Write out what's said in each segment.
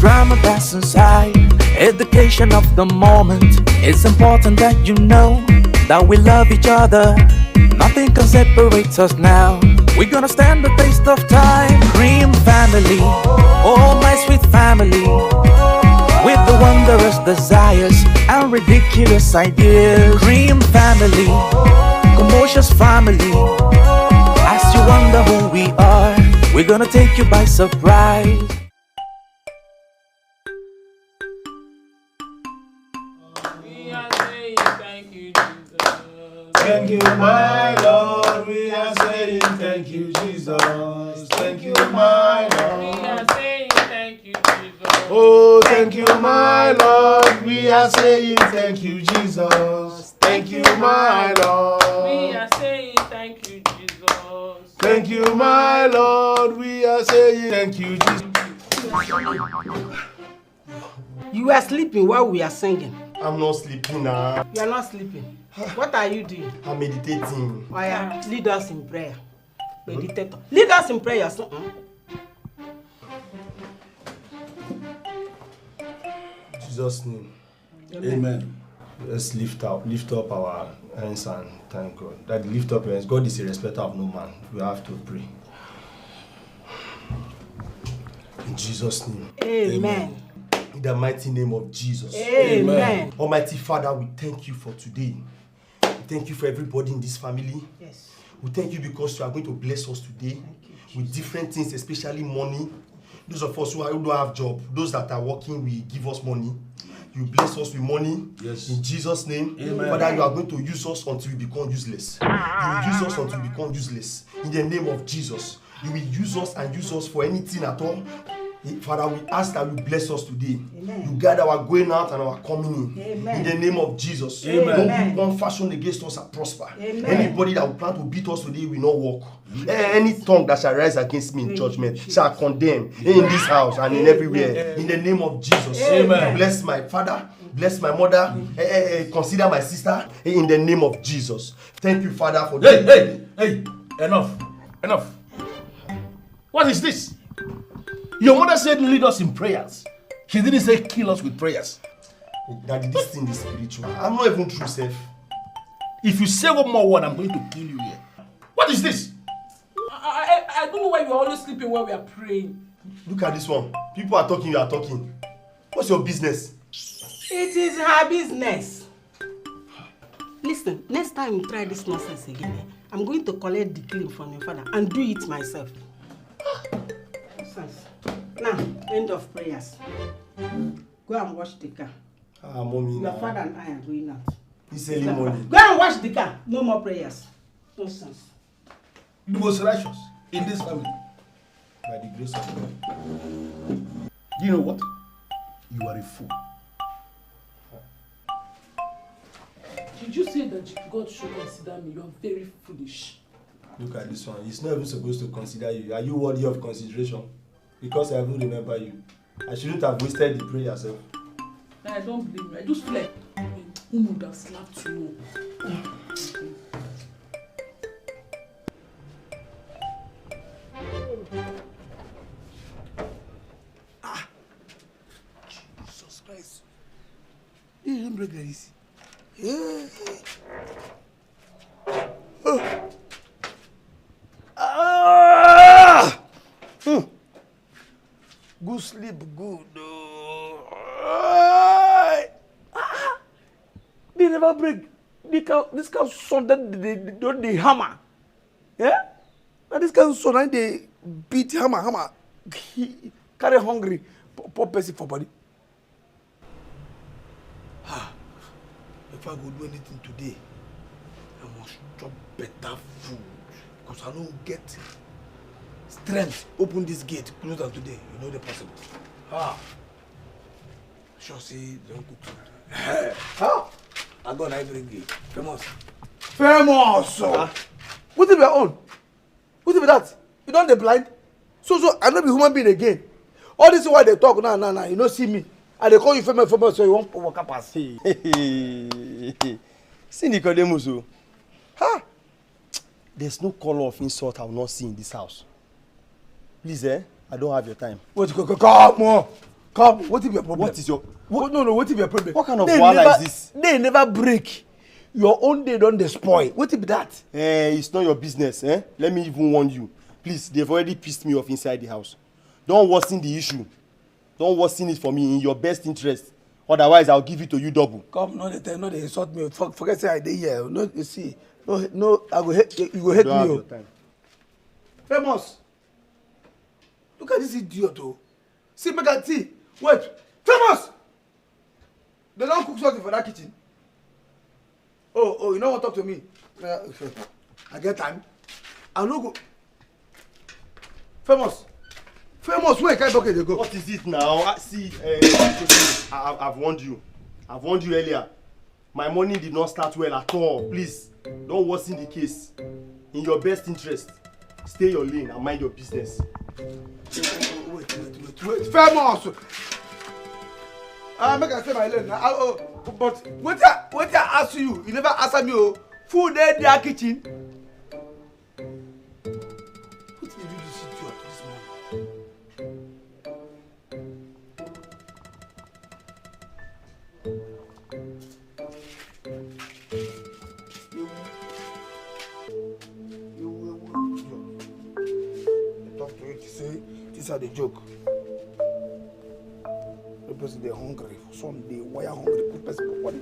drama that's inside, education of the moment. It's important that you know that we love each other. Nothing can separate us now. We're gonna stand the taste of time. Cream family, oh my sweet family, with the wondrous desires and ridiculous ideas. Cream family, commotious family. As you wonder who we are, we're gonna take you by surprise. We are saying thank you, Jesus. Thank you, my Lord. We are saying thank you, Jesus. Thank you, my Lord. We are saying thank you, Jesus. Oh, thank you, my Lord. We are saying thank you, Jesus. Thank you, my Lord. We are saying thank you, Jesus. Thank you, my Lord. We are saying thank you, Jesus. You were sleeping while we are singing. I'm not sleeping now. You are not sleeping. What are you doing? I'm meditating. Oh yeah, lead us in prayer. Meditator. Lead us in prayer. Jesus' name. Amen. Let's lift up our hands and thank God. That lift up your hands. God is a respecter of no man. We have to pray. In Jesus' name. Amen. In the mighty name of Jesus. Amen. Almighty Father, we thank you for today. We thank you for everybody in this family. Yes. We thank you because you are going to bless us today with different things, especially money. Those of us who don't have job, those that are working, will give us money. You bless us with money. Yes. In Jesus' name. Amen. Father, you are going to use us until we become useless. You will use us until we become useless. In the name of Jesus. You will use us and use us for anything at all. Father, we ask that you bless us today. Amen. You guide our going out and our coming in. Amen. In the name of Jesus. Amen. No one fashion against us shall prosper. Amen. Anybody that will plan to beat us today will not walk. Any tongue that shall rise against me in judgment shall condemn in this house and in everywhere. In the name of Jesus. Amen. Bless my father. Bless my mother. Consider my sister. In the name of Jesus. Thank you, Father, for Hey! Enough. What is this? Your mother said lead us in prayers. She didn't say kill us with prayers. Daddy, this thing is spiritual. I'm not even true self. If you say one more word, I'm going to kill you here. What is this? I don't know why you are always sleeping while we are praying. Look at this one. People are talking, you are talking. What's your business? It is her business. Listen, next time you try this nonsense again, I'm going to collect the claim from your father and do it myself. Now, end of prayers. Go and wash the car. Mommy. Your father and I are going out. This early morning. Go and wash the car. No more prayers. Nonsense. The most righteous in this family. By the grace of God. Do you know what? You are a fool. Did you say that God should consider me? You are very foolish. Look at this one. He's not even supposed to consider you. Are you worthy of consideration? Because I will remember you. I shouldn't have wasted the prayer yourself. I don't blame you. I just feel like who would have slapped you? Jesus Christ. You don't break like this. Good sleep, good. They never break. This kind of son that they hammer. Yeah? Now this kind of son they beat hammer. He carry hungry, poor person for body. If I go do anything today, I must chop better food because I don't get strength. Open this gate closer today. You know the possible. Sure see don't cook food. I go na bring it. Famous. What if your own? What if that? You don't dey blind? So I no be human being again. All this is why they talk now. You don't see me. And they call you famous, so you won't walk up as. See Nicodemus. There's no color of insult I will not see in this house. Please, I don't have your time. Wait, come Come, what is your problem? What is your... No, what is your problem? What kind of wahala is this? They never break. Your own day don't despoil. What is that? It's not your business, eh? Let me even warn you. Please, they've already pissed me off inside the house. Don't worsen the issue. Don't worsen it for me in your best interest. Otherwise, I'll give it to you double. Come, no, they insult me. Forget say I dey here. No, you see. No, I go hate you. Go hate me. Don't have your time. Famous. Look at this idiot, oh. See, make a tea. Wait. Famous! They don't cook something for that kitchen. Oh, you know what? Talk to me. I get time. I no go. Famous, where can bucket they go? What is it now? See, I've warned you. I've warned you earlier. My morning did not start well at all. Please, don't worsen the case. In your best interest, stay your lane and mind your business. Wait. Famous! Make I say my lane now. But what I ask you never answer me. Oh, food there in their kitchen. What did you do this idiot this morning? I talk to you to say these are the joke. The person they hungry for some day. Why are hungry? Put person for body.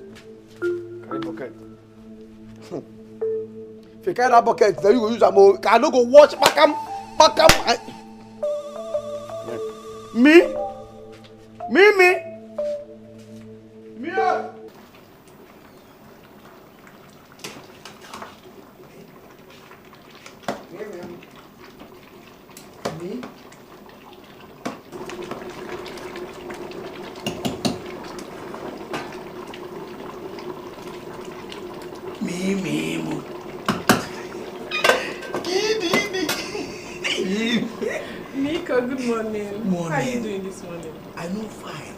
Carry bucket. If you carry that bucket, then you go use a more. Can I go watch Bakam? Me? Meemee? Nico, good morning. How are you doing this morning? I know fine.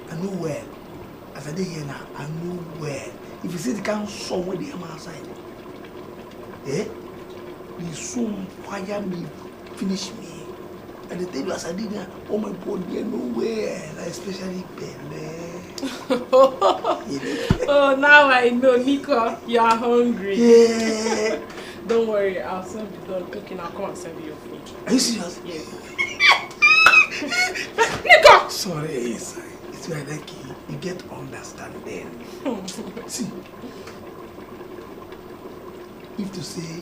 I know well. As I dey here now, I know well. If you see the kind of song where they am outside, the song fire me, finish me. And the tell you as I did that, oh my body, I know well, especially Pele. Oh, now I know, Nico, you are hungry. Yeah. Don't worry, I'll soon be done cooking. I'll come and serve you your food. Are you serious? Yes. Nico! Sorry, it's very lucky. You get understanding. See, if to say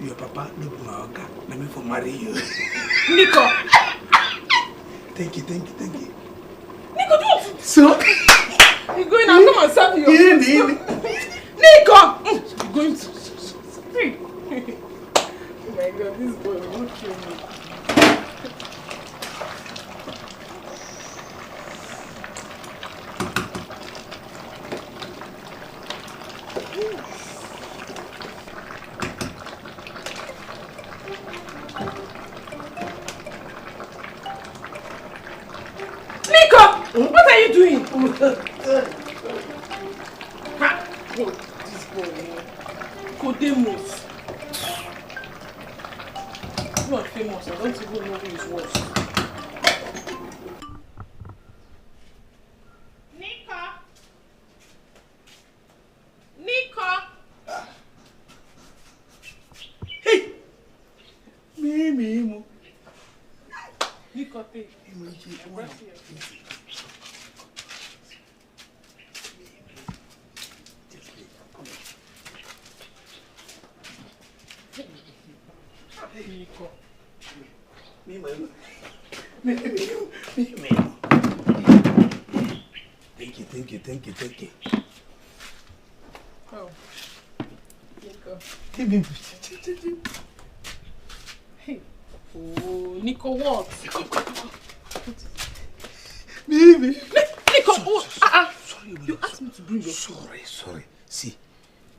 your papa look my uncle, let me for marry you. Nico! Thank you. Nico, don't! So, You're going to come and serve you your food. Nico! You're going to... Oh my God, this boy will kill me. Nico! What are you doing? This boy, Kodemos. You are famous, I don't even know who is worse. Nico! hey, Meemee. Nico, take. Nico. Meemee. Thank you. Oh. Nico. Hey. Oh, Nico, what? Come. Nico, oh, sorry, you asked me to bring your food. Sorry. See,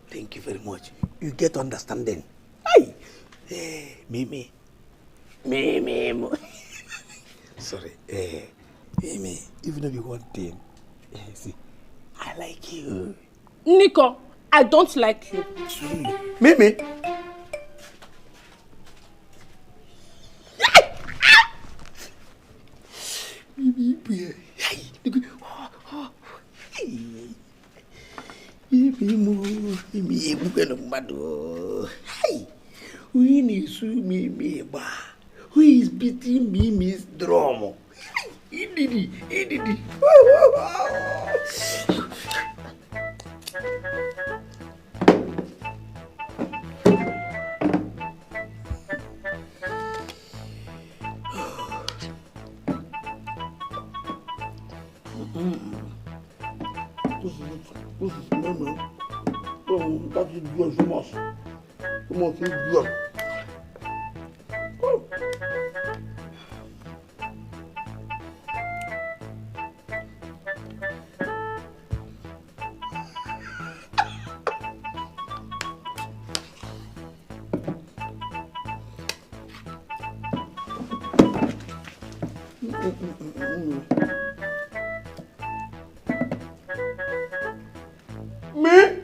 thank you very much. You get understanding. Hey, Meemee. Sorry, Meemee. Even if you want thing, see, I like you. Nico, I don't like you. Meemee. Meemee. Who is beating Meemee's drum? He did it. That is good so much. So much is good. Me?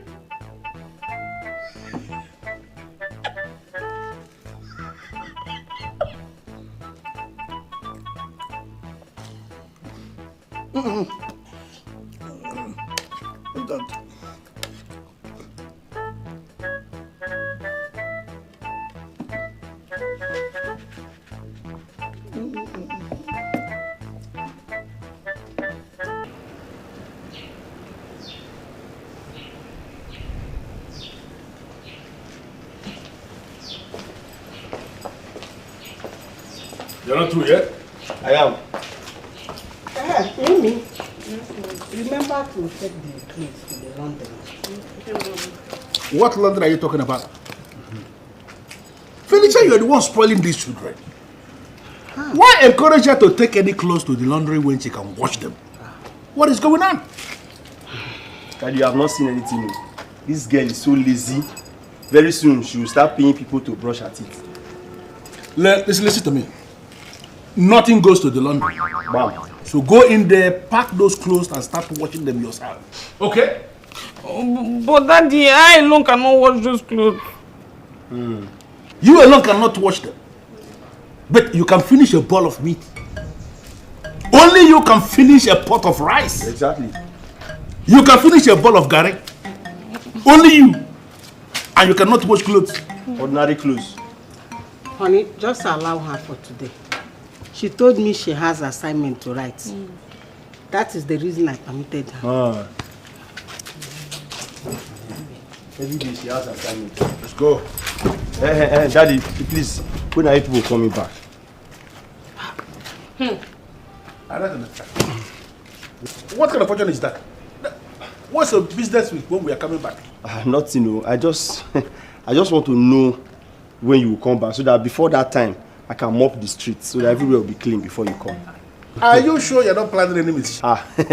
You're not through yet? I am. Meemee, remember to take the clothes to the laundry. What laundry are you talking about? Felicia, you're the one spoiling these children. Why encourage her to take any clothes to the laundry when she can wash them? What is going on? Daddy, you have not seen anything. This girl is so lazy. Very soon, she will start paying people to brush her teeth. Listen to me. Nothing goes to the laundry. Bam. So go in there, pack those clothes and start washing them yourself. Okay? But Daddy, I alone cannot wash those clothes. You alone cannot wash them. But you can finish a bowl of meat. Only you can finish a pot of rice. Exactly. You can finish a bowl of garri. Only you. And you cannot wash clothes. Ordinary clothes. Honey, just allow her for today. She told me she has assignment to write. That is the reason I permitted her. Every day she has assignment. Let's go. Daddy, please, when are you people coming back? I don't understand. What kind of question is that? What's your business with when we are coming back? Nothing, no. I just want to know when you will come back so that before that time, I can mop the streets so that everywhere will be clean before you come. Are you sure you're not planning any mischief?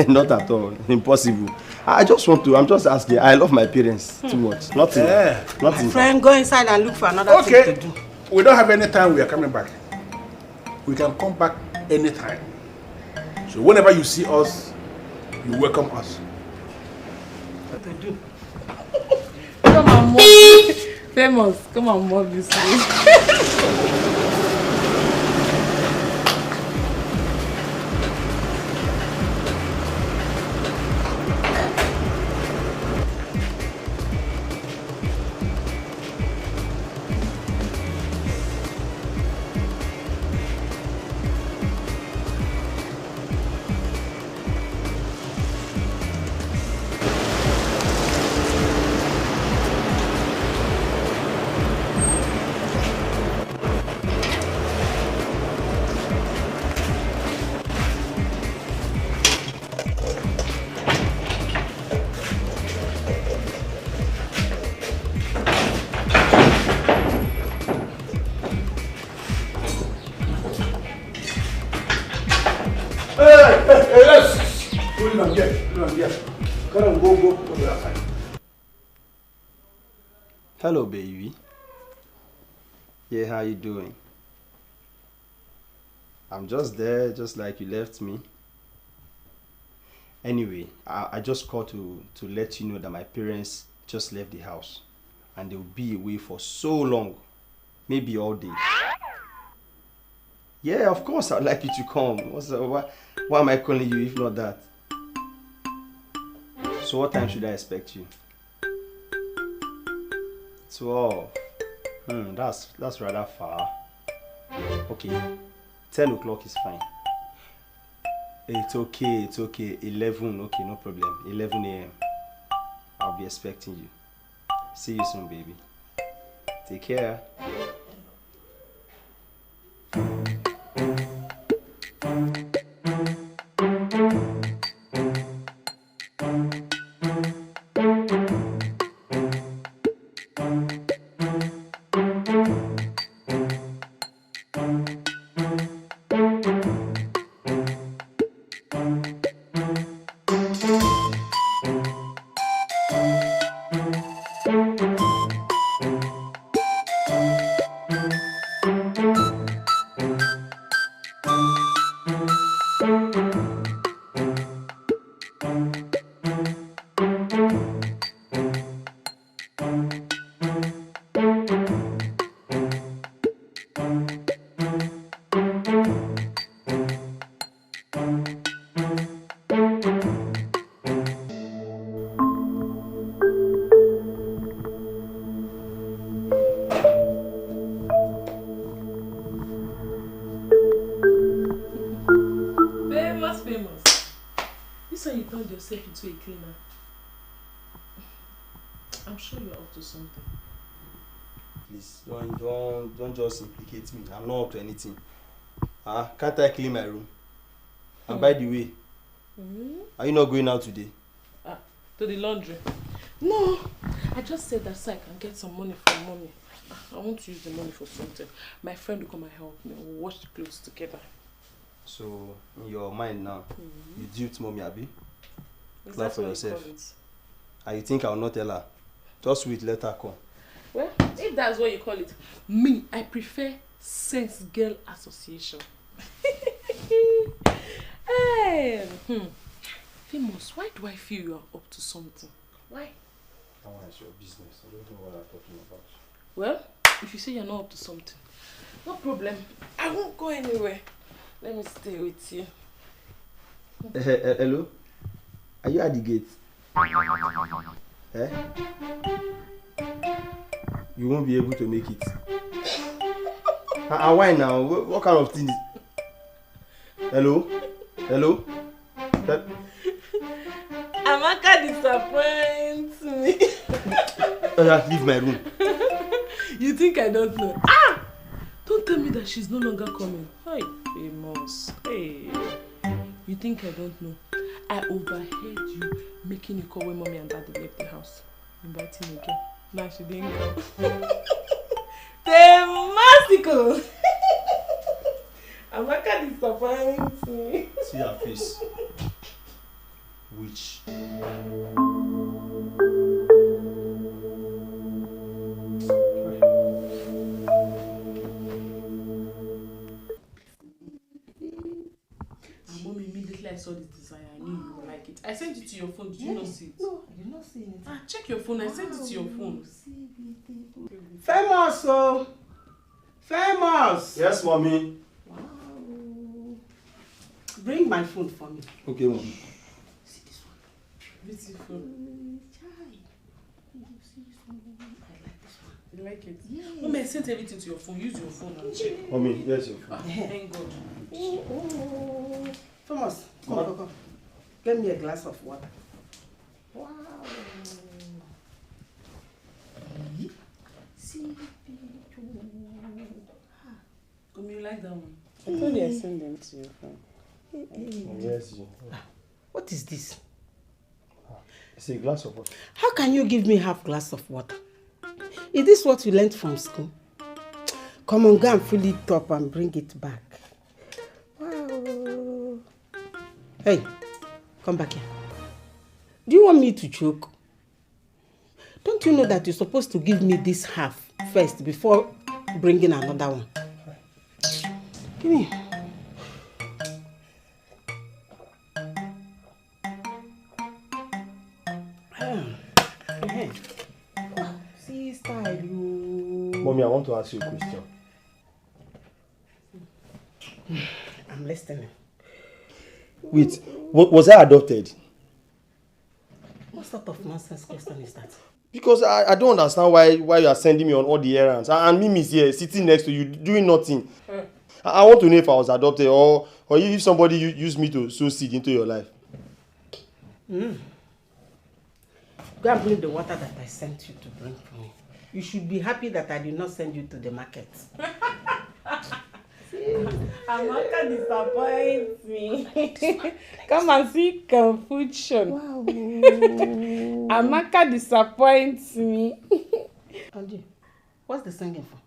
Not at all. Impossible. I'm just asking. I love my parents too much. Nothing. Nothing. My friend, go inside and look for another thing to do. We don't have any time we are coming back. We can come back anytime. So whenever you see us, you welcome us. What to do? Come on, mom. Famous. Come on, mom, this way. Hello, baby. Yeah, how you doing? I'm just there, just like you left me. Anyway, I just called to let you know that my parents just left the house. And they'll be away for so long. Maybe all day. Yeah, of course I'd like you to come. Why am I calling you if not that? So what time should I expect you? 12. That's rather far. Okay, 10 o'clock is fine. It's okay. 11, okay, no problem. 11 a.m. I'll be expecting you. See you soon, baby. Take care. Yourself into a cleaner. I'm sure you're up to something. Please, don't just implicate me. I'm not up to anything. Can't I clean my room? And by the way, are you not going out today? To the laundry? No, I just said that so I can get some money from mommy. I want to use the money for something. My friend will come and help me. We'll wash the clothes together. So, in your mind now, you duped mommy, Abi? Clap for yourself. And you think I will not tell her? Just wait, let her come. Well, if that's what you call it, me, I prefer Sense Girl Association. Hey, Famous, why do I feel you are up to something? Why? That one is your business. I don't know what I'm talking about. Well, if you say you're not up to something, no problem. I won't go anywhere. Let me stay with you. Hello? Are you at the gate? You won't be able to make it. Why now? What kind of thing is... Hello? Hello? Amaka disappoints me. Leave my room. You think I don't know? Don't tell me that she's no longer coming. Hi, Famous. Hey. You think I don't know? I overheard you making a call when mommy and daddy left the house. Inviting me again. Now she didn't come. Temasico! Amaka disappoints me. See her face. Witch. Mom, immediately I saw this design, I knew you would like it. I sent it to your phone. Did you not see it? No, I did not see it. Check your phone. I sent it to your phone. Famous, oh! Famous! Yes, mommy. Wow. Bring my phone for me. Okay, mommy. See this one. Beautiful. You like it? Yes. Mommy, I sent everything to your phone. Use your phone and check. Mommy, yes, your phone. Thank God. Oh. Famous, come. Get me a glass of water. Wow. Come, you like that one? I thought I sent them to your phone. Yes. What is this? It's a glass of water. How can you give me half glass of water? Is this what you learned from school? Come on, go and fill it up and bring it back. Wow. Hey, come back here. Do you want me to choke? Don't you know that you're supposed to give me this half first before bringing another one? Give me. See style you. Mommy, I want to ask you a question. I'm listening. Wait, was I adopted? What sort of nonsense question is that? Because I don't understand why you are sending me on all the errands. And Meemee is here, sitting next to you, doing nothing. I want to know if I was adopted or if somebody used me to sow seed into your life. Go and bring the water that I sent you to bring for me. You should be happy that I did not send you to the market. Amaka disappoints me. Come and see Confrontation. Wow. Amaka disappoints me. Angie, what's the singing for?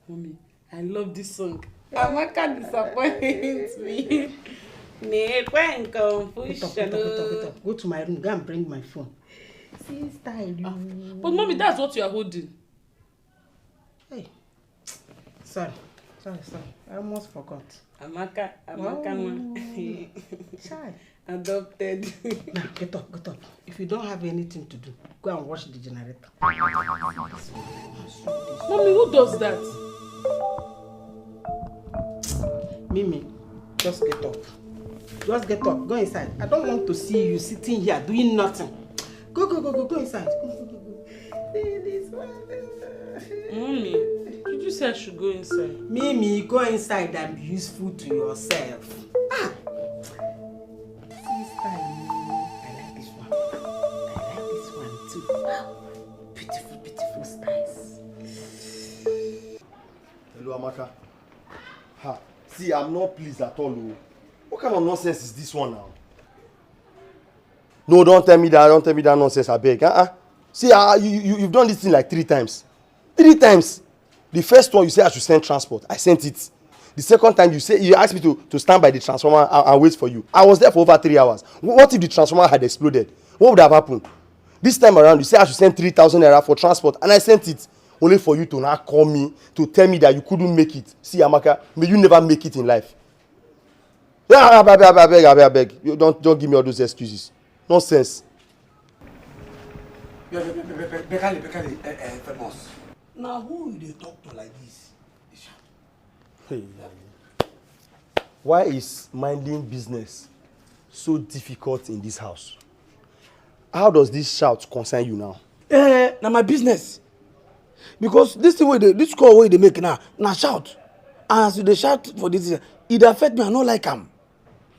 Mommy, I love this song. Amaka disappoints me. Confrontation. Go to my room. Go and bring my phone. See style. But mommy, that's what you are holding. Hey. Sorry. I almost forgot. Amaka. Child. Adopted. Now, get up. If you don't have anything to do, go and wash the generator. Mommy, who does that? Meemee, just get up. Go inside. I don't want to see you sitting here doing nothing. Go inside. Go. This one. Mommy, did you say I should go inside? Meemee, go inside and be useful to yourself. Sister, I like this one. I like this one too. Beautiful styles. Hello, Amaka. See, I'm not pleased at all. What kind of nonsense is this one now? No, don't tell me that nonsense, I beg. See, you've done this thing like 3 times. 3 times. The first one, you said I should send transport. I sent it. The second time, you asked me to stand by the transformer and wait for you. I was there for over 3 hours. What if the transformer had exploded? What would have happened? This time around, you said I should send 3,000 naira for transport, and I sent it. Only for you to now call me to tell me that you couldn't make it. See, Amaka, may you never make it in life. I beg. You don't give me all those excuses. Nonsense. Bekali, famous. Now who they talk to like this? Hey. Why is minding business so difficult in this house? How does this shout concern you now? Now my business. Because this call way they make now shout. And as they shout for this, it affect me. I don't like them.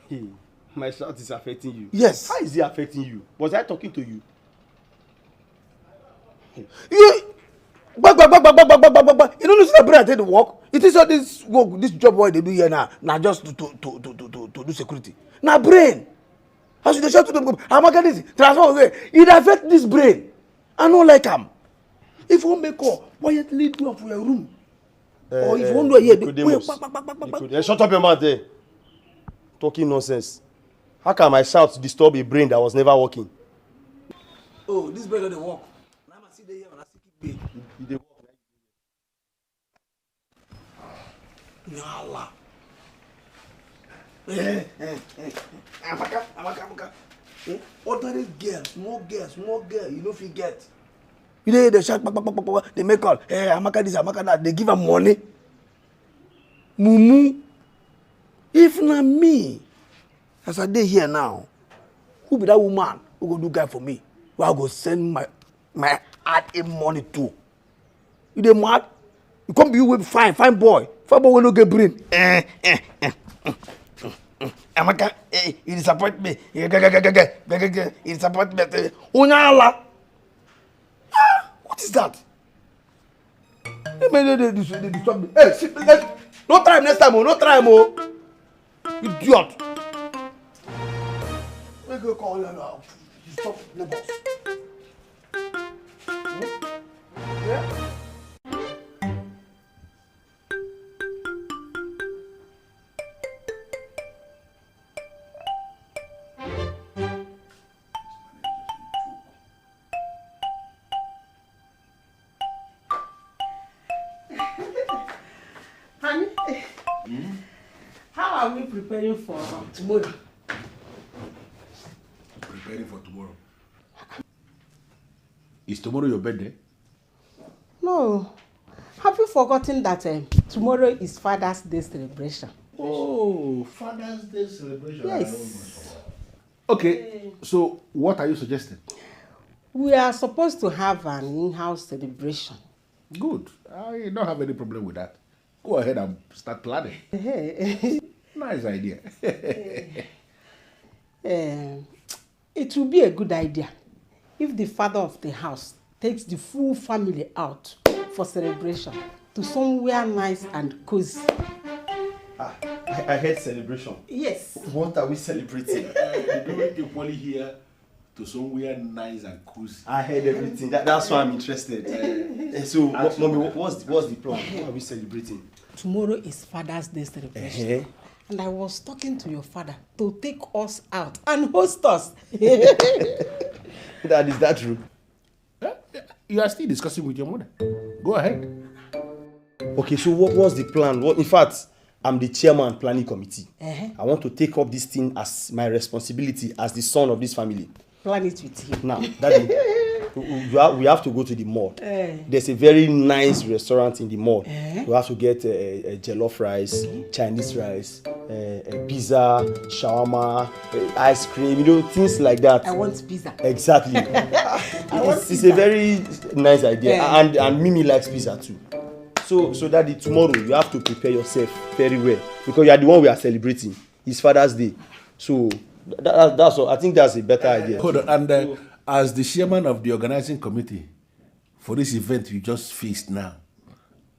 Hey, my shout is affecting you. Yes. How is it affecting you? Was I talking to you? You don't know the brain I take the work. It is all this work, this job what they do here now just to do security. Now brain. As they shout to them, I'm not this transfer away. It affect this brain. I don't like them. If you want make call, why you lead me up for your room? Or if you want to hear, shut up your mouth there. Talking nonsense. How can my shout disturb a brain that was never working? Oh, this brain doesn't work. Now I see the here and I see keep They work. Nyala. Amaka. Ordinary girl, small girl, you know if you get. You know they shout, they make call. Hey, Amaka this, Amaka that. They give her money. Mumu. If not me, as I dey here now, who be that woman who go do guy for me? Who I go send my add in money to? You dey mad? You come be with fine boy. Fine boy will no get brain. Amaka, you disappoint me. You disappoint me. Unyala. What is that? They disturb me. Hey, sit, no try next time, no try more. Idiot. Make you call you now. Stop the boss. Yeah. Honey, how are we preparing for tomorrow? Preparing for tomorrow. Is tomorrow your birthday? No. Have you forgotten that tomorrow is Father's Day celebration? Oh, Father's Day celebration. Yes. Okay, so what are you suggesting? We are supposed to have an in-house celebration. Good. I don't have any problem with that. Go ahead and start planning. Nice idea. It will be a good idea if the father of the house takes the full family out for celebration to somewhere nice and cozy. I heard celebration. Yes. What are we celebrating? Doing equally here to somewhere nice and cozy. I heard everything. That's why I'm interested. So, mommy, what's the plan? What are we celebrating? Tomorrow is Father's Day celebration. And I was talking to your father to take us out and host us. Dad, is that true? You are still discussing with your mother. Go ahead. Okay, so what's the plan? In fact, I'm the chairman planning committee. I want to take up this thing as my responsibility as the son of this family. Plan it with him. Now, Daddy, we have to go to the mall. There's a very nice restaurant in the mall. We have to get a jollof rice, Chinese rice, a pizza, shawarma, ice cream, things like that. I want pizza. Exactly. It's a very nice idea. And Meemee likes pizza too. So Daddy, tomorrow you have to prepare yourself very well because you are the one we are celebrating. It's Father's Day. So that's all. I think that's a better idea. Hold on. And as the chairman of the organizing committee for this event you just faced now,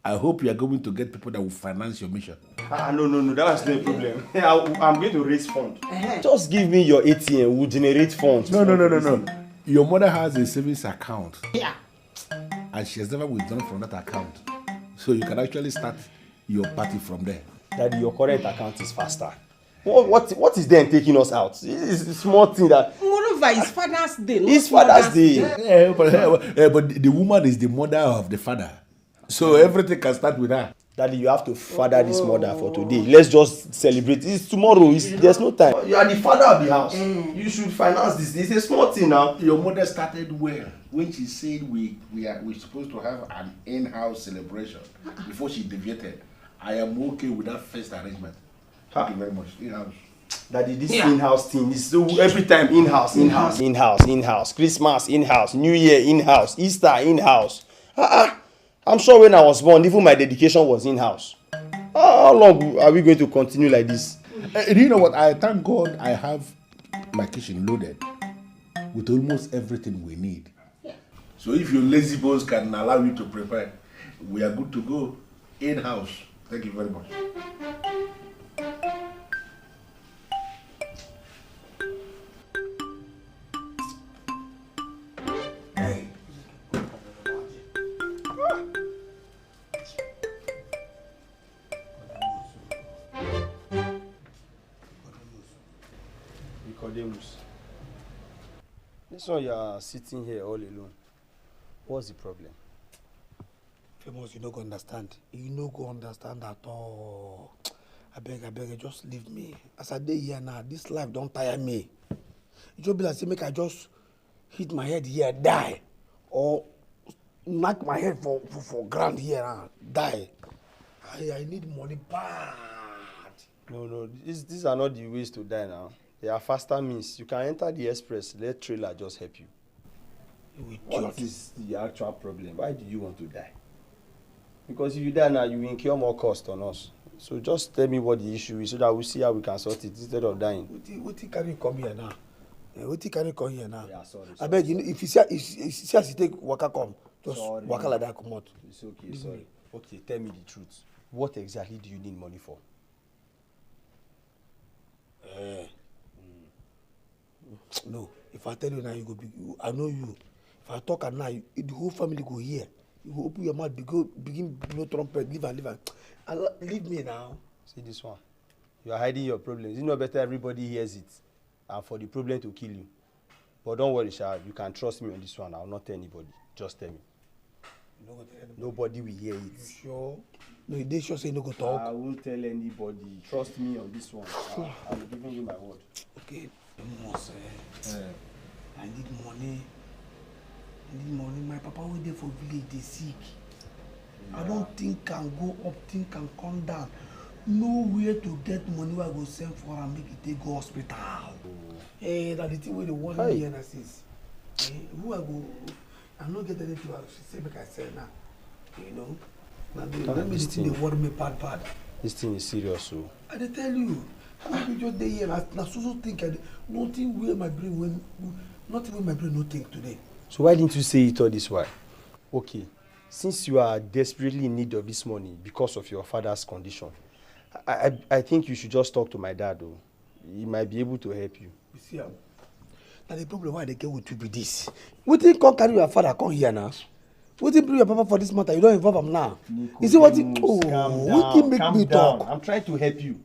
I hope you are going to get people that will finance your mission. No, that's no problem. I'm going to raise funds. Just give me your ATM. We'll generate funds. No. Your mother has a savings account. Yeah. And she has never withdrawn from that account. So you can actually start your party from there. Daddy, your current account is faster. What is there in taking us out? It's a small thing that... Moreover, it's Father's Day. It's Father's Day. But the woman is the mother of the father. So everything can start with her. Daddy, you have to father this mother for today. Let's just celebrate. It's tomorrow. There's no time. You are the father of the house. You should finance this. It's a small thing now. Your mother started well when she said we're supposed to have an in-house celebration before she deviated. I am okay with that first arrangement. Thank you very much. In-house. Daddy, this in-house thing is so every time in-house. Christmas in-house, New Year in-house, Easter in-house. I'm sure when I was born, even my dedication was in-house. How long are we going to continue like this? Do you know what? I thank God I have my kitchen loaded with almost everything we need. So if your lazy bones can allow you to prepare, we are good to go in-house. Thank you very much. This one you are sitting here all alone. What's the problem? Famous, you no go understand. You no go understand at all. I beg, just leave me. As I dey here now, this life don't tire me. It just be like say make I just hit my head here, die. Or knock my head for ground here now, die. I need money bad. No, these are not the ways to die now. There are faster means. You can enter the express, let trailer just help you. What is the actual problem? Why do you want to die? Because if you die now, you will incur more cost on us. So just tell me what the issue is so that we'll see how we can sort it instead of dying. What can you come here now? What can you come here now? Yeah, sorry. I beg you, if you see as you take waka come, just waka like that come out. It's okay, sorry. Okay, tell me the truth. What exactly do you need money for? No, if I tell you now, you go be. I know you. If I talk at night, the whole family go hear. You go open your mouth, begin blow trumpet, leave and leave me now. See this one. You are hiding your problems. It's not better everybody hears it, and for the problem to kill you. But don't worry, Sha. You can trust me on this one. I will not tell anybody. Just tell me. Nobody will hear it. You sure? No, they sure say no go talk. I won't tell anybody. Trust me on this one. I'm giving you my word. Okay. I need money. My papa went there for village, they sick. Yeah. I don't think can go up, think can come down. nowhere to get money wey I go send for am make e take go hospital. Na the thing wey dey worry me here na since. Who I go? I no get anything she say make I sell now. You know, na the thing dey worry me bad. This thing is serious, so. I dey tell you, I be just dey here. Na so think nothing wey my brain no think today. So why didn't you say it all this while? Okay, since you are desperately in need of this money because of your father's condition, I think you should just talk to my dad, though. He might be able to help you. You see, now the problem why they get with you be this. Wetin come carry your father come here now? Wetin bring your papa for this matter? You don't involve him now. You see what? Wetin make me talk? I'm trying to help you.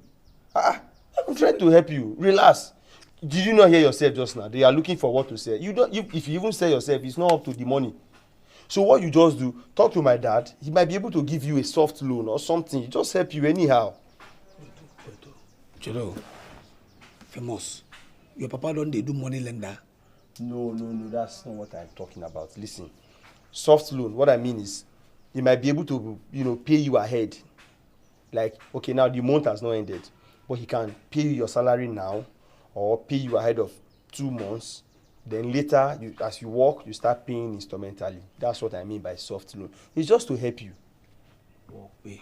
I'm trying to help you. Relax. Did you not hear yourself just now? They are looking for what to say. You don't. If you even say yourself, it's not up to the money. So what you just do, talk to my dad. He might be able to give you a soft loan or something. Just help you anyhow. Chelo, famous. Your papa don't they do money lender? No. That's not what I'm talking about. Listen, soft loan. What I mean is, he might be able to, pay you ahead. Like, okay, now the month has not ended, but he can pay you your salary now, or pay you ahead of 2 months. Then later, as you work, you start paying instrumentally. That's what I mean by soft loan. It's just to help you. Walk way.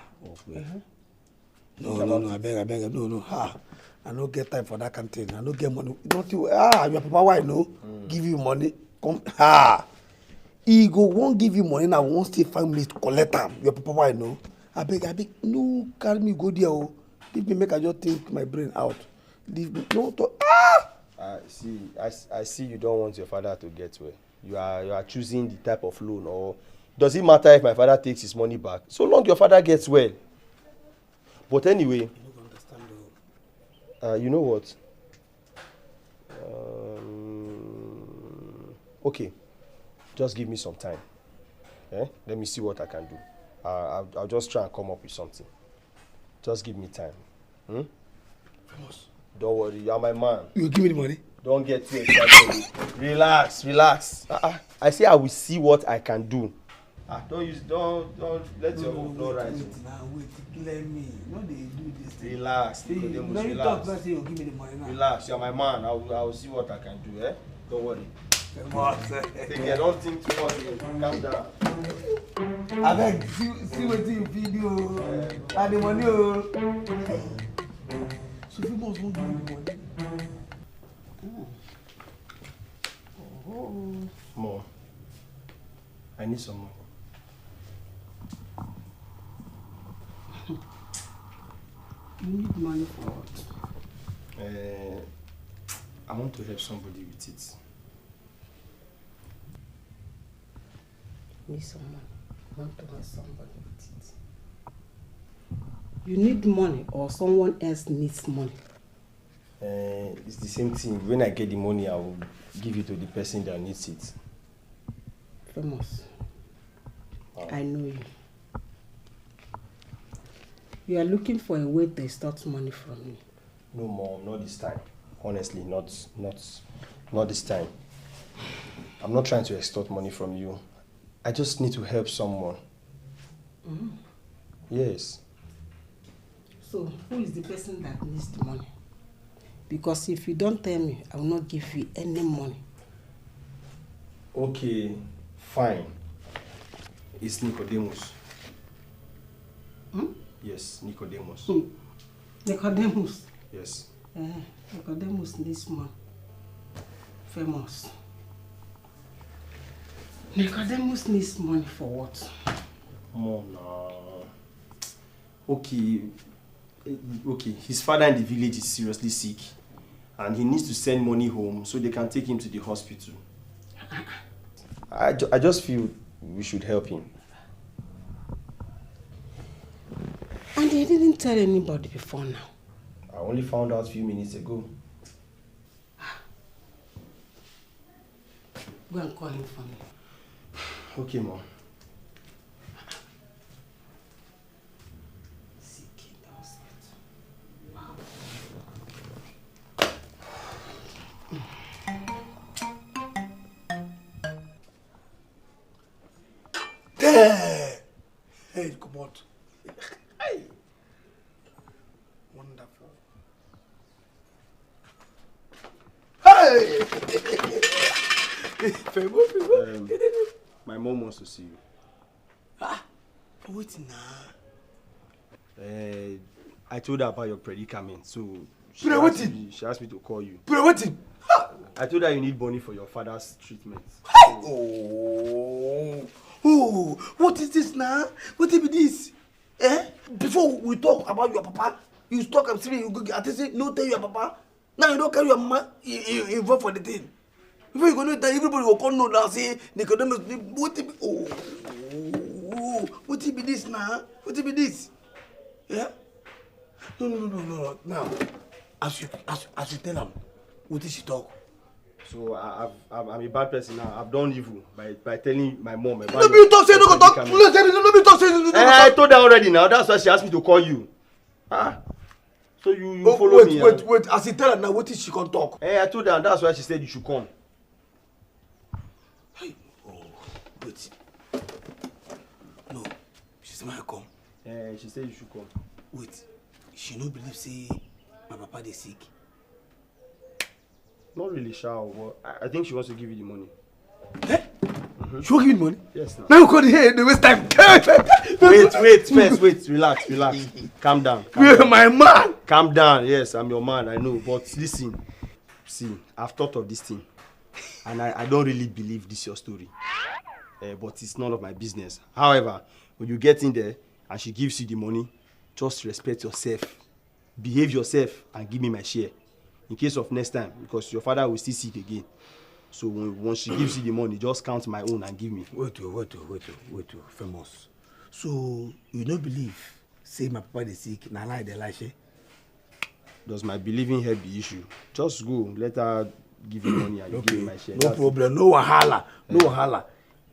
No, I beg, no. I don't get time for that kind of thing. I don't get money. Don't you? Your papa why no? Give you money. Come, he won't give you money now. Won't stay 5 minutes to collect them. Your papa why no? I beg, no, carry me go there. Leave me make I just think my brain out. Leave me, no talk. I see you don't want your father to get well. You are choosing the type of loan, or does it matter if my father takes his money back? So long your father gets well. But anyway, You don't understand though. You know what? Okay, just give me some time. Let me see what I can do. I'll just try and come up with something. Just give me time. Famous. Don't worry, you are my man. You give me the money? Don't get too excited. Relax. I say I will see what I can do. Don't let your hope not rise. Wait, let me. No, they do this thing. Relax. When you talk, say you give me the money now. Relax, you're my man. I will see what I can do, Don't worry. Take care, don't think too much. Calm down. I beg, see what you feed you. And the money. So if you must want to give me the money. Mom, I need some money. You need money for what? I want to help somebody with it. Need some money. Want to help somebody with it. You need money or someone else needs money? It's the same thing. When I get the money, I will give it to the person that needs it. Famous. I know you. You are looking for a way to extort money from me. No, Mom, not this time. Honestly, not this time. I'm not trying to extort money from you. I just need to help someone. Yes. So, who is the person that needs the money? Because if you don't tell me, I will not give you any money. Okay, fine. It's Nicodemus. Yes, Nicodemus. Nicodemus? Yes. Nicodemus needs money. Famous. Nicodemus needs money for what? Mom, no. Okay, his father in the village is seriously sick. And he needs to send money home so they can take him to the hospital. I just feel we should help him. And they didn't tell anybody before now. I only found out a few minutes ago. Go and call him for me. Okay, Mom. Sick in the hospital. Wow. Hey, come on. My mom wants to see you. Wait now. I told her about your predicament, so she asked me to call you. I told her you need money for your father's treatment. Oh, what is this now? What is this? Before we talk about your papa, you talk and say you go get say no tell your papa. Now you don't carry your mama involved for the thing. Before you go know that everybody will come know now say Nicodemus what it be what it be this now? What it be this? Yeah? No. Now, as you tell him, what did she talk? So I'm a bad person now. I've done evil by telling my mom about No be talk say no go talk. No be talk say no. I told her already now. That's why she asked me to call you. So you follow me. Wait. As you tell her now, what did she can talk? I told her, and that's why she said you should come. Hey, wait. No, she said I come. She said you should come. Wait, she no believe say my papa is sick. Not really sure, but I think she wants to give you the money. She won't give me money? Yes. Now you call the hair, the waste time. Wait, relax. Calm down. You're my man. Calm down. Yes, I'm your man, I know. But listen, see, I've thought of this thing. And I don't really believe this is your story. But it's none of my business. However, when you get in there and she gives you the money, just respect yourself. Behave yourself and give me my share. In case of next time, because your father will still sick again. So once she gives you the money, just count my own and give me. Wait, famous. So you don't believe, say my papa is sick, na lie, they lie, she? Does my believing her be issue? Just go, let her give you money and give me my share. No problem, no wahala.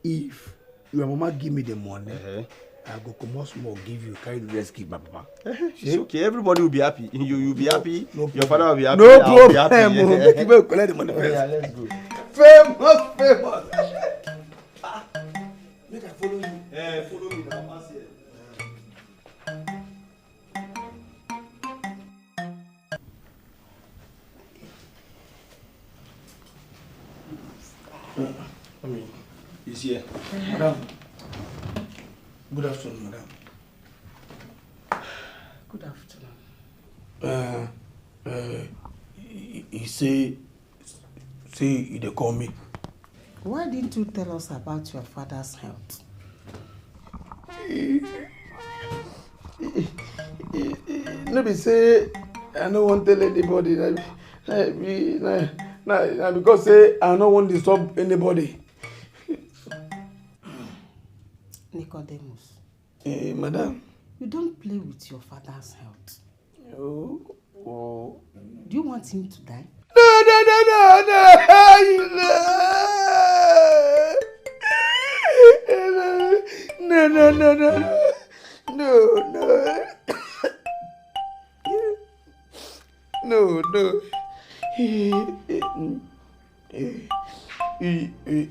If your mama give me the money, I go come out small, give you, carry the rest, give my papa. It's okay, everybody will be happy. You'll be happy, No your father will be happy, No I'll be problem. happy. Make you collect the money first. Yeah, let's go. Famous. Make I follow you. Follow me now, pass here. He's here. Madam. Good afternoon, madam. Good afternoon. He say they call me. Why didn't you tell us about your father's health? No be say I no want tell anybody. Na because say I no want disturb anybody. Nicodemus. Madam. You don't play with your father's health. Oh. Do you want him to die? No.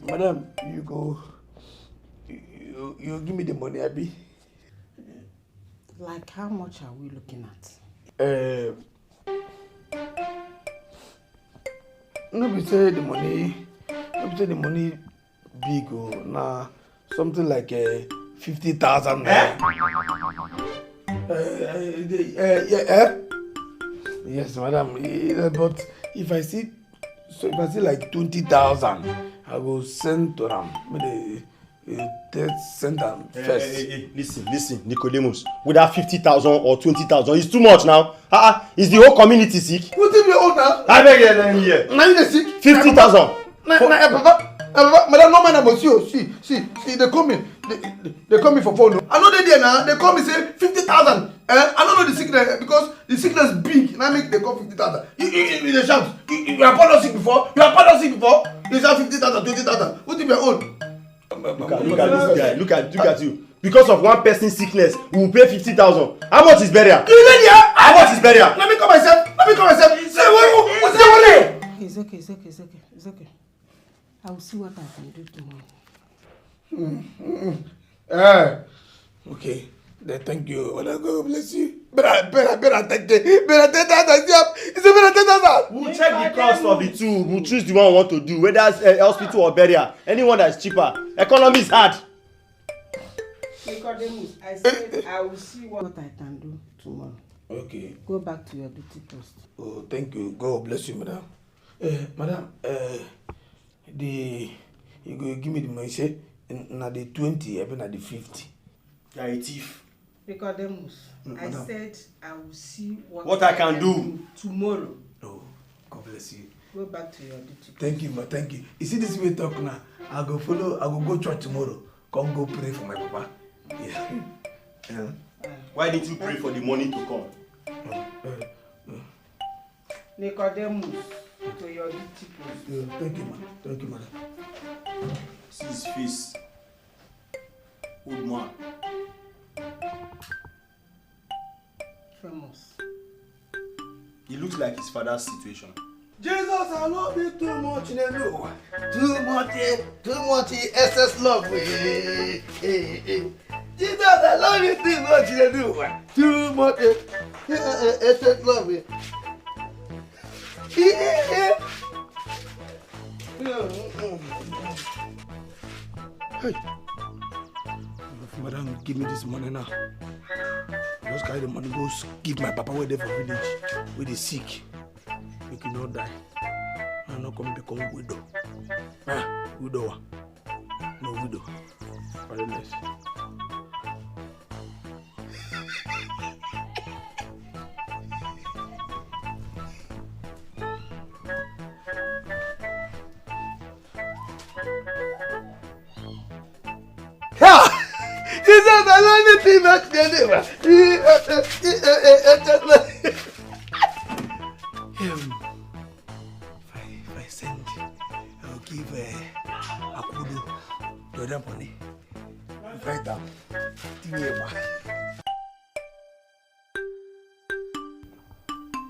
Madam, you go. You give me the money, Abi. Like how much are we looking at? No be say the money big oh, nah, something like 50,000. Yes, madam. But if I see like 20,000, I will send to them. Send them first. Listen, Nicodemus. With that 50,000 or 20,000, it's too much now. Is the whole community sick? What if you own now? I beg you, let me hear. Now you sick? 50,000. Papa, madam, no man about you. See, they call me. They call me for phone. I know they there now. They call me say 50,000. I don't know the sickness because the sickness big. Now make they call 50,000. You shout. You are part of sick before. You shout 50,000, 20,000. What if you own? Look at this guy. Look at you. Because of one person's sickness, we will pay 50,000. How much is burial? How much is burial? Let me call myself. Say what's the money? It's okay. I will see what I can do tomorrow. Okay. Then thank you. God bless you. Better thank you. Better thank you. 10,000. We'll check the cost of the two. We'll choose the one we want to do, whether it's hospital or burial. Anyone that is cheaper. Economy is hard. Nicodemus, I said I will see what I can do tomorrow. Okay. Go back to your duty post. Oh, thank you. God bless you, madam. Madam, you go give me the money, say, na the 20, even na the 50. You're a thief. Nicodemus, I said I will see what I can do tomorrow. Oh, God bless you. Go back to your duty post. Thank you, ma. Thank you. You see this way talk now? I go go church tomorrow. Come go pray for my papa. Yeah. Why didn't you pray for the money to come? Nicodemus, to your duty post. Thank you, ma. Thank you, madam. See his face. Old man. Famous. He looks like his father's situation. Jesus, I love you too much, too much excess love. Jesus, I love you too much, too much excess love. Hey, madam, give me this money now. Just carry the money, go give my papa where they for village, where they sick. Make you not die. I'm not going to become widow. Widower. No widow. Very nice. Jesus, I love you too much, if I send, I'll give Akudo the other money. Write down.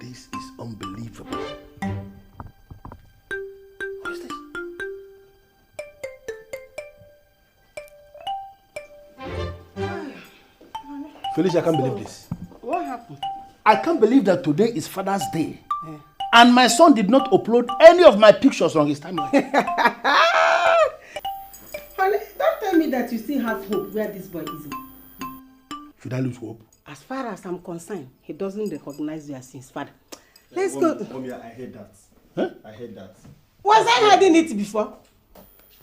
This is unbelievable. What is this? Felicia, I can't believe this. What happened? I can't believe that today is Father's Day. And my son did not upload any of my pictures on his timeline. Honey, don't tell me that you still have hope where this boy is. Should I lose hope? As far as I'm concerned, he doesn't recognize you as his father. Let's go. Mommy, I heard that. Huh? I heard that. Was I hiding it before?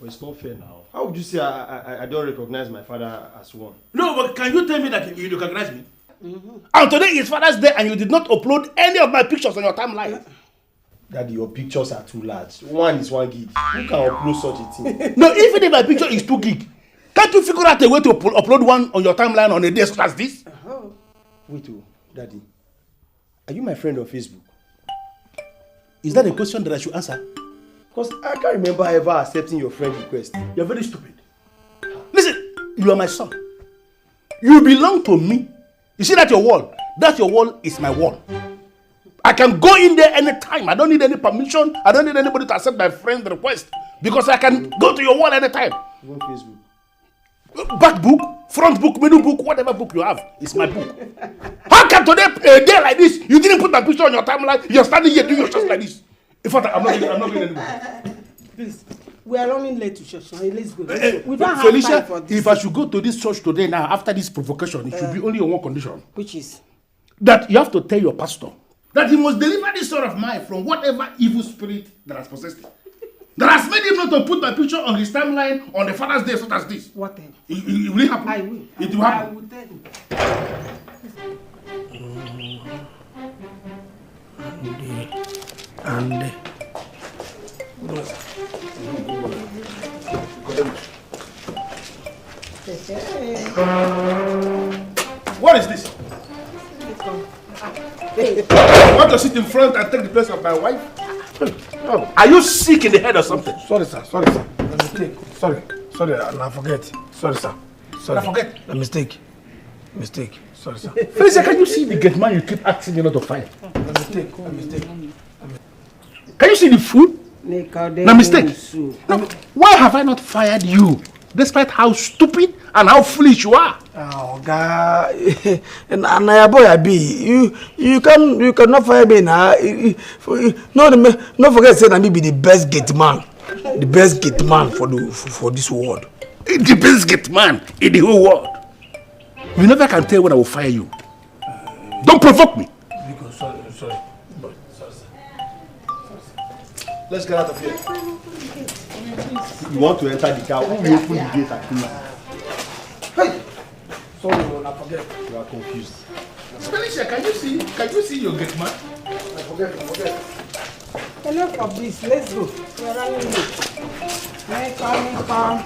But it's not fair now. How would you say I don't recognize my father as one? No, but can you tell me that you recognize me? And today is Father's Day and you did not upload any of my pictures on your timeline. Daddy, your pictures are too large. One is 1 gig. Who can upload such a thing? No, even if my picture is 2 gig, can't you figure out a way to upload one on your timeline on a day such as this? Wait, Daddy. Are you my friend on Facebook? Is that a question that I should answer? Because I can't remember ever accepting your friend request. You're very stupid. Listen, you are my son. You belong to me. You see that your wall? That your wall is my wall. I can go in there anytime. I don't need any permission. I don't need anybody to accept my friend's request. Because I can go to your wall anytime. Even Facebook. Back book, front book, middle book, whatever book you have, is my book. How come today, a day like this, you didn't put my picture on your timeline? You're standing here doing your chores like this. In fact, I'm not going anymore. Please, we are running late to church. Let's go. We don't have Felicia, time for this. if I should go to this church today now, after this provocation, it should be only on one condition. Which is? That you have to tell your pastor that he must deliver this son of mine from whatever evil spirit that has possessed him. That has made him not to put my picture on his timeline on the Father's Day such as this. What then? It will happen. I will. It will happen. I will tell you. And what is this? You want to sit in front and take the place of my wife? Are you sick in the head or something? Sorry, sir. A mistake. Sorry, I forget. Sorry, sir. Sorry. I forget. A mistake. Sorry, sir. Felicia, can you see the Gateman you keep asking me not to fire? A mistake. Can you see the food? Nicodemus. No mistake. No, why have I not fired you despite how stupid and how foolish you are. Oh God, and your boy I be. You cannot fire me now. No forget say that me be the best gate man. The best gate man for this world. The best gate man in the whole world. You never can tell when I will fire you. Don't provoke me. Sorry. Let's get out of here. You want to enter the car? Who will open the gate and close? Hey! Sorry, I forget. You are confused. Felicia, can you see your gate man? I forget. Enough of this. Let's go. We are running late. Come.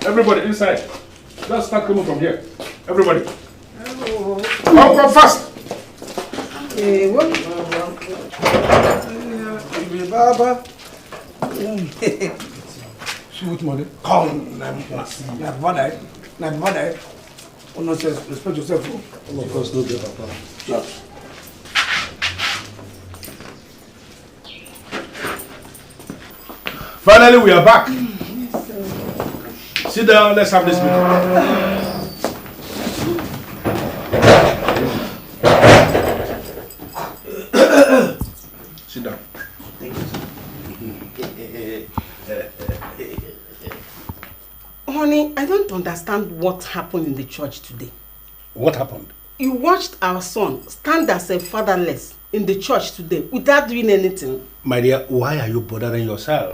Everybody inside. Let's start coming from here. Everybody. Come fast. Sweet money. Come, my brother. Oh, no, respect yourself. Of course, no get Papa. Sure. Finally, we are back. Sit down, let's have this meeting. Sit down. Honey, I don't understand what happened in the church today. What happened? You watched our son stand as a fatherless in the church today without doing anything. My dear, why are you bothering yourself?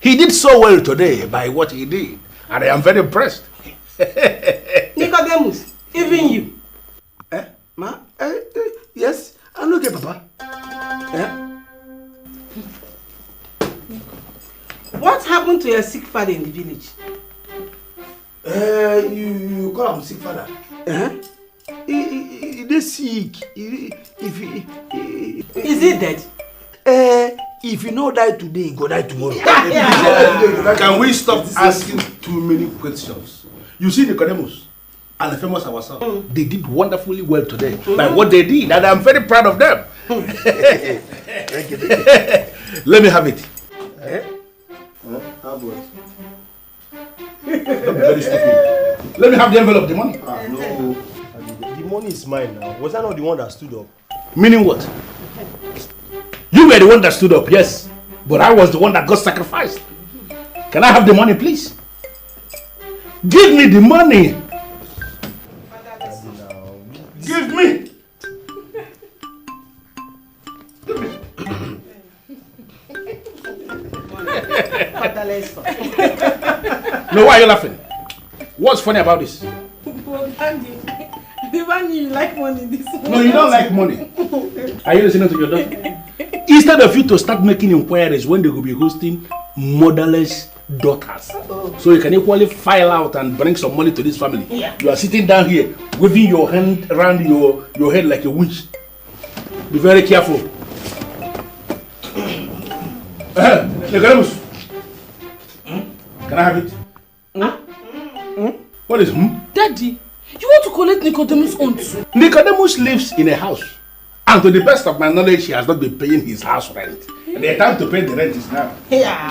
He did so well today by what he did, and I am very impressed. Nicodemus, even you. Yes, I'm okay, Papa. What happened to your sick father in the village? You call him sick father? He is sick. Is he dead? If he no die today, he go die tomorrow. Can we stop asking too many questions? You see Nicodemus and the famous ourselves, they did wonderfully well today by what they did, and I'm very proud of them. Let me have it. How about? Don't be very stupid. Let me have the envelope, the money. No. The money is mine now. Was I not the one that stood up? Meaning what? You were the one that stood up, yes. But I was the one that got sacrificed. Can I have the money, please? Give me the money. Give me. No, why are you laughing? What's funny about this? Never knew you like money this morning. No, you don't like money. Are you listening to your daughter? Instead of you to start making inquiries when they will be hosting motherless daughters, so you can equally file out and bring some money to this family. Yeah. You are sitting down here, waving your hand around your head like a witch. Be very careful. Nicodemus, can I have it? What is Daddy, you want to collect Nicodemus' aunt? Nicodemus lives in a house And to the best of my knowledge, he has not been paying his house rent. The time to pay the rent is now. Yeah.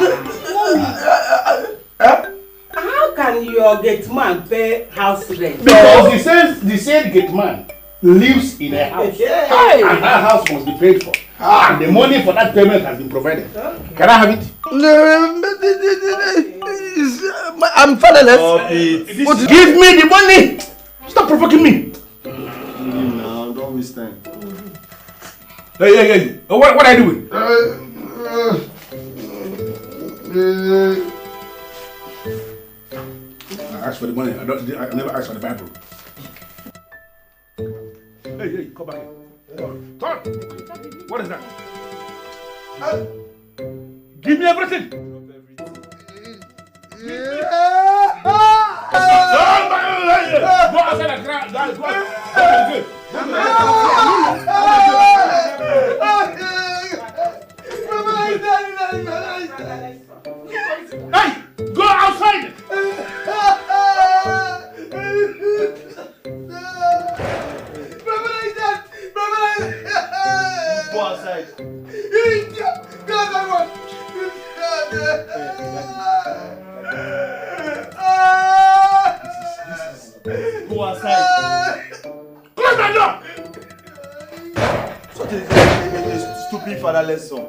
How can your Gateman pay house rent? Because he says the same Gateman lives in a house. And that house must be paid for. And the money for that payment has been provided. Okay. Can I have it? I'm fatherless. Give me the money! Stop provoking me! Now, don't waste time. Hey. What are you doing? I asked for the money. I never asked for the Bible. Hey, come back here. Turn! What is that? Give me everything! Go outside and cry. Go Hey! Go outside! Go outside. Go outside. Close the door! Such a stupid fatherless son.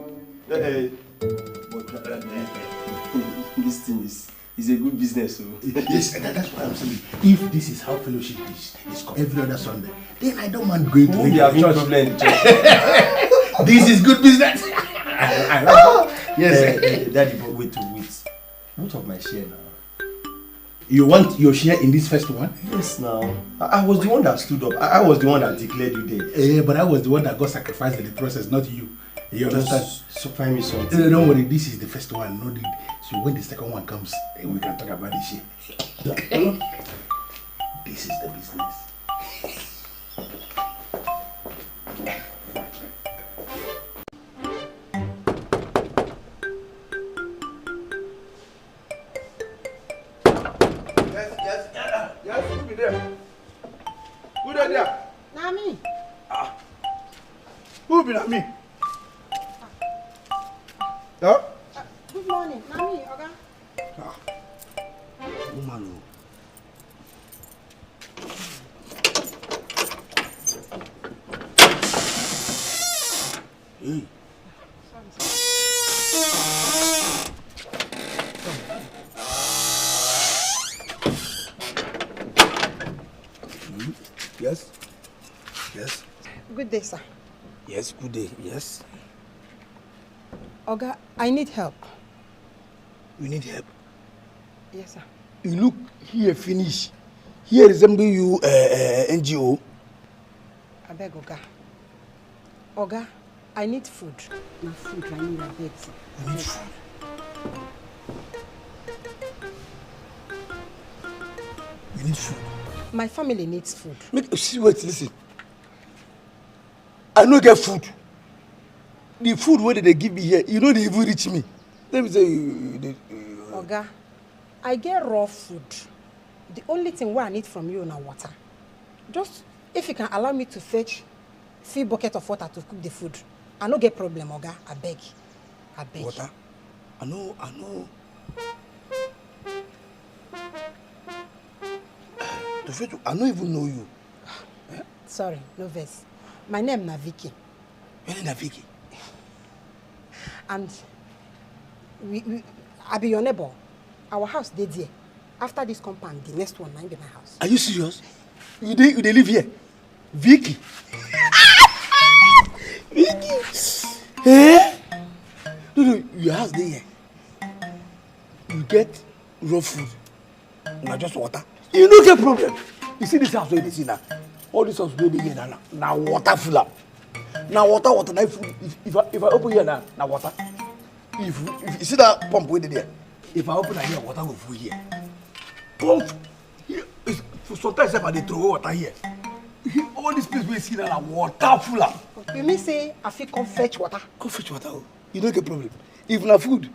This thing is a good business. So. Yes, that's what I'm saying. If this is how fellowship is every other Sunday, then I don't mind going to Won't be having problem in the church. This is good business. I like it. Yes. Daddy, but wait. What of my share now? You want your share in this first one? Yes, now. I was the one that stood up. I was the one that declared you dead. Yeah, but I was the one that got sacrificed in the process, not you. You understand? So find me something. Don't worry, this is the first one, no need. So when the second one comes, we can talk about this shit. This is the business. Yes, who be there? Who there? Nami. Who be na me? Huh? Good morning. Nami, Oga. Woman. Hey. Yes. Yes. Good day, sir. Yes, good day. Yes. Oga, I need help. You need help. Yes, sir. You look here finish. Here resemble you NGO. I beg, Oga. Oga, I need food. Na food I need, I beg, sir. You need food. You need food. My family needs food. See, wait, listen. I no get food. The food where they give me here, you know they even reach me. Let me say, Oga, I get raw food. The only thing where I need from you now water. Just if you can allow me to fetch 3 buckets of water to cook the food. I no get problem, Oga. I beg. Water? I know. I don't even know you. Sorry, no verse. My name na Vicky. Your name na Vicky? And I be your neighbor. Our house dey there. After this compound, the next one might be my house. Are you serious? You dey live here? Vicky? Vicky? Eh? No, your house dey here. You get raw food. Not just water. You no get problem. You see this house where you see now? All this house where they here now water full up. Now water. Now if I open here now water. If you see that pump where they there, if I open here, water go full here. Pump here. Sometimes I dey throw water here. All this place where you see now water full up. You mean say I fit come fetch water? Come fetch water. You don't get problem. If na food,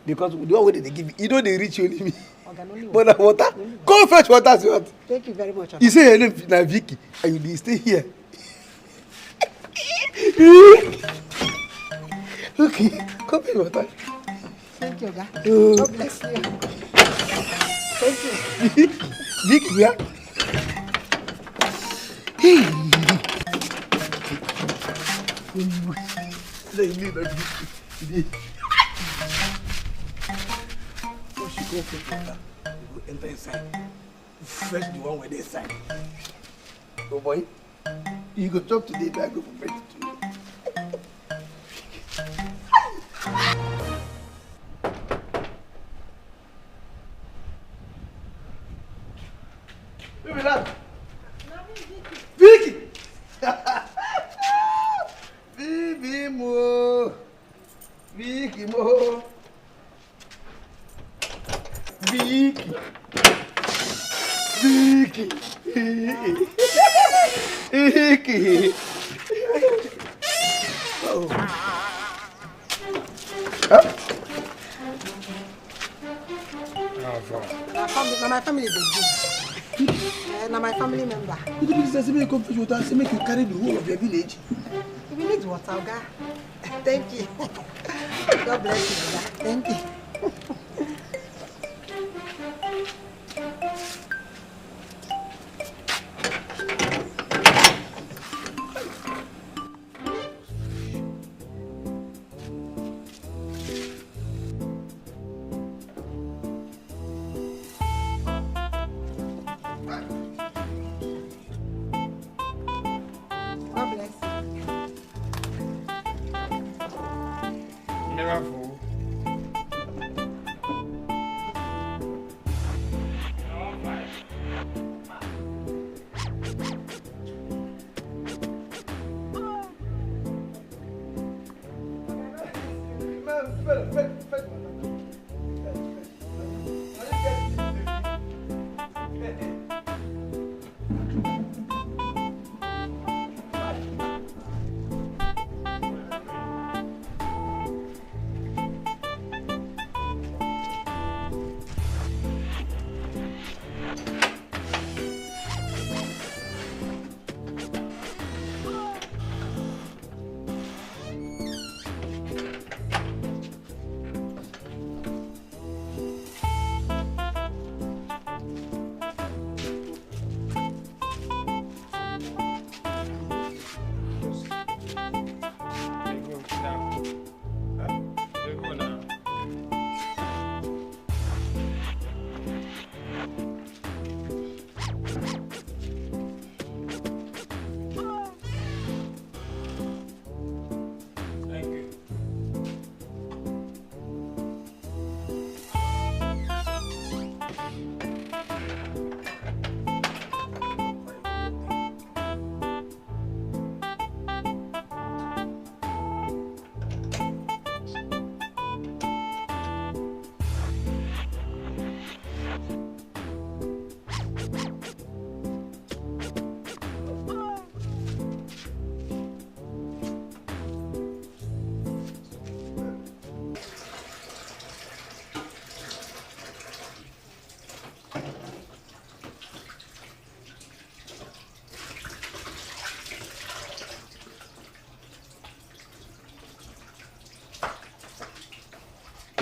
because the one way they give you don't they reach you only me. But na water, go fetch water as you want. Thank you very much. You say your name na Vicky and you dey stay here. Okay, come here, water. Thank you, Oga. Oh. God bless you. Thank you. Big, yeah. Hey. So she go fetch water. We go enter inside. Fetch the one with the side. So boy, you go chop today, but I go for fetch too. Who be that? Vicky! Vicky mo! Vicky mo! Vicky! Vicky! Vicky! Oh. Huh? Na my family dey do. Na my family member. You could say make you come fetch water, say make you carry the whole of your village. We need water, Oga. Thank you. God bless you, Oga. Thank you. God bless you. Miracle.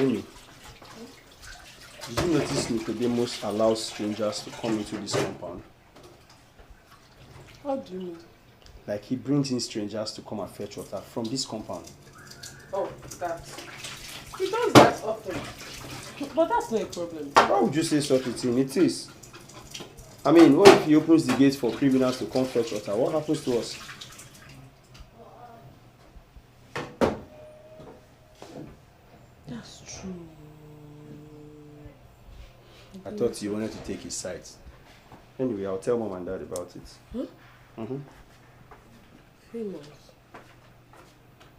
Meemee, did you notice Nicodemus allows strangers to come into this compound? How do you mean? Like he brings in strangers to come and fetch water from this compound. Oh, that. He does that often. But that's not a problem. Why would you say such a thing? It is. I mean, what if he opens the gates for criminals to come fetch water? What happens to us? That's true. I thought you wanted to take his side. Anyway, I'll tell mom and dad about it. Huh? Mm-hmm. Famous.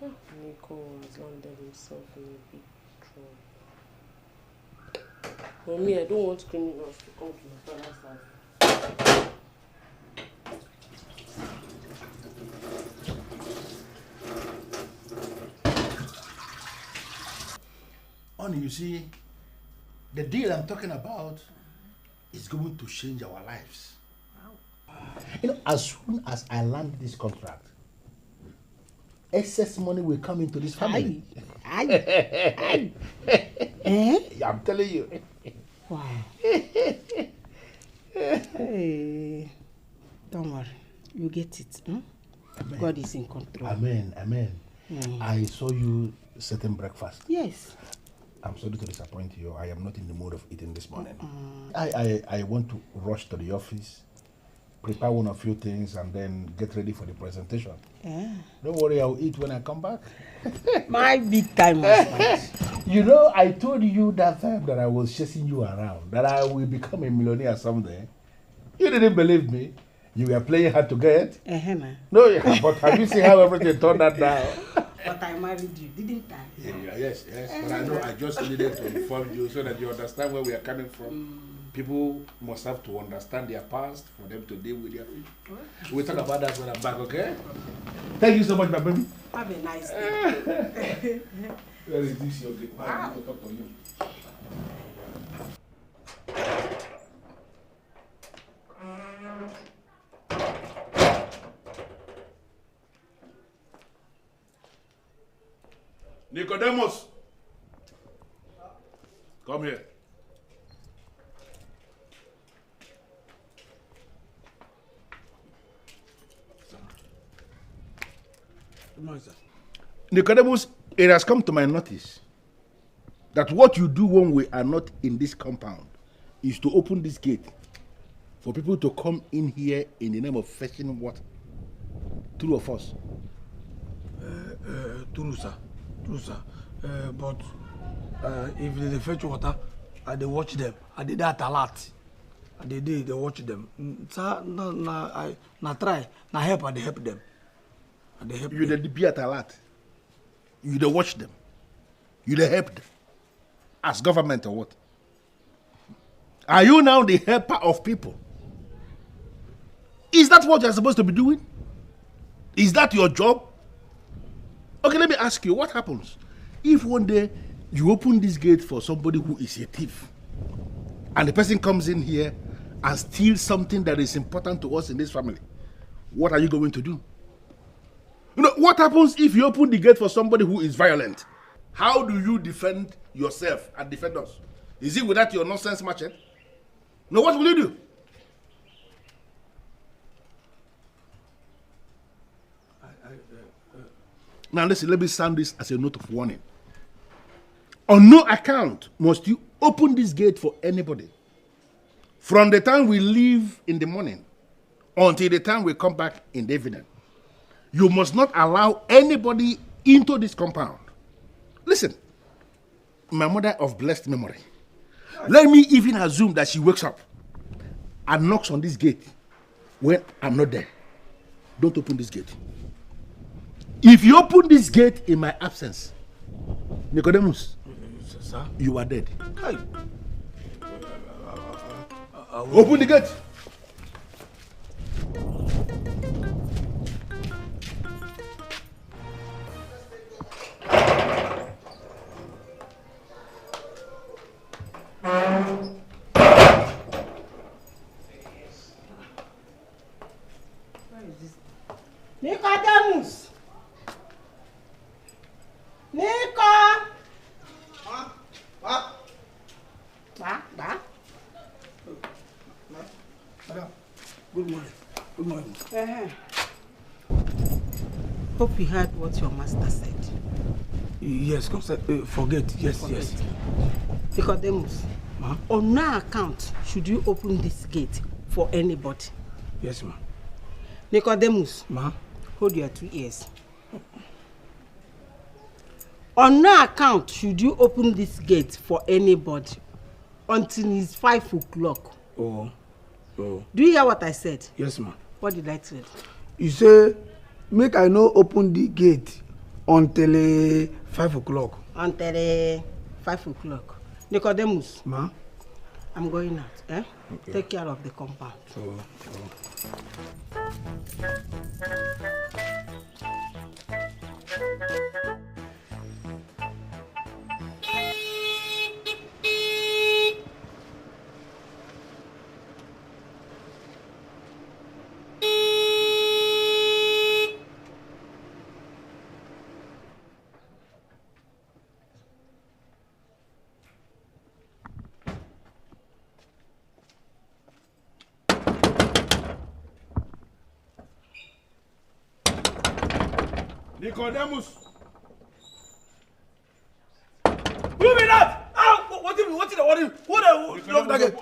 Nico has landed himself in a big trouble. For me, I don't want criminals to come to my father's house. Honey, you see, the deal I'm talking about is going to change our lives. Wow. You know, as soon as I land this contract, excess money will come into this family. Aye. Eh? I'm telling you. Wow. Hey, don't worry. You get it. Hmm? God is in control. Amen. I saw you setting breakfast. Yes. I'm sorry to disappoint you. I am not in the mood of eating this morning. I want to rush to the office, prepare one or few things, and then get ready for the presentation. Yeah. Don't worry, I'll eat when I come back. My big time husband. You know, I told you that time that I was chasing you around, that I will become a millionaire someday. You didn't believe me. You were playing hard to get. Man. No, yeah, but have you seen how everything turned out now? But I married you, didn't I? Yes. But I know I just needed to inform you so that you understand where we are coming from. People must have to understand their past for them to deal with their future. We'll talk about that when I'm back, okay? Thank you so much, my baby. Have a nice day. Where is this your gate? I need to talk to you. Nicodemus, come here. Nicodemus, it has come to my notice that what you do when we are not in this compound is to open this gate for people to come in here in the name of fetching water. True or false? True, sir. But if they fetch water, they watch them. I did that a lot. They watch them. Sir, na try, na help, I help them. You did be at a lot. You dey watch them. You dey help them. As government or what? Are you now the helper of people? Is that what you're supposed to be doing? Is that your job? Okay, let me ask you, what happens if one day you open this gate for somebody who is a thief and the person comes in here and steals something that is important to us in this family? What are you going to do? You know, what happens if you open the gate for somebody who is violent? How do you defend yourself and defend us? Is it without your nonsense machete? No, what will you do? Now listen, let me sound this as a note of warning. On no account must you open this gate for anybody. From the time we leave in the morning until the time we come back in the evening. You must not allow anybody into this compound. Listen, my mother of blessed memory, let me even assume that she wakes up and knocks on this gate when I'm not there. Don't open this gate. If you open this gate in my absence, Nicodemus, sir, you are dead. Hey. Open the gate. Nicodemus! Nico! Ba? Good morning. Hope you heard what your master said. Yes, forget. Yes. Nicodemus, on no account should you open this gate for anybody. Yes, ma'am. Nicodemus, Ma'am. Hold your 2 ears. On no account should you open this gate for anybody until it's 5 o'clock. Oh. Do you hear what I said? Yes, ma'am. What did I say? You say, make I no open the gate until 5 o'clock. Until 5 o'clock. Nicodemus. Ma? I'm going out. Okay. Take care of the compound. Nicodemus. Who be that? Ah, what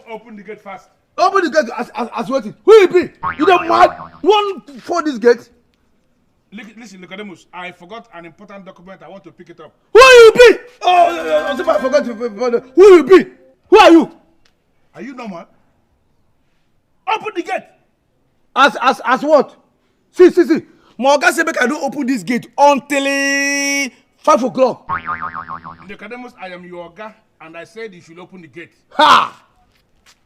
Open the gate fast. Open the gate as waiting. Who you be? You don't mad? You want for this gate? Listen, Nicodemus, I forgot an important document. I want to pick it up. Who you be? Oh, I forgot to. Who you be? Who are you? Are you normal? Open the gate. As what? See. My oga say make I don't open this gate until 5 o'clock. Nicodemus, I am your oga, and I said you should open the gate. Ha!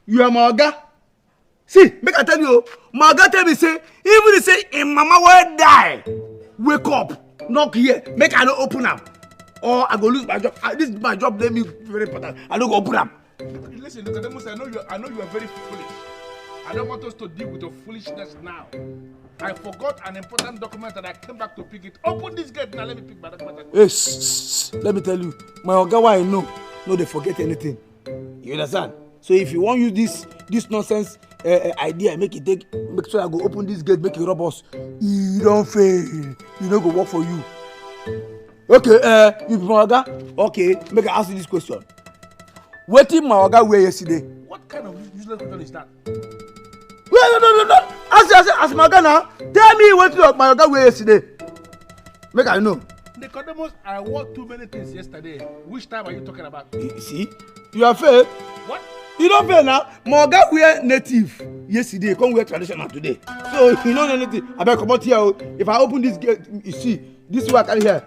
You are my oga. See, make I tell you, my oga tell me say, even if say in mama will die, wake up, knock here, make I don't open up, or I go lose my job. This is my job. Let me very important. I don't go open up. Listen, Nicodemus, I know you are very foolish. I don't want us to deal with your foolishness now. I forgot an important document and I came back to pick it. Open this gate now. Let me pick my document. Yes, let me tell you, my oga, why I know, no, they forget anything. You understand? So if you want use this nonsense idea, make sure I go open this gate, make it rob us. You don't fail. You don't go work for you. Okay, you be my oga. Okay, make I ask you this question. What did my oga wear yesterday? What kind of useless question is that? No. As my oga now, tell me what my oga wear yesterday. Make I know. Nicodemus, I wore too many things yesterday. Which time are you talking about? You see, you are fair. What? You don't fair now. My oga wear native yesterday, come wear traditional today. So you know anything. I better come out here. If I open this gate, you see, this one I carry here.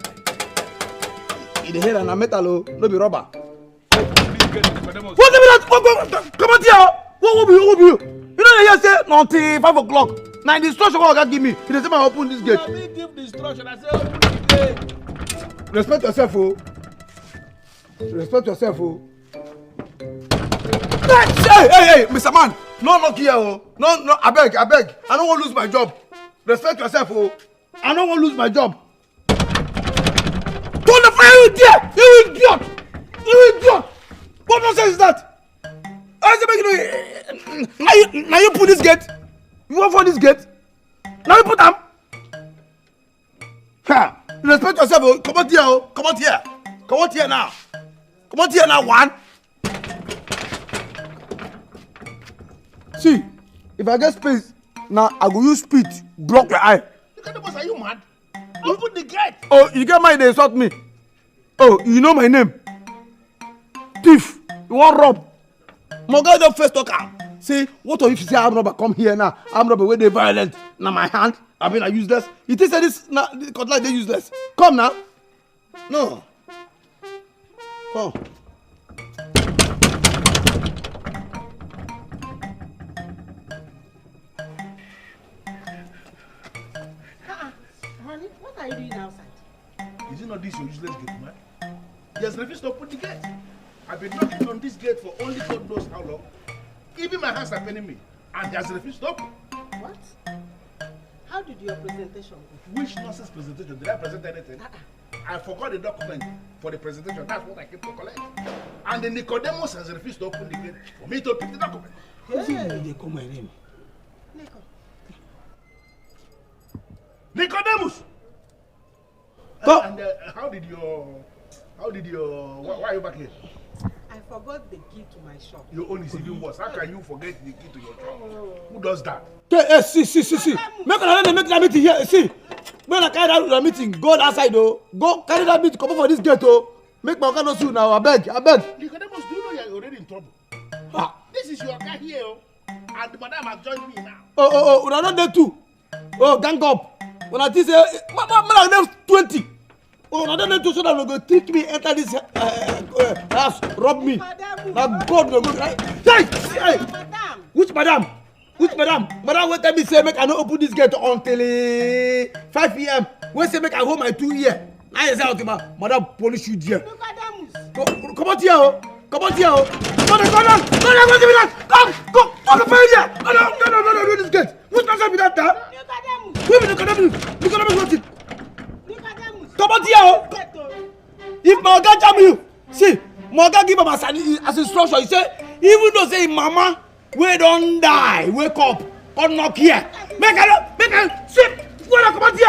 In the head and a metal, no be rubber. Nicodemus. What the that? Come out here. What will be you? You know they just say until 5 o'clock. Now the instruction what oga give me, he dey say I open this gate. Let me give the instruction. I say open the gate. Respect yourself, oh. Respect yourself, oh. Hey, Mr. Man, no knock here, oh. No, I beg. I don't want to lose my job. Respect yourself, oh. I don't want to lose my job. Don't the fire you there, you idiot! You idiot! What nonsense is that? I say make you now you put this gate. You want for this gate? Now you put them. Ha! Respect yourself, oh. Come out here, oh. Come out here. Come out here now. Come out here now, one. See, if I get space, now I go use speed, block your eye. Nicodemus, are you mad? Open the gate. Oh, you get mind, they insult me. Oh, you know my name. Thief, you want rob. My guy don't first talk am. Say, what if you say arm robber come here now? Arm robber where they violent. Now my hand, I mean I useless. You think say this now cutlass they useless. Come now. No. Come. Honey, what are you doing outside? Is it not this your useless gate, man? He has refused to open the gate. I've been knocking on this gate for only God knows how long. Even my hands are paining me. And he has refused to open. What? How did your presentation go? Which nonsense presentation? Did I present anything? I forgot the document for the presentation. That's what I came to collect. And the Nicodemus has refused to open the gate for me to pick the document. Hey. They call my name. Nico. Nicodemus! Go. And how did your why are you back here? I forgot the key to my shop. Your own is even worse. How can you forget the key to your shop? Who does that? Hey, see. Make that meeting here. See, when I carry that meeting, go outside, oh. Go carry that meeting, come over for this gate, oh. Make my oga know you now. I beg. Nicodemus, do you know you're already in trouble? Ah. This is your guy here, oh. And the madam has joined me now. Oh, we are not there too. Oh, gang up. When I think say, man, I 20. Oh, I don't know to so that we go trick me enter this house, rob me. Now God no go. Hey! Madam. Which madam? Madam wait tell me say make I no open this gate until 5 p.m. Wait say make I hold my 2 year. Now you say out madam police you there. Come out here, oh. Come on. No, give me that. Come, on the fire here. No, this gate. Which nonsense be that, Wait a minute, Nicodemus, what's it? Come on here, oh. If my oga jam you, see, my oga give him as instruction. He say, even though say mama, we don't die, wake up, come knock here. Make her, sit. When I come out here,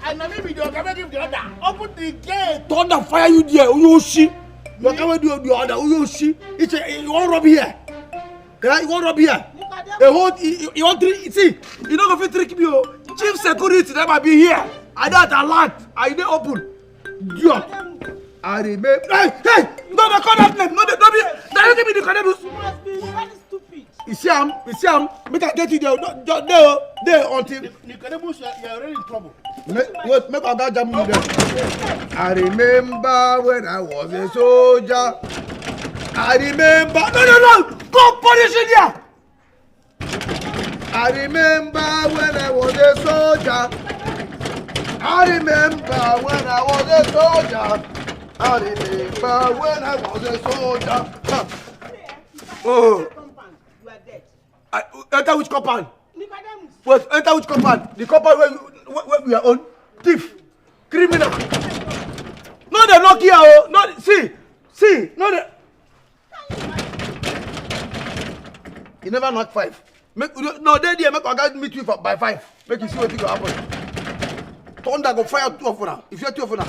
I never be the order, give the order. Open the gate. thunder fire you there, Uyoshi. You can't do the order, Uyoshi. It's a, you want rob here. Yeah, you want rob here. The whole, you want three, see, you don't go fit trick me, oh. Chief security, that might be here. I that alert, I dey open. Yeah. I remember. Hey, no, they call that name. No, they don't be. They give me the connect. You must be very stupid. You see him. Make I get you there until. Nicodemus, you are already in trouble. Wait, make I go jam you there. I remember when I was a soldier. I remember. No. Go punish it here. I remember when I was a soldier. I remember when I was a soldier. I remember when I was a soldier. Oh. You are dead. Enter which compound? Nicodemus. Wait, enter which compound? The compound where we are on? Thief. Criminal. No, they knock here. Oh. No, see. No, they. You never knock 5. No, they there. Make I meet you by 5. Make you see what will happen. Thunder go fire 2 of them. If you are 2 of them.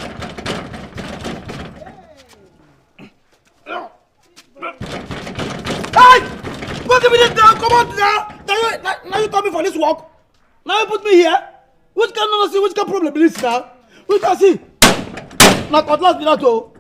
Hey! What's the minute now? Come on now! Now you tell me for this work? Now you put me here? Which kind of see? Which kind of problem is this now? Which can see? Now cutlass be not oh.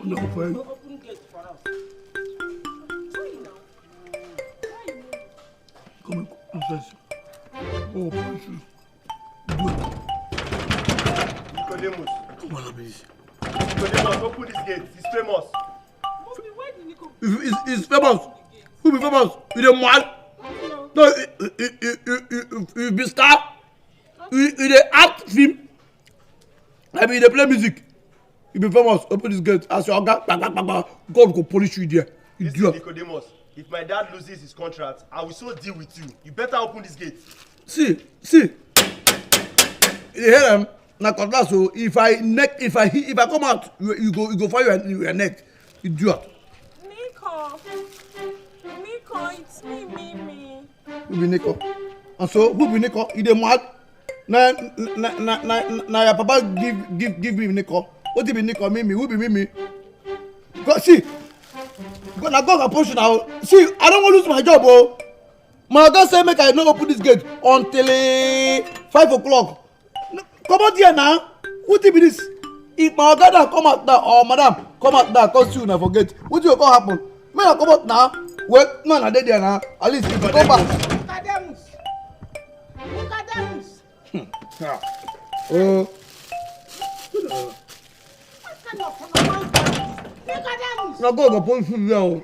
No, friend. Open gate for us. Come on, confess. Oh, punch you. Nicodemus. Come on, please. Nicodemus, open this gate. He's famous. Mommy, where did Nico? It's famous. Who be famous? You the man? No, you be star. You the act film. I mean, they play music. You be famous. Open this gate. As your God go punish you there. Listen, Nicodemus. If my dad loses his contract, I will so deal with you. You better open this gate. See. You hear them? Now, cutlass. So if I come out, you go fire your neck. Idiot. Nico, it's me, Meemee. Who be Nico? And so who be Nico? You the mad? Now your papa give me Nico. What be Nico? Meemee? Who be Meemee? Go see. Now go and push now. See, I don't want to lose my job, oh. My God say make I not open this gate until 5 o'clock. Come out here now. What be this? If my God come out now, or madam come out now, cause you never forget. What will go happen? May I come out now? Wait, no, I dead there now. At least if I go back. Nicodemus. Oh. What kind of phenomenon? Nicodemus. Now go put food down.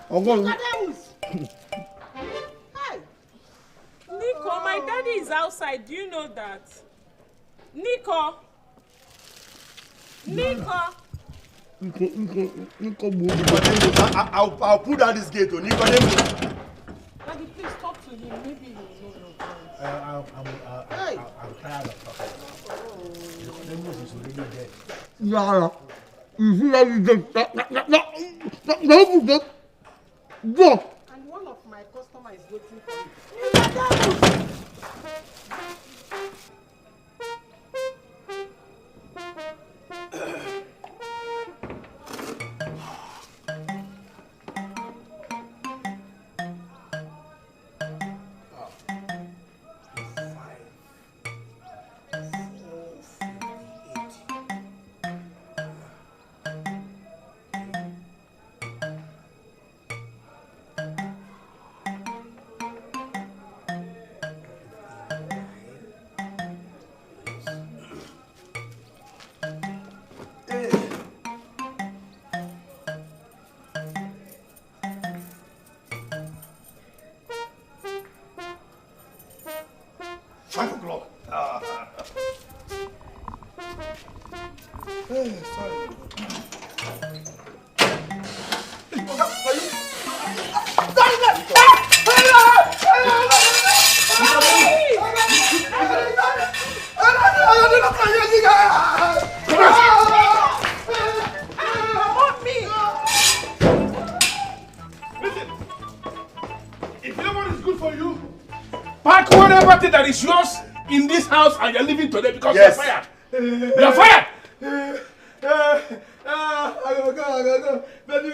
I'm going. Nicodemus. Hey. Nico, my daddy is outside. Do you know that? Nico. I'll pull down this gate, oh, Nicodemus. Daddy, please talk to him. Maybe he will know your voice. I'm tired of talking. Nicodemus is already dead. Yeah. You see that you just go. And one of my customers is waiting for you. Nicodemus. 5 o'clock. Sorry. If nobody is good for you, pack whatever thing that is yours in this house and you're leaving today because you're fired. You're fired! I go. But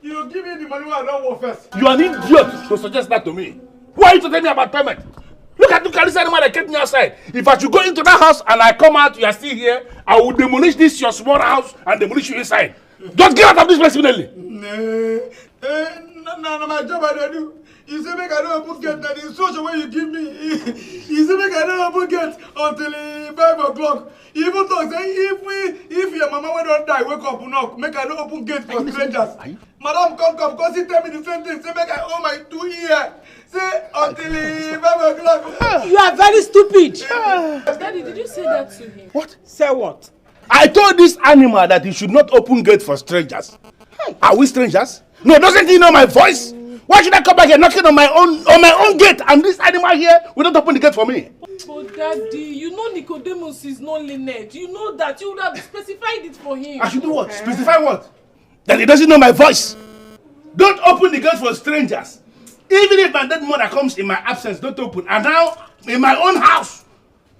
you give me the money when I don't work first. You are an idiot to suggest that to me. Why are you to tell me about payment? Look at this animal that kept me outside. If I should go into that house and I come out, you are still here, I will demolish this your small house and demolish you inside. Just get out of this place immediately. No, my job I don't do. You say make I don't open gate, that is such a way you give me. You say make I don't open gate until 5 o'clock. You even talk say if your mama when don't die, wake up knock, make I don't open gate for strangers. Madam come, because he tell me the same thing. Say make I own my 2 years. Say until 5 o'clock. You are very stupid. Daddy, did you say that to him? What? Say what? I told this animal that he should not open gate for strangers. Hey. Are we strangers? No, doesn't he know my voice? Why should I come back here knocking on my own gate and this animal here will not open the gate for me? But Daddy, you know Nicodemus is not Lynette. You know that. You would have specified it for him. I should do what? Specify what? That he doesn't know my voice. Don't open the gate for strangers. Even if my dead mother comes in my absence, don't open. And now, in my own house,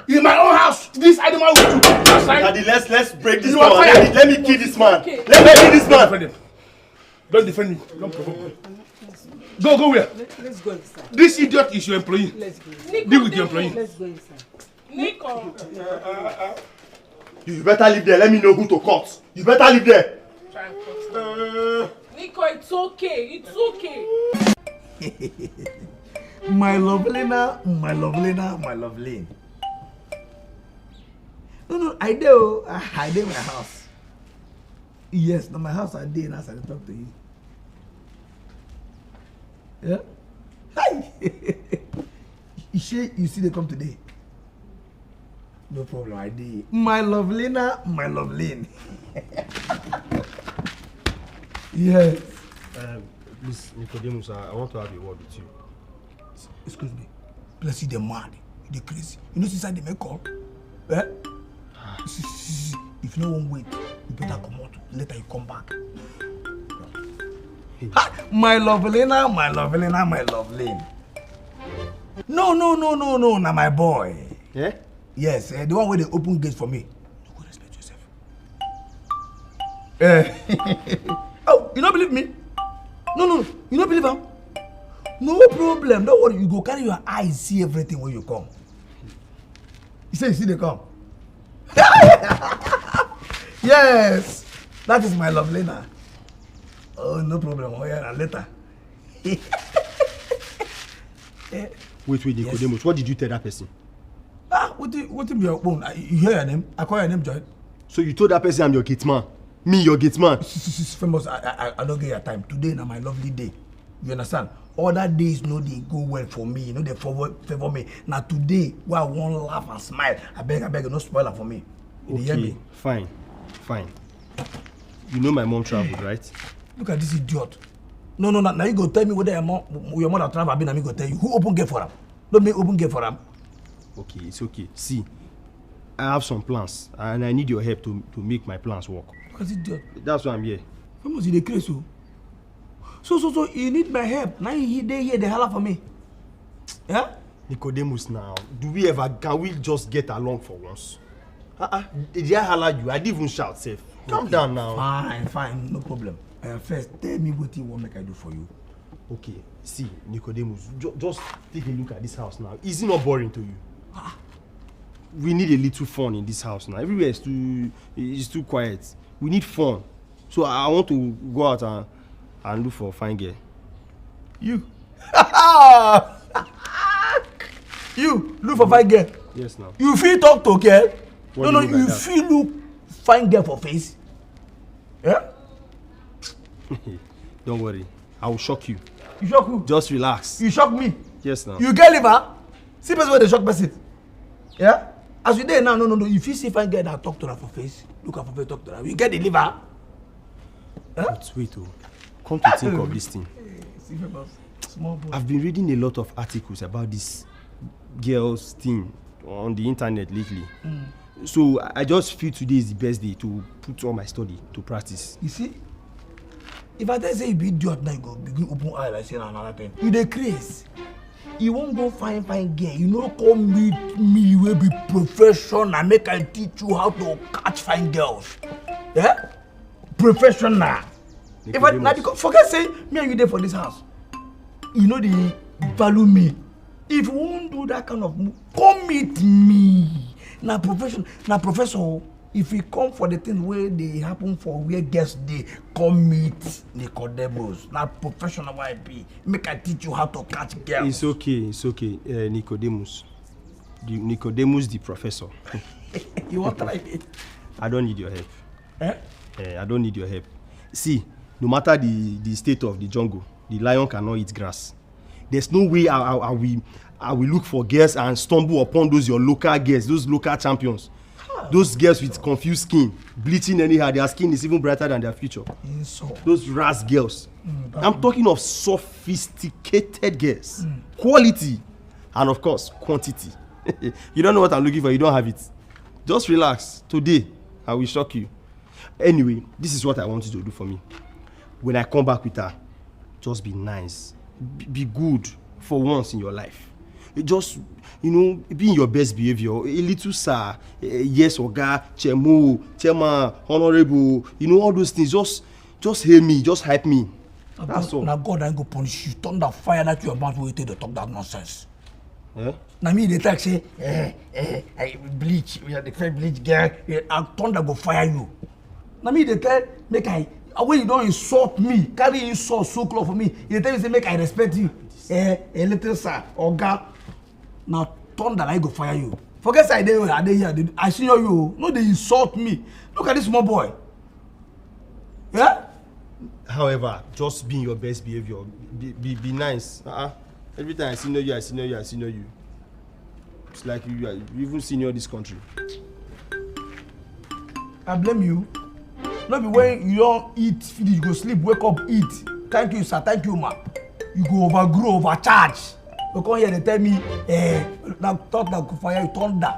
this animal will do outside. Daddy, let's break this You man. are fired. Let me kill this man. Okay. Let me kill this man. Don't defend me. Don't provoke me. Go where? Let's go inside. This idiot is your employee. Let's go. Deal with your employee. Let's go inside. Nico. You better leave there. Let me know who to cut. You better leave there. Try and cut. Nico, it's okay. It's okay. My lovelina, my lovely. No, I do. I did my house. Yes, no, my house I did as I talk to you. Yeah? Hi! You see they come today? No problem, I did. My lovelina, my lovelin. Yes. Please, Nicodemus, I want to have a word with you. Excuse me. Plus, you the mad. You the crazy. You know, inside they make call. Eh? If no one wait, you better come out. Later you come back. My lovelina, my lovelin. No, na my boy. Yeah? Yes, the one where they open gate for me. You go respect yourself. Oh, you don't believe me? No, you don't believe him? No problem. Don't worry, you go carry your eyes, see everything when you come. You say you see they come. Yes, that is my lovelina. Oh, no problem. Oh, yeah, later. Wait, Nicodemus, yes. What did you tell that person? What be your own? You hear your name? I call your name, Joy. So you told that person I'm your gateman? Me, your gateman? Famous, I don't get your time. Today na my lovely day. You understand? Other days no they go well for me. You know they favor me. Now today, where I won't laugh and smile. I beg, no spoiler for me. You hear me? Fine. You know my mom traveled, right? Look at this idiot. No. Now you go tell me whether your mother travel. I mean, go tell you who open gate for him. Don't make open gate for him. Okay, it's okay. See, I have some plans, and I need your help to make my plans work. Look at this idiot. That's why I'm here. Famous, you crazy. So you need my help. Now they holler for me. Yeah? Nicodemus, now, can we just get along for once? Did I holler you? I didn't even shout, safe. Calm down now. Fine, no problem. First, tell me what you want make I do for you. Okay, see, Nicodemus, just take a look at this house now. Is it not boring to you? We need a little fun in this house now. Everywhere is too quiet. We need fun. So I want to go out and look for a fine girl. You? You look for fine girl? Yes, now. You feel talk to girl? No, you that? feel look fine girl for face? Yeah? Don't worry. I will shock you. You shock who? Just relax. You shock me? Yes, now. You get liver? See person where they shock person. Yeah? As we there now, no. If you see if I get that talk to her for face, look at her face, talk to her. We get the liver. Huh? But wait, come to think of this thing. Small boy. I've been reading a lot of articles about this girls thing on the internet lately. So I just feel today is the best day to put all my study to practice. You see, if I tell say you be idiot now, you go begin open eye like saying another thing. You dey craze. You won't go find girl. You know, come meet me, will be professional. Make I teach you how to catch fine girls. Yeah? Professional. If I now because forget say me and you there for this house. You know they value me. If you won't do that kind of move, come meet me. Now professor, if you come for the thing where they happen for where guests they come meet Nicodemus. Now professional YP. Make I teach you how to catch girls. It's okay. Nicodemus. Nicodemus the professor. You want to try it? I don't need your help. Eh? I don't need your help. See, no matter the state of the jungle, the lion cannot eat grass. There's no way I will look for girls and stumble upon those your local girls, those local champions. Those girls with confused skin, bleaching anyhow, their skin is even brighter than their future. Those ras girls. I'm talking of sophisticated girls. Quality. And of course, quantity. You don't know what I'm looking for, you don't have it. Just relax. Today, I will shock you. Anyway, this is what I want you to do for me. When I come back with her, just be nice. Be good for once in your life. Just, be in your best behavior. A little sir, yes, oga, chemo, chairman, honorable, all those things. Just hear me, just hype me. That's all. Now God ain't go punish you. Thunder fire that you about to take the talk that nonsense. Eh? Now me they talk say, bleach, we are the first bleach girl, and thunder go fire you. Now me they tell, make I, when you don't insult me, carry insult so close for me, you tell me say make I respect you. A little sir, oga. Now thunder I go fire you. Forget say I dey here, I see you. No, they insult me. Look at this small boy. Yeah? However, just be in your best behavior. Be nice. Every time I see you. It's like you even senior this country. I blame you. No be when you don't eat, finish, you go sleep, wake up, eat. Thank you, sir. Thank you, ma. You go overgrow, overcharge. You come here, they tell me, now thought that could fire you, thunder.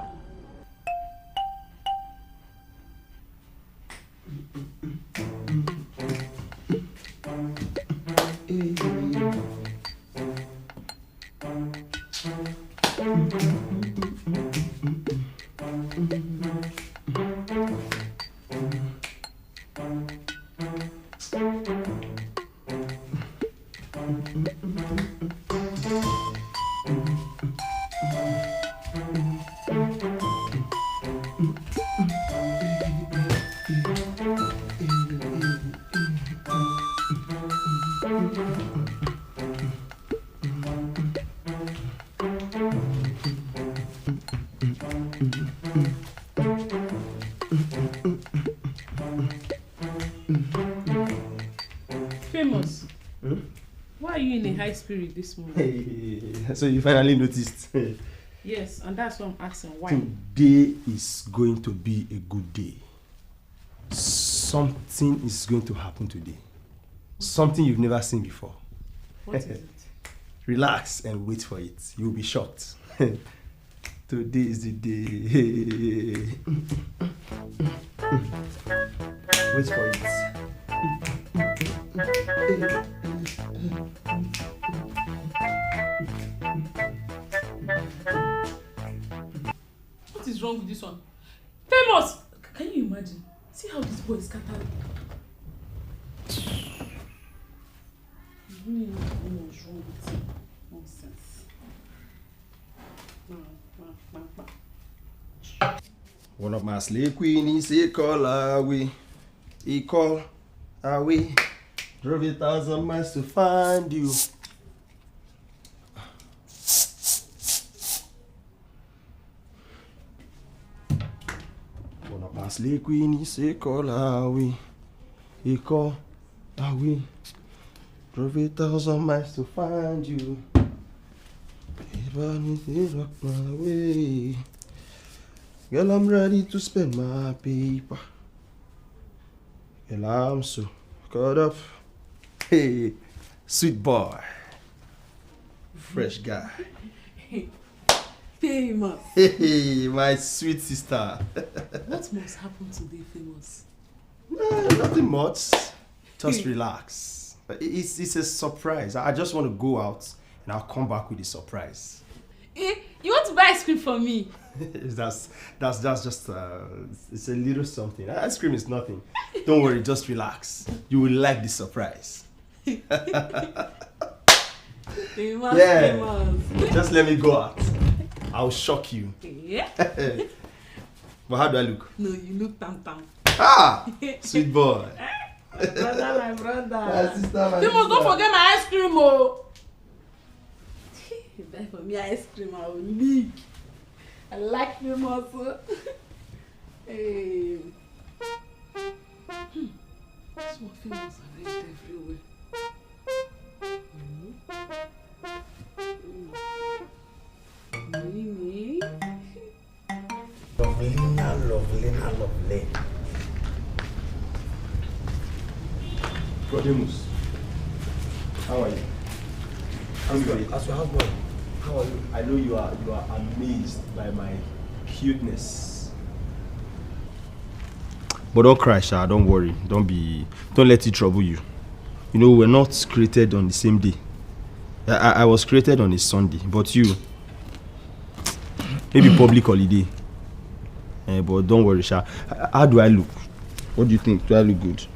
Famous. Why are you in a high spirit this morning? Hey, so you finally noticed. Yes, and that's what I'm asking. Why? Today is going to be a good day. Something is going to happen today. Something you've never seen before. What is it? Relax and wait for it. You'll be shocked. Today is the day. Wait for it. What is wrong with this one? Famous! Can you imagine? See how this boy is scattered. You really know what's wrong with him. Nonsense. One of my slave queens, he call away. He call away. Drove 1,000 miles to find you. One of my slave queens, he call away. He call away. Drove 1,000 miles to find you. Away. Girl, I'm ready to spend my paper. Girl, I'm so caught up. Hey, sweet boy. Fresh guy. Famous. Hey, my sweet sister. What must happen today, Famous? Nothing much. Just relax. It's a surprise. I just want to go out and I'll come back with a surprise. You want to buy ice cream for me? that's just it's a little something. Ice cream is nothing. Don't worry, just relax. You will like the surprise. Famous, Yeah. famous. Just let me go out. I'll shock you. Yeah. But how do I look? No, you look tam. Ah, sweet boy. Brother, my brother. My sister, my Famous, don't sister. forget my ice cream, oh. Buy for me ice cream, I will lick. I like Famous. Hey. Small Famous arranged everywhere. Meemee. Lovely. Prodemus. How are you? I'm good. As your husband, how are you? I know you are amazed by my cuteness. But don't cry, Sha. Don't worry. Don't let it trouble you. You know, we're not created on the same day. I was created on a Sunday, but you, maybe public holiday. But don't worry, Sha. How do I look? What do you think? Do I look good?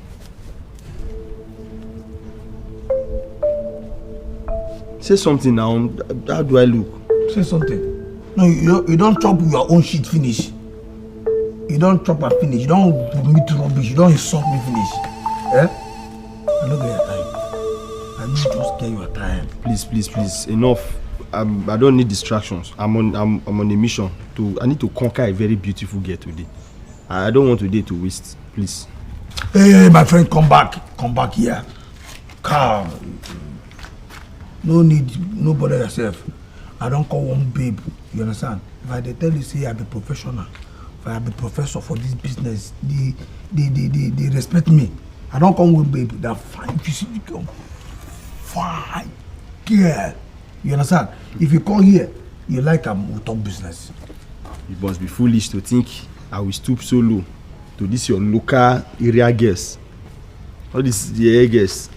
Say something now. How do I look? Say something. No, you don't chop your own shit finish. You don't chop and finish. You don't put me to rubbish. You don't insult me finish. Eh? I don't get your time. I need just get your time. Please. Enough. I don't need distractions. I'm on a mission. I need to conquer a very beautiful girl today. I don't want today to waste. Please. Hey, my friend, come back. Come back here. Calm. No need, no bother yourself. I don't call one babe. You understand? If I tell you, say I be professional, if I be professor for this business, they respect me. I don't come with babe. That fine, physical, fine girl. You understand? If you come here, you like we'll talk business. You must be foolish to think I will stoop so low to this your local area girls. All this the air girls.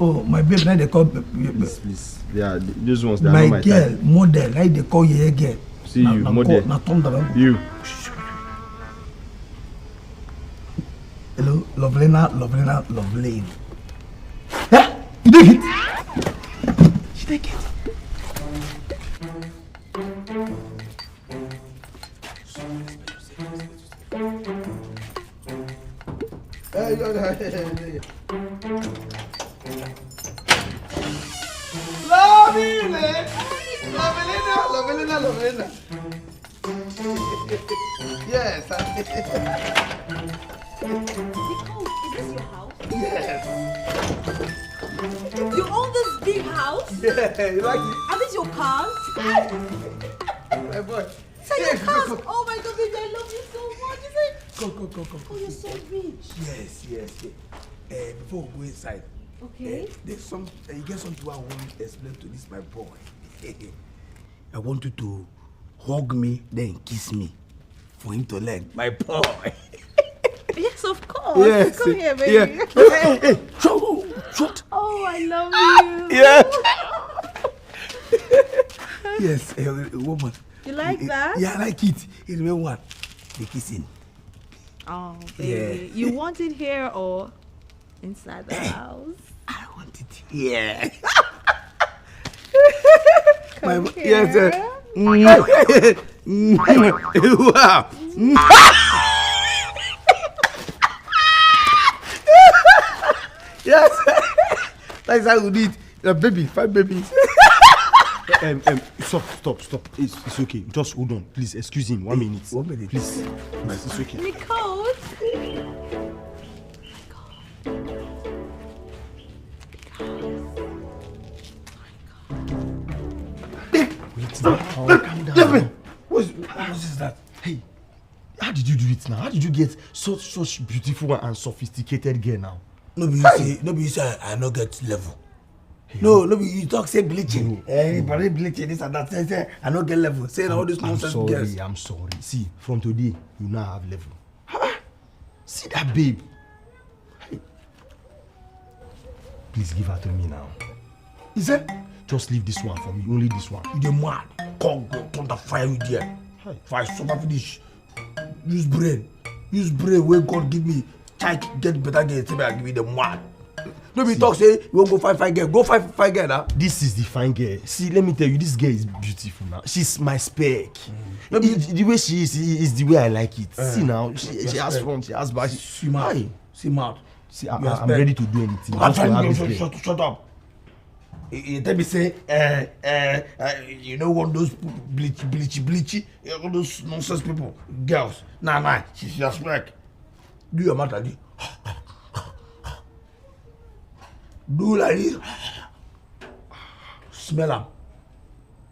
Oh, my babe, now they call Please. Yeah, those ones that my are not my girl, type. model, now they call you girl. See you, model. You. Hello, Lovelina. Huh? You take it? She take it. Lovelina. Yes. Is this your house? Yes. You own this big house? Yeah, you like it? Are these your cars? My boy. So your cars? Oh my God, baby, I love you so much. Is it? Go. Oh, you're so rich. Yes. Before we go inside, Okay. there's some. You get something I want to explain to this my boy. I want you to hug me, then kiss me, for him to learn. My boy. Yes, of course. Yes. Come here, baby. Yeah. Hey. Shut. Oh, I love you. Yeah. Yes, woman. You like that? Yeah, I like it. It's the one. The kissing. Oh, baby. Yeah. You want it here or inside the house? I want it here. Come here. Yes. Wow. Yes. That's how we need baby, 5 babies. Stop. It's okay. Just hold on. Please, excuse him. 1 minute. 1 minute. Please. It's okay. Nicole. Calm down. What's that? Hey, How did you do it now? How did you get such beautiful and sophisticated girl now? No be you say I no get level. No be you talk say bleaching. But bleaching this and that. Say I no get level. Say all this nonsense. I'm sorry. See, from today you now have level. See that babe. Hey. Please give her to me now. Is it? Just leave this one for me. Only this one. You dey mad? Come go turn the fire with there. If I suffer for this, use brain wey God give me. Try get better girl. Say I give you the mad. No be talk say you won't go find girl. Go find girl now. This is the fine girl. See, let me tell you, this girl is beautiful now. She's my spec. The way she is the way I like it. See now, she has front, she has back. See mouth. See, I'm ready to do anything. Shut up. You tell me say, you know one of those bleachy, all those nonsense people, girls. Nah, she's your spec. Do your matter, do like this. Smell am.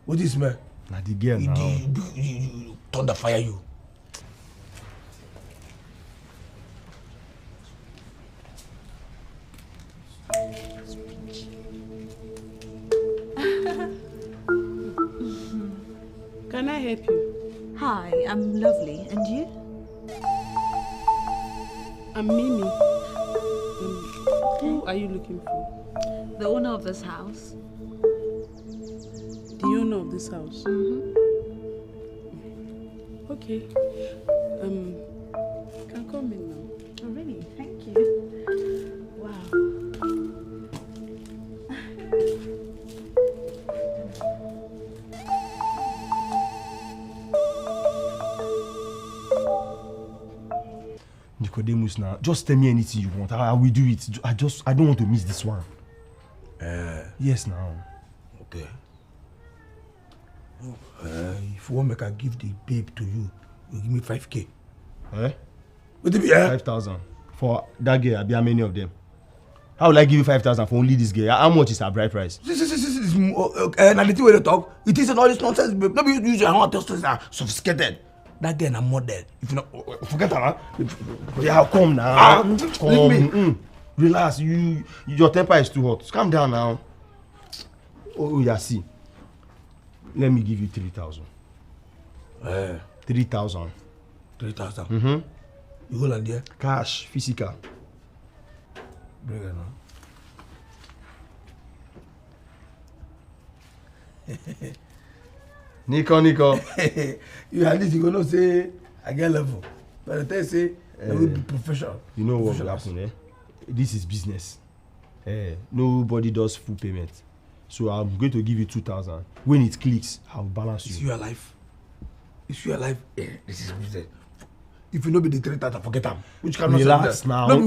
What do you smell? Na the girl now. You turn the fire you. Can I help you? Hi, I'm lovely. And you? I'm Meemee. Who are you looking for? The owner of this house. The owner of this house? Mm-hmm. Okay. You can come in now. Oh, really? Thank you. Wow. Nicodemus now, just tell me anything you want. I will do it. I don't want to miss this one. Yes now. Okay. If you want make I give the babe to you, you give me 5K. What it be? 5,000 for that girl. I be how many of them? How will I give you 5,000 for only this girl? How much is her bride price? Now the thing where they talk, it isn't all this nonsense, babe. Nobody use your hand to tell sophisticated. That girl na model. If you not forget her, huh? Yeah, come now. Leave me. Relax. Your temper is too hot. Calm down now. Oh yeah, see. Let me give you 3,000. 3,000. 3,000. Mm-hmm. You hold on there. Cash, physical. Bring it now. Nico. You at least you gonna say I get level. But the time say I will be professional. You know what will happen, This is business. Nobody does full payment. So I'm going to give you 2,000. When it clicks, I'll balance you. Is you alive? Is you alive? This is business. If you know be the 3,000, forget them. Which cannot relax now. No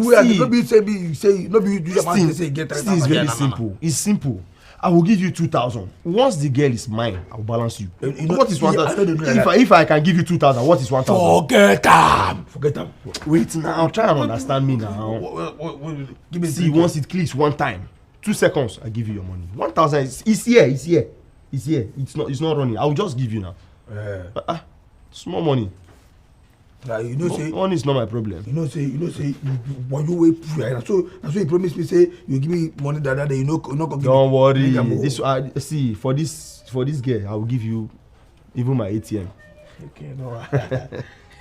be say no be you do your man say get 3,000. This is very simple. It's simple. I will give you 2,000. Once the girl is mine, I will balance you. What is 1,000? If I can give you 2,000, what is 1,000? Forget them. Wait now. Try and understand me now. Give me see. Once it clicks one time, 2 seconds, I give you your money. 1,000 is here. It's not running. I will just give you now. Small money. You know say money is not my problem. You know say when you wait that's so you promise me say you give me money that day you know not gonna give don't worry. This see for this girl I will give you even my ATM. Okay, no.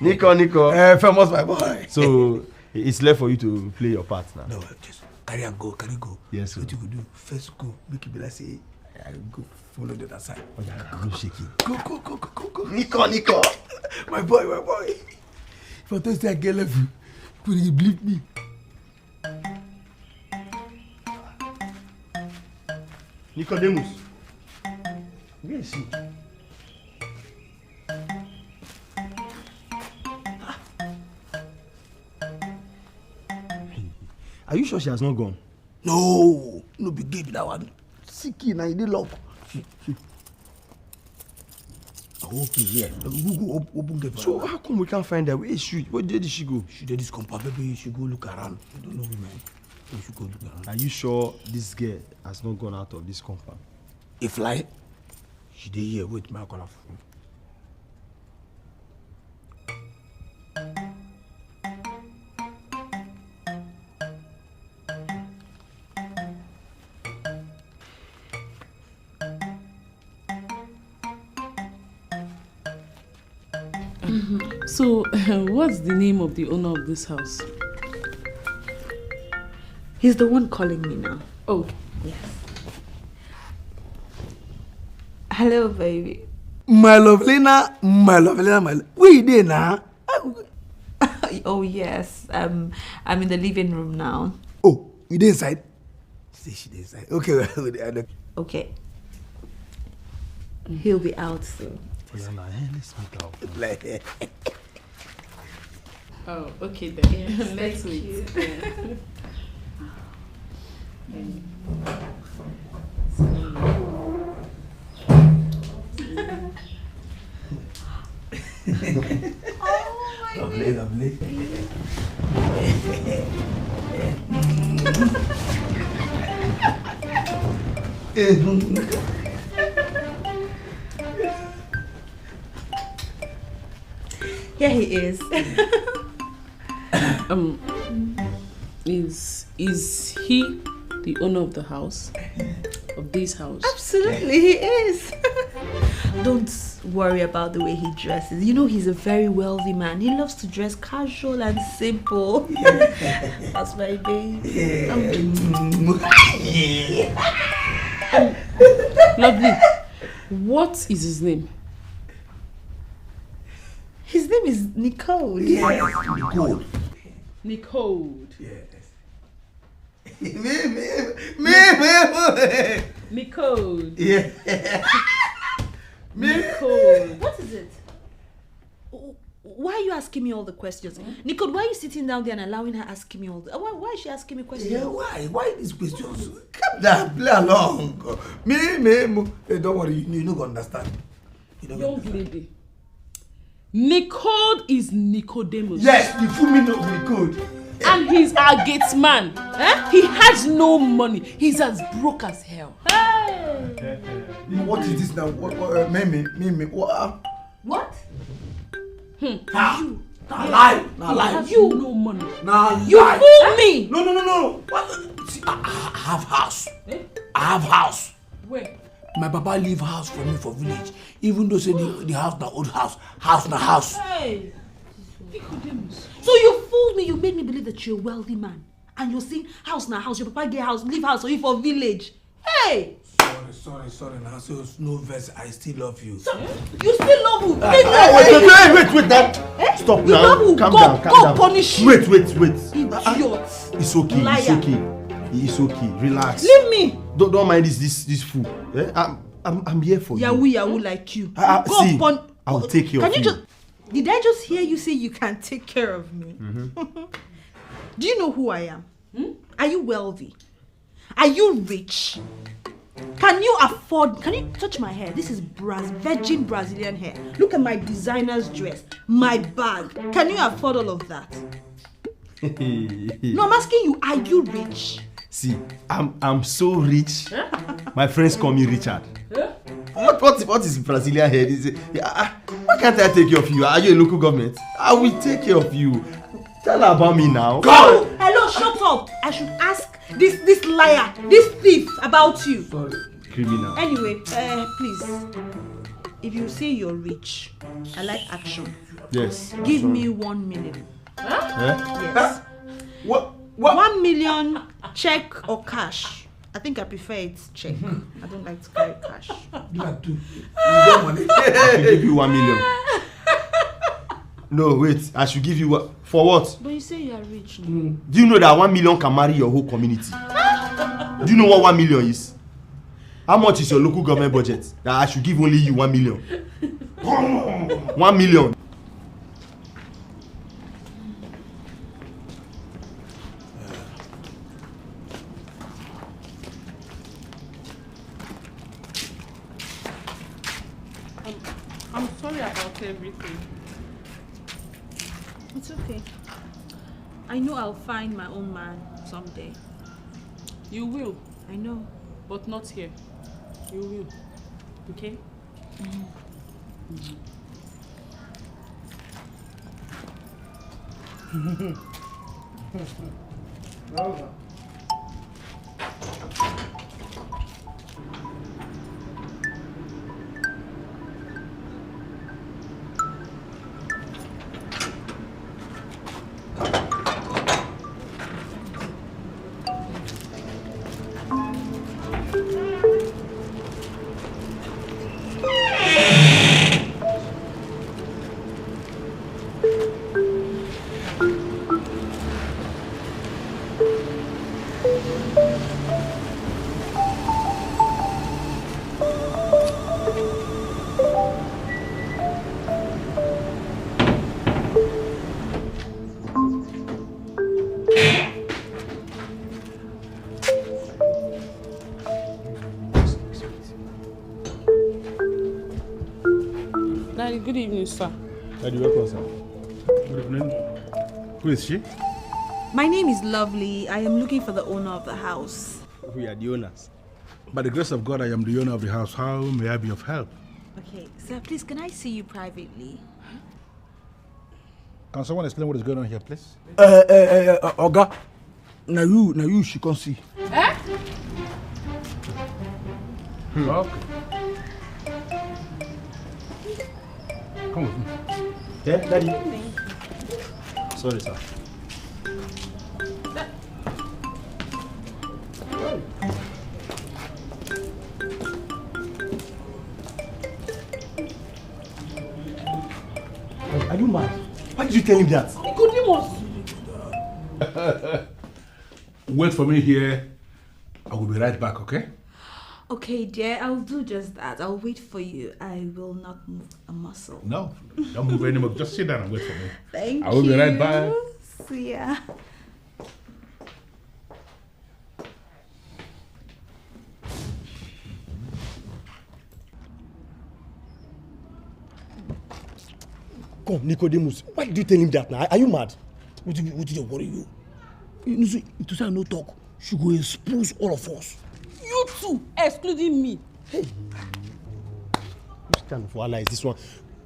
Nico. Famous my boy. So it's left for you to play your part now. No, just carry go. Yes, sir. What you go do? First go make it be like say I go follow the other side. Oh yeah, I'm shaking. Go. Nico. My boy. If I tell you say I get level, you believe me. Nicodemus. Where is he? Are you sure she has not gone? No be game that one. Sicky na you dey lock. Okay, yeah. Go open gate. So how come we can't find her? Where is she? Where did she go? She did this compound. Maybe she go look around. You don't know women. You should go look around. Are you sure this girl has not gone out of this compound? A fly? She dey here. Wait, my call her phone. So, what's the name of the owner of this house? He's the one calling me now. Oh, yes. Hello, baby. My Lovelina, where you there now? Oh yes, I'm in the living room now. Oh, you there inside? Say she there inside. Okay, Okay. He'll be out soon. Let's meet up. oh, okay then. Yes, Let's thank wait. you. Lovely. Here he is. Is he the owner of the house? Of this house? Absolutely, he is. Don't worry about the way he dresses. You know he's a very wealthy man. He loves to dress casual and simple. That's my baby. Lovely. What is his name? His name is Nicole. Yes, Nicole. Nicole. Yes. Nicole. Yeah. Nicole. What is it? Why are you asking me all the questions? Nicole, why are you sitting down there and allowing her asking me all the... Why is she asking me questions? Yeah, why? Why these questions? Come down, play along. Hey, don't worry, you don't understand. Young lady. Nicole is Nicodemus. Yes, the full meaning of Nicole. And he's our Gateman. He has no money. He's as broke as hell. Hey. What is this now? Meemee, what? What? Now lie. You no money. Now You fool me. No. What? See, I have house. I have house. Where? My papa leave house for me for village. Even though say the house na old house na house. Hey. Nicodemus. So you fooled me. You made me believe that you're a wealthy man. And you're saying house na house. Your papa get house, leave house for you for village. Hey! Sorry. Now, so no verse. I still love you. So, you still love who? Wait, that. Stop You now. love who? Calm Go down. punish you. Wait. Idiot. It's okay. Liar. It's okay. Relax. Leave me. Don't mind this fool. I'm here for you. Yahoo like you. See, I'll take care of you. Did I just hear you say you can take care of me? Do you know who I am? Are you wealthy? Are you rich? Can you touch my hair? This is virgin Brazilian hair. Look at my designer's dress, my bag. Can you afford all of that? No, I'm asking you, are you rich? See, I'm so rich. My friends call me Richard. What is Brazilian hair? Why can't I take care of you? Are you a local government? I will take care of you. Tell her about me now. Go! Hello, shut up. I should ask this liar, this thief about you. Sorry. Criminal. Anyway, please, if you say you're rich, I like action. Yes. Give me 1 million. Yes. What? 1 million, check or cash. I think I prefer it's check. I don't like to carry cash. I should give you 1 million. No, wait. I should give you what? For what? But you say you are rich. Do you know that 1 million can marry your whole community? Do you know what 1 million is? How much is your local government budget? That I should give only you 1 million. 1 million. I'm sorry about everything. It's okay. I know I'll find my own man someday. You will, I know. but not here. You will. Okay? Daddy, good evening, sir. Daddy, welcome, sir. Good evening. Who is she? My name is Lovely. I am looking for the owner of the house. We are the owners. By the grace of God, I am the owner of the house. How may I be of help? Okay, sir, please, can I see you privately? Can someone explain what is going on here, please? Oga, now you she can see. Eh? Okay. Come with me. Yeah, Daddy. Sorry, sir. Are you mad? Why did you tell him that? Nicodemus! Wait for me here. I will be right back, okay? Okay, dear, I'll do just that. I'll wait for you. I will not move a muscle. No, don't move anymore. Just sit down and wait for me. Thank you. I will be right back. See ya. Come, Nicodemus. Why did you tell him that now? Are you mad? What did you worry you? You know, to say no talk, she go expose all of us. You too, excluding me. Hey. Which kind of wahala is this one?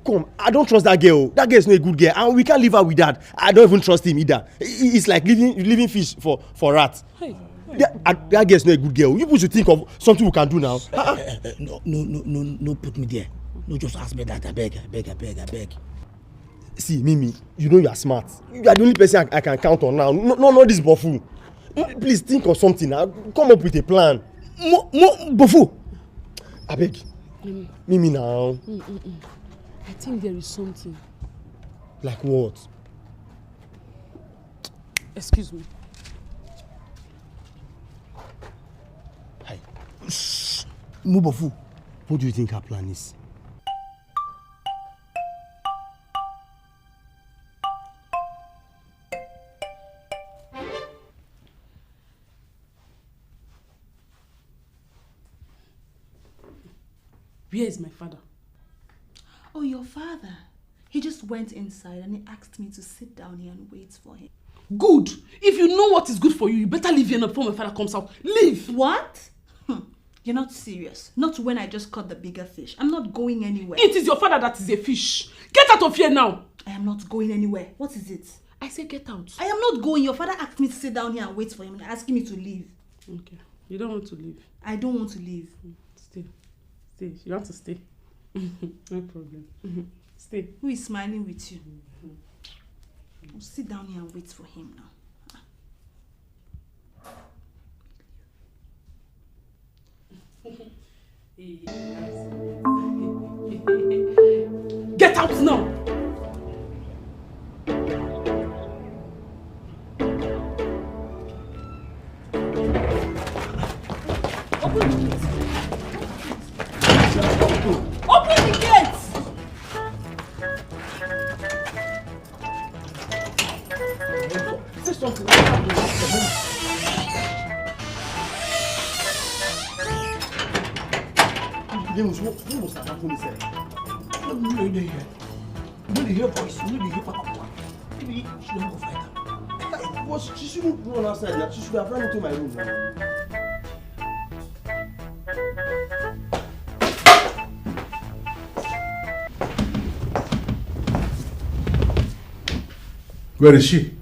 Come, I don't trust that girl. That girl is not a good girl, and we can't leave her with that. I don't even trust him either. It's like leaving fish for rat. Hey. That girl is not a good girl. You people should think of something we can do now. No, put me there. No, just ask me that. I beg. See, Meemee, you know you are smart. You are the only person I can count on now. No, this Bofu. Please think of something now. Come up with a plan. Bofu. I beg. Meemee now. I think there is something. Like what? Excuse me. Hi. No, Bofu. What do you think her plan is? Where is my father? Oh, your father. He just went inside and he asked me to sit down here and wait for him. Good. If you know what is good for you, you better leave here before my father comes out. Leave. What? You're not serious. Not when I just caught the bigger fish. I'm not going anywhere. It is your father that is a fish. Get out of here now. I am not going anywhere. What is it? I say get out. I am not going. Your father asked me to sit down here and wait for him and asking me to leave. Okay. You don't want to leave. I don't want to leave. Stay. You have to stay. No problem. Stay. Who is smiling with you? I'll sit down here and wait for him now. Get out now! Open the gate! Open the gate! Say something. What must have happened inside? No, they hear voice. No, they hear papa. Maybe she don't go fight her. But she shouldn't run outside now. She should have run into my room now. Where is she?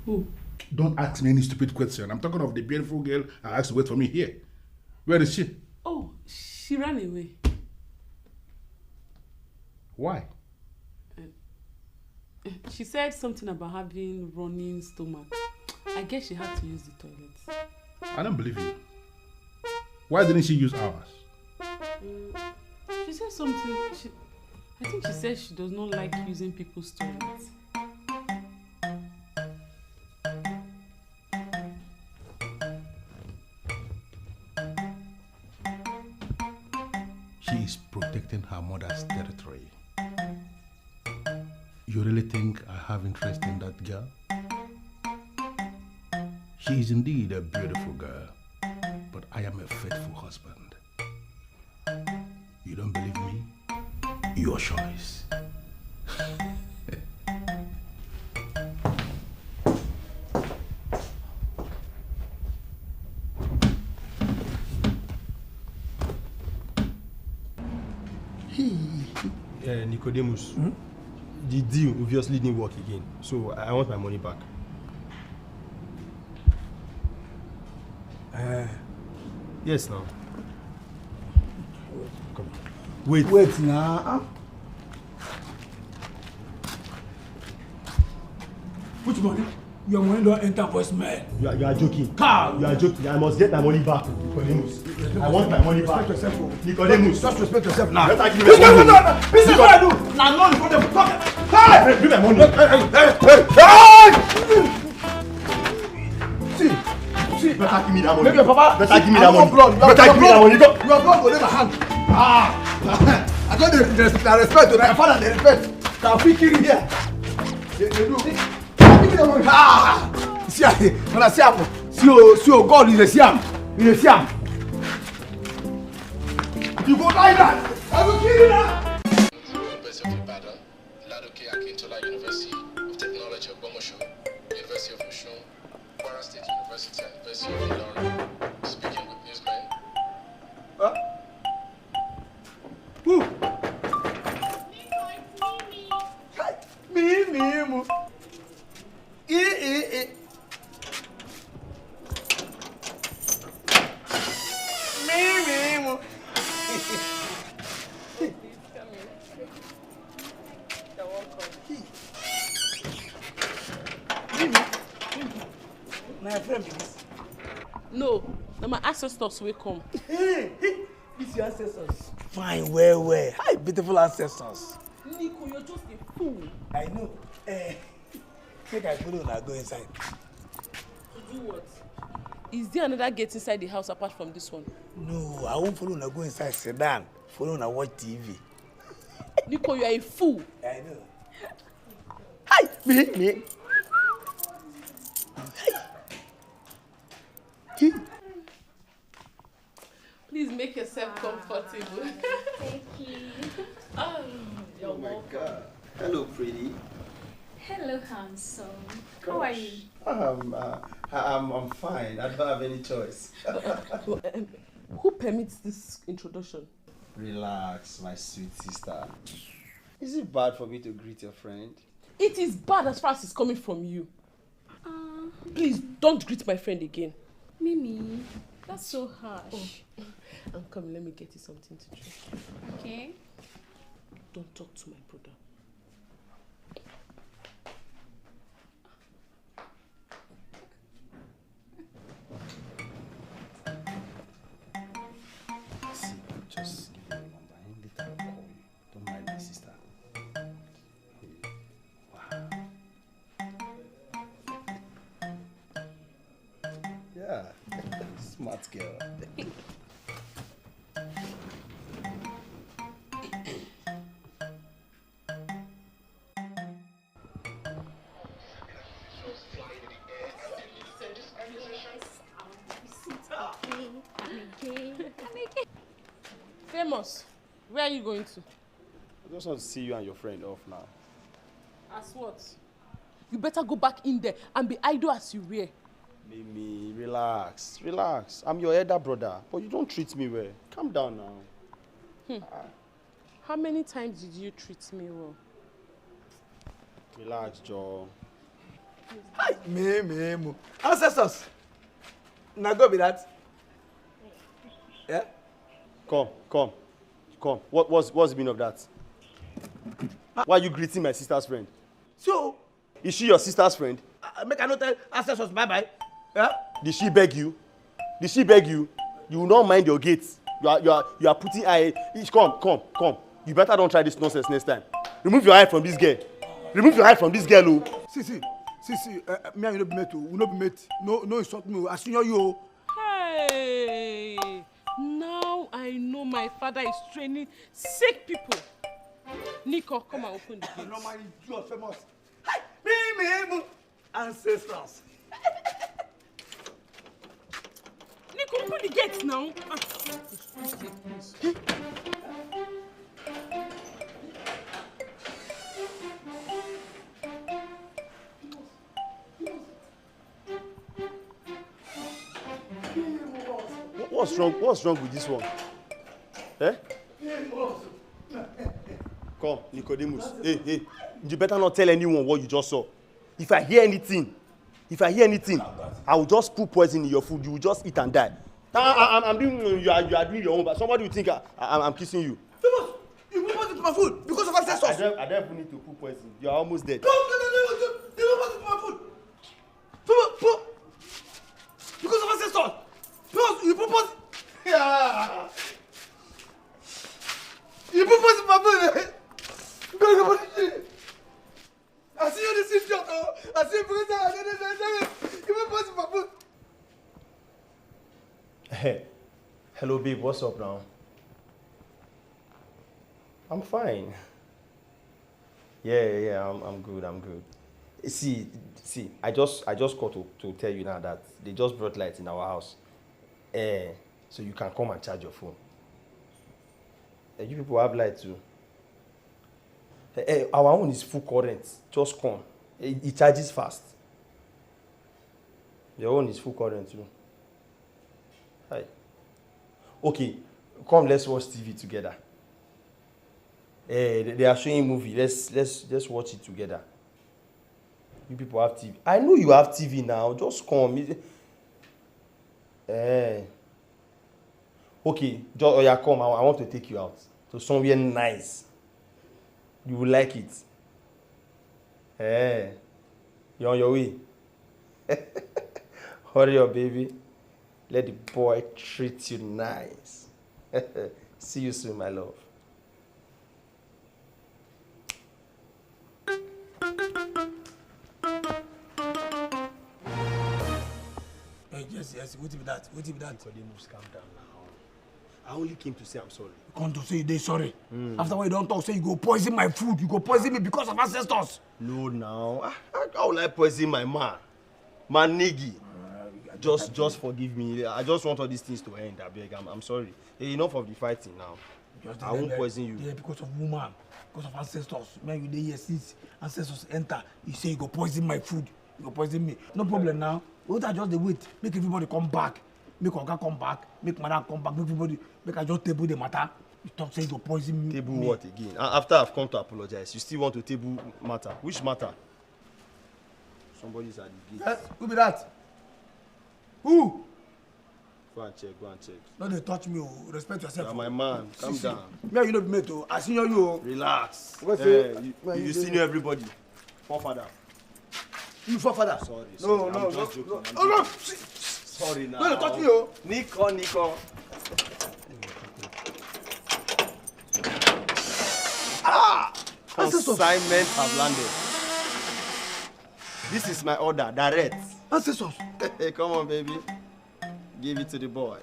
Who? Don't ask me any stupid question. I'm talking of the beautiful girl I asked to wait for me here. Where is she? Oh, she ran away. Why? She said something about having running stomach. I guess she had to use the toilet. I don't believe you. Why didn't she use ours? She said something. I think she said she does not like using people's toilets. She is protecting her mother's territory. You really think I have interest in that girl? She is indeed a beautiful girl, but I am a faithful husband. You don't believe me? your choice. Nicodemus, the deal obviously didn't work again, so I want my money back. Yes, now. Come. Wait now. Which money? Your money don't enter voicemail. You are joking. Carl! You are joking. I must get my money back, Nicodemus. I want my money back. Respect yourself. Nicodemus. Just respect yourself now. Better give me my money. No. This is what I do. Now, no, for the fuck. Hey! Give me my money. See. Better give me that money. Maybe your papa. Better give me that money. Blood. Better give me that money. Go. Your blood go never hand. I got the respect to my father. The respect. Can we kill here? They do. Give me the money. See, when I see him, see, God is a Siam. He's a Siam. You go like that. I will kill you now. University of Ibadan, Ladoke Akintola University of Technology of Bomosho, University of Osun, Kwara State University and University of Ilorin. Speaking with newsmen. Who? Meemee. Meemee. My friend is. No, now my ancestors will come. These your ancestors. Fine, well. Hi, beautiful ancestors. Nico, you're just a fool. I know. Think I follow now go inside. To do what? Is there another gate inside the house apart from this one? No, I won't follow now go inside sedan. Follow now watch TV. Nico, you are a fool. I know. Hi, me. Please make yourself comfortable. Thank you. Oh, you're welcome. God. Hello, pretty. Hello, handsome. How are you? I'm fine. I don't have any choice. Who permits this introduction? Relax, my sweet sister. Is it bad for me to greet your friend? It is bad as far as it's coming from you. Please don't greet my friend again. Meemee, that's so harsh. And come, let me get you something to drink. Okay. Don't talk to my brother. See, just give me your number. Later I'll call you. Don't mind my sister. Wow. Yeah, smart girl. Famous, where are you going to? I just want to see you and your friend off now. As what? You better go back in there and be idle as you were. Meemee, relax. I'm your elder brother, but you don't treat me well. Calm down now. How many times did you treat me well? Relax, Joe. Hi, Meemee. Ancestors. Now go be that. Yeah? Come. What's the meaning of that? Why are you greeting my sister's friend? So, Is she your sister's friend? make I not tell ancestors bye-bye. Yeah? Did she beg you? You will not mind your gates. You are putting eye. Come. You better don't try this nonsense next time. Remove your eye from this girl. Oh. See. Me and you no be mate. We no be mate. No insult me. I senior you. Hey! Now I know my father is training sick people. Nico, come and open the gate. Normally, you are famous. Hi, Meemee. Ancestors. Nico, open the gate now. What's wrong with this one? Eh? Come, Nicodemus. Hey, you better not tell anyone what you just saw. If I hear anything, I will just put poison in your food. You will just eat and die. I'm doing, you are doing your own, but somebody will think I'm kissing you. Famous, you put poison in my food because of ancestors. I don't even need to put poison. You are almost dead. No, you put poison in my food. Famous, because of ancestors. Famous, you put poison. Yeah. You put poison in my food. I see you in the same shot. I see you because you put poison in my food. Hey, hello babe, what's up now? I'm fine. Yeah, I'm good. See, I just called to tell you now that they just brought light in our house. So you can come and charge your phone. You people have light too. Our own is full current. Just come. It charges fast. Your own is full current too. Hi. Okay, come, let's watch TV together. They are showing movie. Let's watch it together. You people have TV. I know you have TV now. Just come. Okay, come. I want to take you out to somewhere nice. You will like it. You're on your way. Hurry up, baby. Let the boy treat you nice. See you soon, my love. Yes. What if that? Nicodemus, calm down now. I only came to say I'm sorry. You come to say you sorry. After what you don't talk, say you go poison my food. You go poison me because of ancestors. No, now. How will I poison my man? My niggy. Just forgive me. I just want all these things to end. I beg. I'm sorry. Enough of the fighting now. I won't poison you. Yeah, because of woman, because of ancestors. When you dey here since ancestors enter, you say you go poison my food. You go poison me. No problem now. What I just dey wait. Make everybody come back. Make Oga come back. Make Madam come back. Make everybody. Make I just table the matter. You talk say you go poison me. Table what again? After I've come to apologize, you still want to table matter? Which matter? Somebody's at the gate. Who be that? Who? Go and check. No, they touch me. Respect yourself. You're my man. Calm down. Me, you know be mate. I senior you. Relax. You senior everybody. Forefather. You forefather? Sorry. No. I'm just joking. No. Sorry now. No, they touch me. Nico. Consignment have landed. This is my order, direct. Ancestors. Hey, come on, baby. Give it to the boy.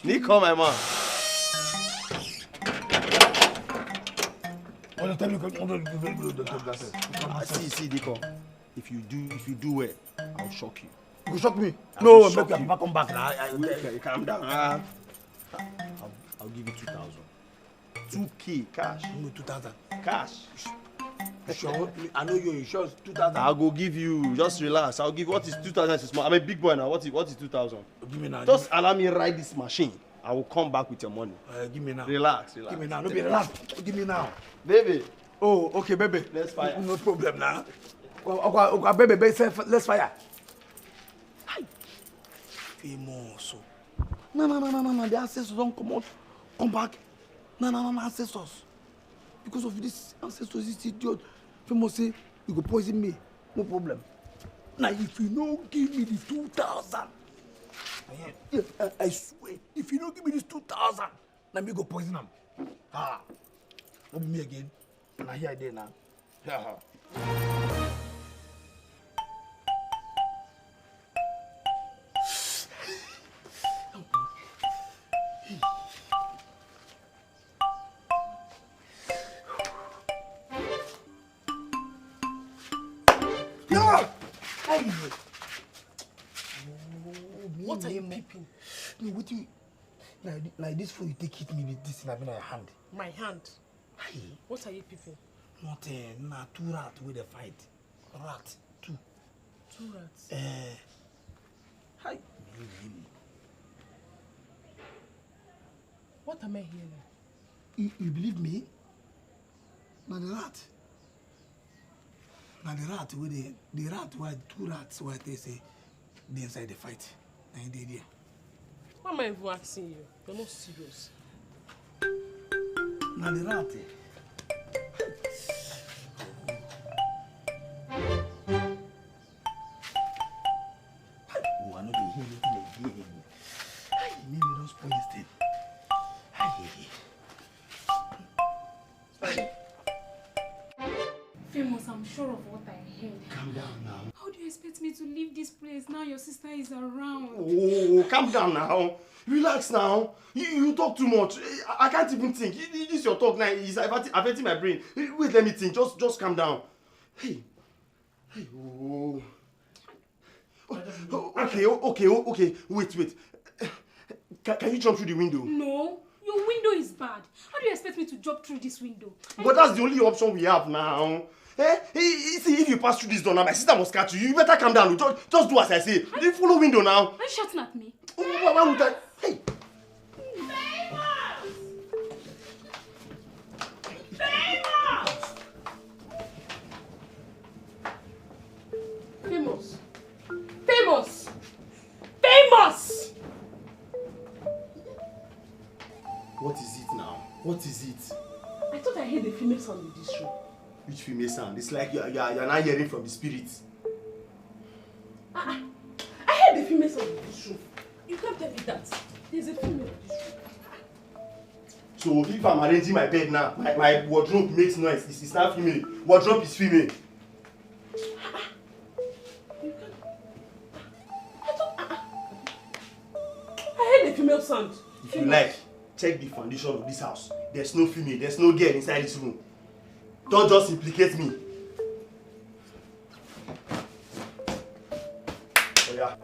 Nico, my man. See, Nico. If you do well, I'll shock you. You shock me? No, make your papa come back now. Calm down. I'll give you 2,000. 2K cash. No, 2,000. Cash. Sure, I know your insurance 2,000. I'll go give you. Just relax. I'll give. What is 2,000? Is small. I'm a big boy now. What is 2,000? Give me now. Just allow me ride this machine. I will come back with your money. Give me now. Relax. Give me now. No be relax. Give me now. Baby. Oh, okay, baby. Let's fire. No problem now. Okay, baby, let's fire. Hi. Famous. No. The ancestors don't come out. Come back. No, ancestors. Because of this ancestors, this idiot. Famous say, you go poison me. No problem. Now, if you don't give me the 2,000, I swear, if you don't give me this 2,000, now me go poison them. Not be me again. Now here I did now. What are you peeping? No, what you like this food you take hit me with this in my hand. My hand? Hey. What are you peeping? Nothing. Nah, 2 rats with a fight. Rat. 2. 2 rats? Hi. believe him. What am I hearing? You believe me? Now the rat. Now the rat with the rat why two rats why they say they inside the fight. Now they there. Why am I even asking you? You're not serious. Now the rat. Oh, I know they hear anything again. Maybe don't spoil this thing. Famous, I'm sure of what I heard. Calm down now. How do you expect me to leave this place now your sister is around? Oh, calm down now. Relax now. You talk too much. I can't even think. This your talk now is affecting my brain. Wait, let me think. Just calm down. Hey. Oh. Okay. Wait. Can you jump through the window? No, your window is bad. How do you expect me to jump through this window? But that's the only option we have now. See, if you pass through this door now, my sister must catch you. You better calm down. Just do as I say. You follow window now. Are you shouting at me? Why would I? Hey. Famous! What is it now? What is it? I thought I heard a female sound in this room. Which female sound? It's like you're not hearing from the spirits. I heard a female sound in this room. You can't tell me that. There's a female in this room. So if I'm arranging my bed now, my wardrobe makes noise. It's not female. Wardrobe is female. I heard a female sound. If you like, check the foundation of this house. There's no female, there's no girl inside this room. Don't just implicate me. Oh yeah.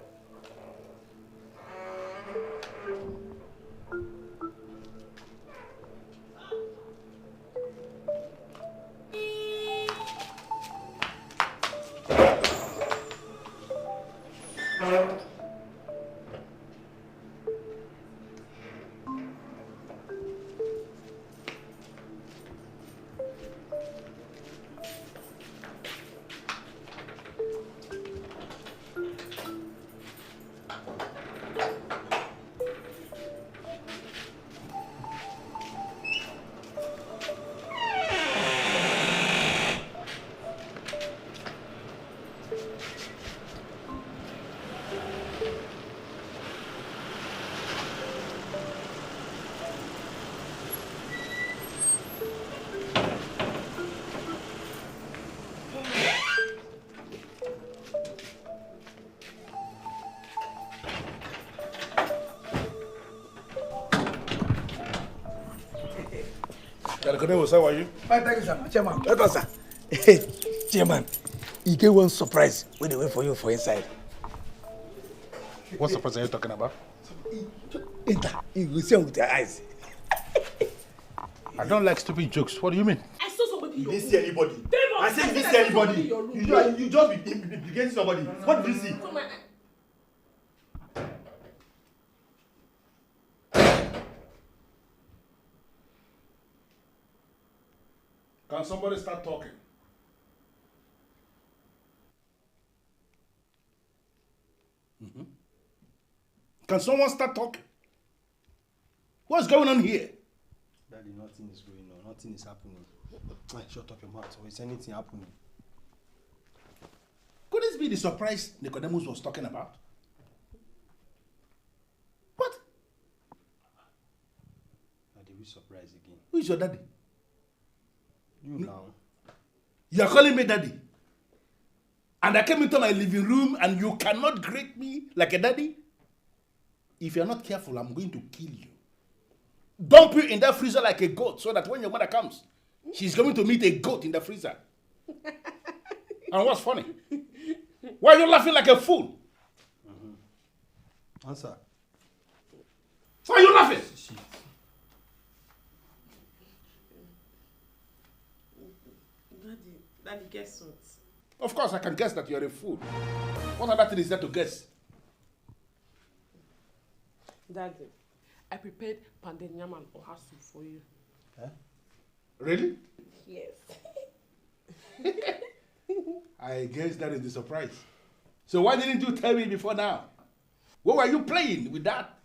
How are you? Fine, thank you, sir. Chairman. Welcome, sir. Hey, Chairman, he gave one surprise when they wait for you for inside. What surprise are you talking about? Enter. You will see him with your eyes. I don't like stupid jokes. What do you mean? I saw somebody. You didn't see anybody. I said you didn't see anybody. You just be implicating somebody. What did you see? Can somebody start talking? Can someone start talking? What's going on here? Daddy, nothing is going on. Nothing is happening. Shut up your mouth. Or is anything happening? Could this be the surprise Nicodemus was talking about? What? Daddy, we surprised again. Who is your daddy? You now. You are calling me daddy? And I came into my living room and you cannot greet me like a daddy? If you're not careful, I'm going to kill you. Dump you in that freezer like a goat so that when your mother comes, she's going to meet a goat in the freezer. And what's funny? Why are you laughing like a fool? Answer. Why are you laughing? Daddy, guess what? Of course, I can guess that you're a fool. What other thing is there to guess? Daddy, I prepared pounded yam and oha soup for you. Huh? Really? Yes. I guess that is the surprise. So why didn't you tell me before now? What were you playing with that?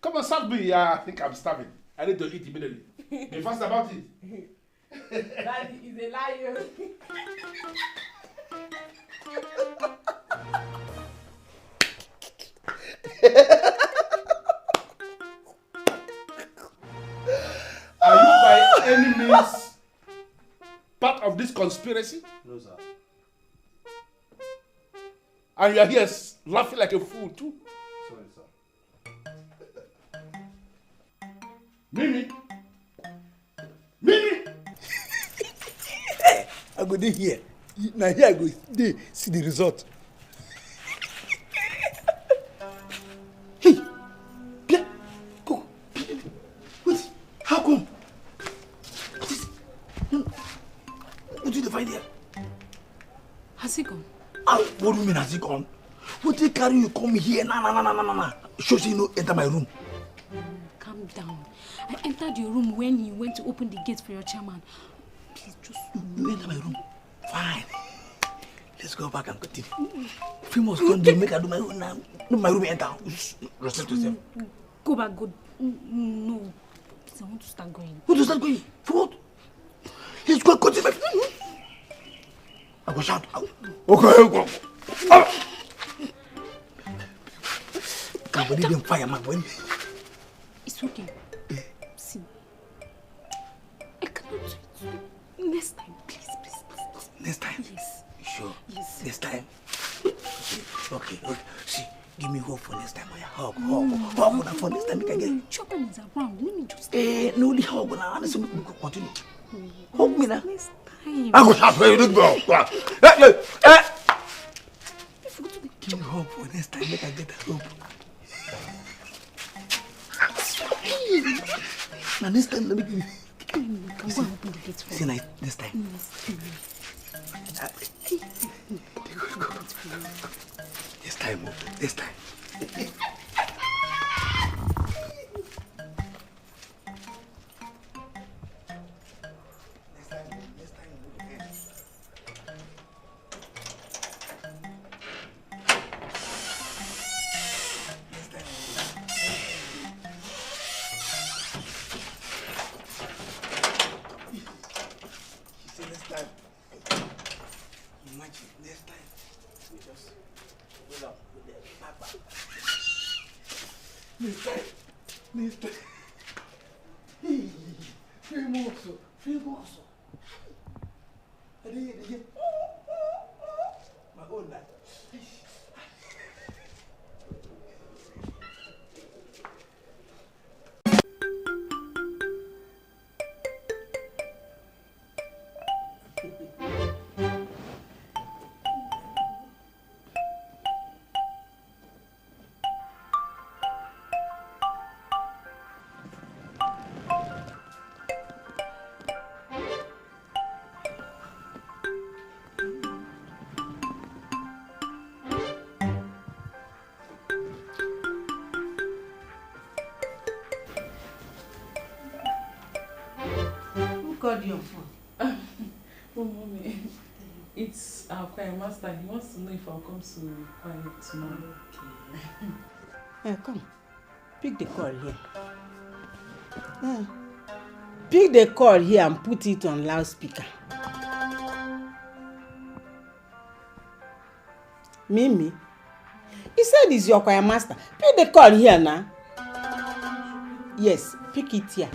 Come on, serve me. I think I'm starving. I need to eat immediately. Be fast about it. Daddy is a liar. Are you by any means part of this conspiracy? No, sir. And you are here laughing like a fool too? Sorry, sir. Meemee! Meemee! I go dey here. Now here I go dey see the result. Hey, Bia, go. Wait, how come? What did you find here? Has he gone? What do you mean has he gone? What they carry you come here? Nah. Show you no enter my room. Calm down. I entered your room when you went to open the gate for your chairman. Please just... You enter my room? Fine. Let's go back and continue. Famous come to make I do my own now. No, my room enter. Respect yourself. Go back, go. No. Please, I want to start going. What to start going? For what? Let's go and continue. I go shout. Okay, go. Can't believe them fireman. It's okay. See. I cannot do it. Next time, please. Next time? Yes. You sure? Yes. Next time? Okay. See, give me hope for next time. Hug for next time. Make I get. Chopper is around. Let me just. No, only hug now. Honestly, we can continue. Hug me now. Next time. I go shout for you. Let's go. Give me hope for next time. Make I get that hope. Now next time, let me give you. Can go and open the gate for See, next time. This time. Mister. Famoso. My own life. Called your phone. Oh, Mommy. It's our choir master. He wants to know if I'll come to choir tomorrow. Okay. Come. Pick the call here. Pick the call here and put it on loudspeaker. Meemee, he said he's your choir master. Pick the call here now. Yes, pick it here.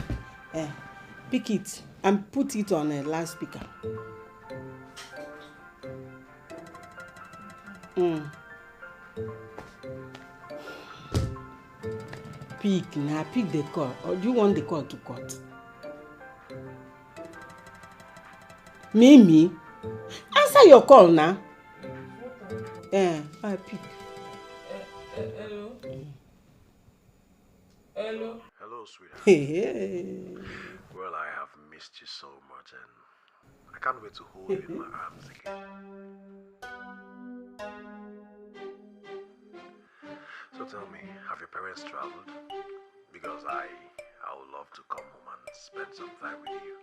Pick it and put it on a loudspeaker. Pick now, pick the call. Or do you want the call to cut? Meemee, answer your call now. I pick. Hello? Hello? Hello, sweetheart. Hey. Well, I have missed you so much and I can't wait to hold you in my arms again. So So tell me, have your parents traveled? Because I would love to come home and spend some time with you.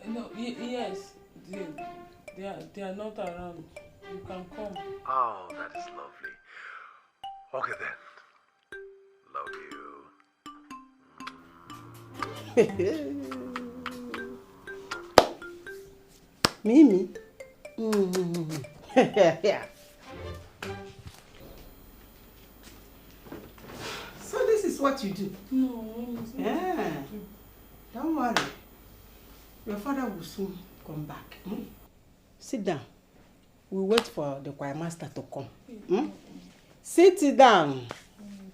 No, yes, they are not around. You can come. Oh, that is lovely. Okay then. Love you. Meemee. So this is what you do? No, yeah. Don't worry. Your father will soon come back. Hmm? Sit down. We'll wait for the choir master to come. Hmm? Sit down.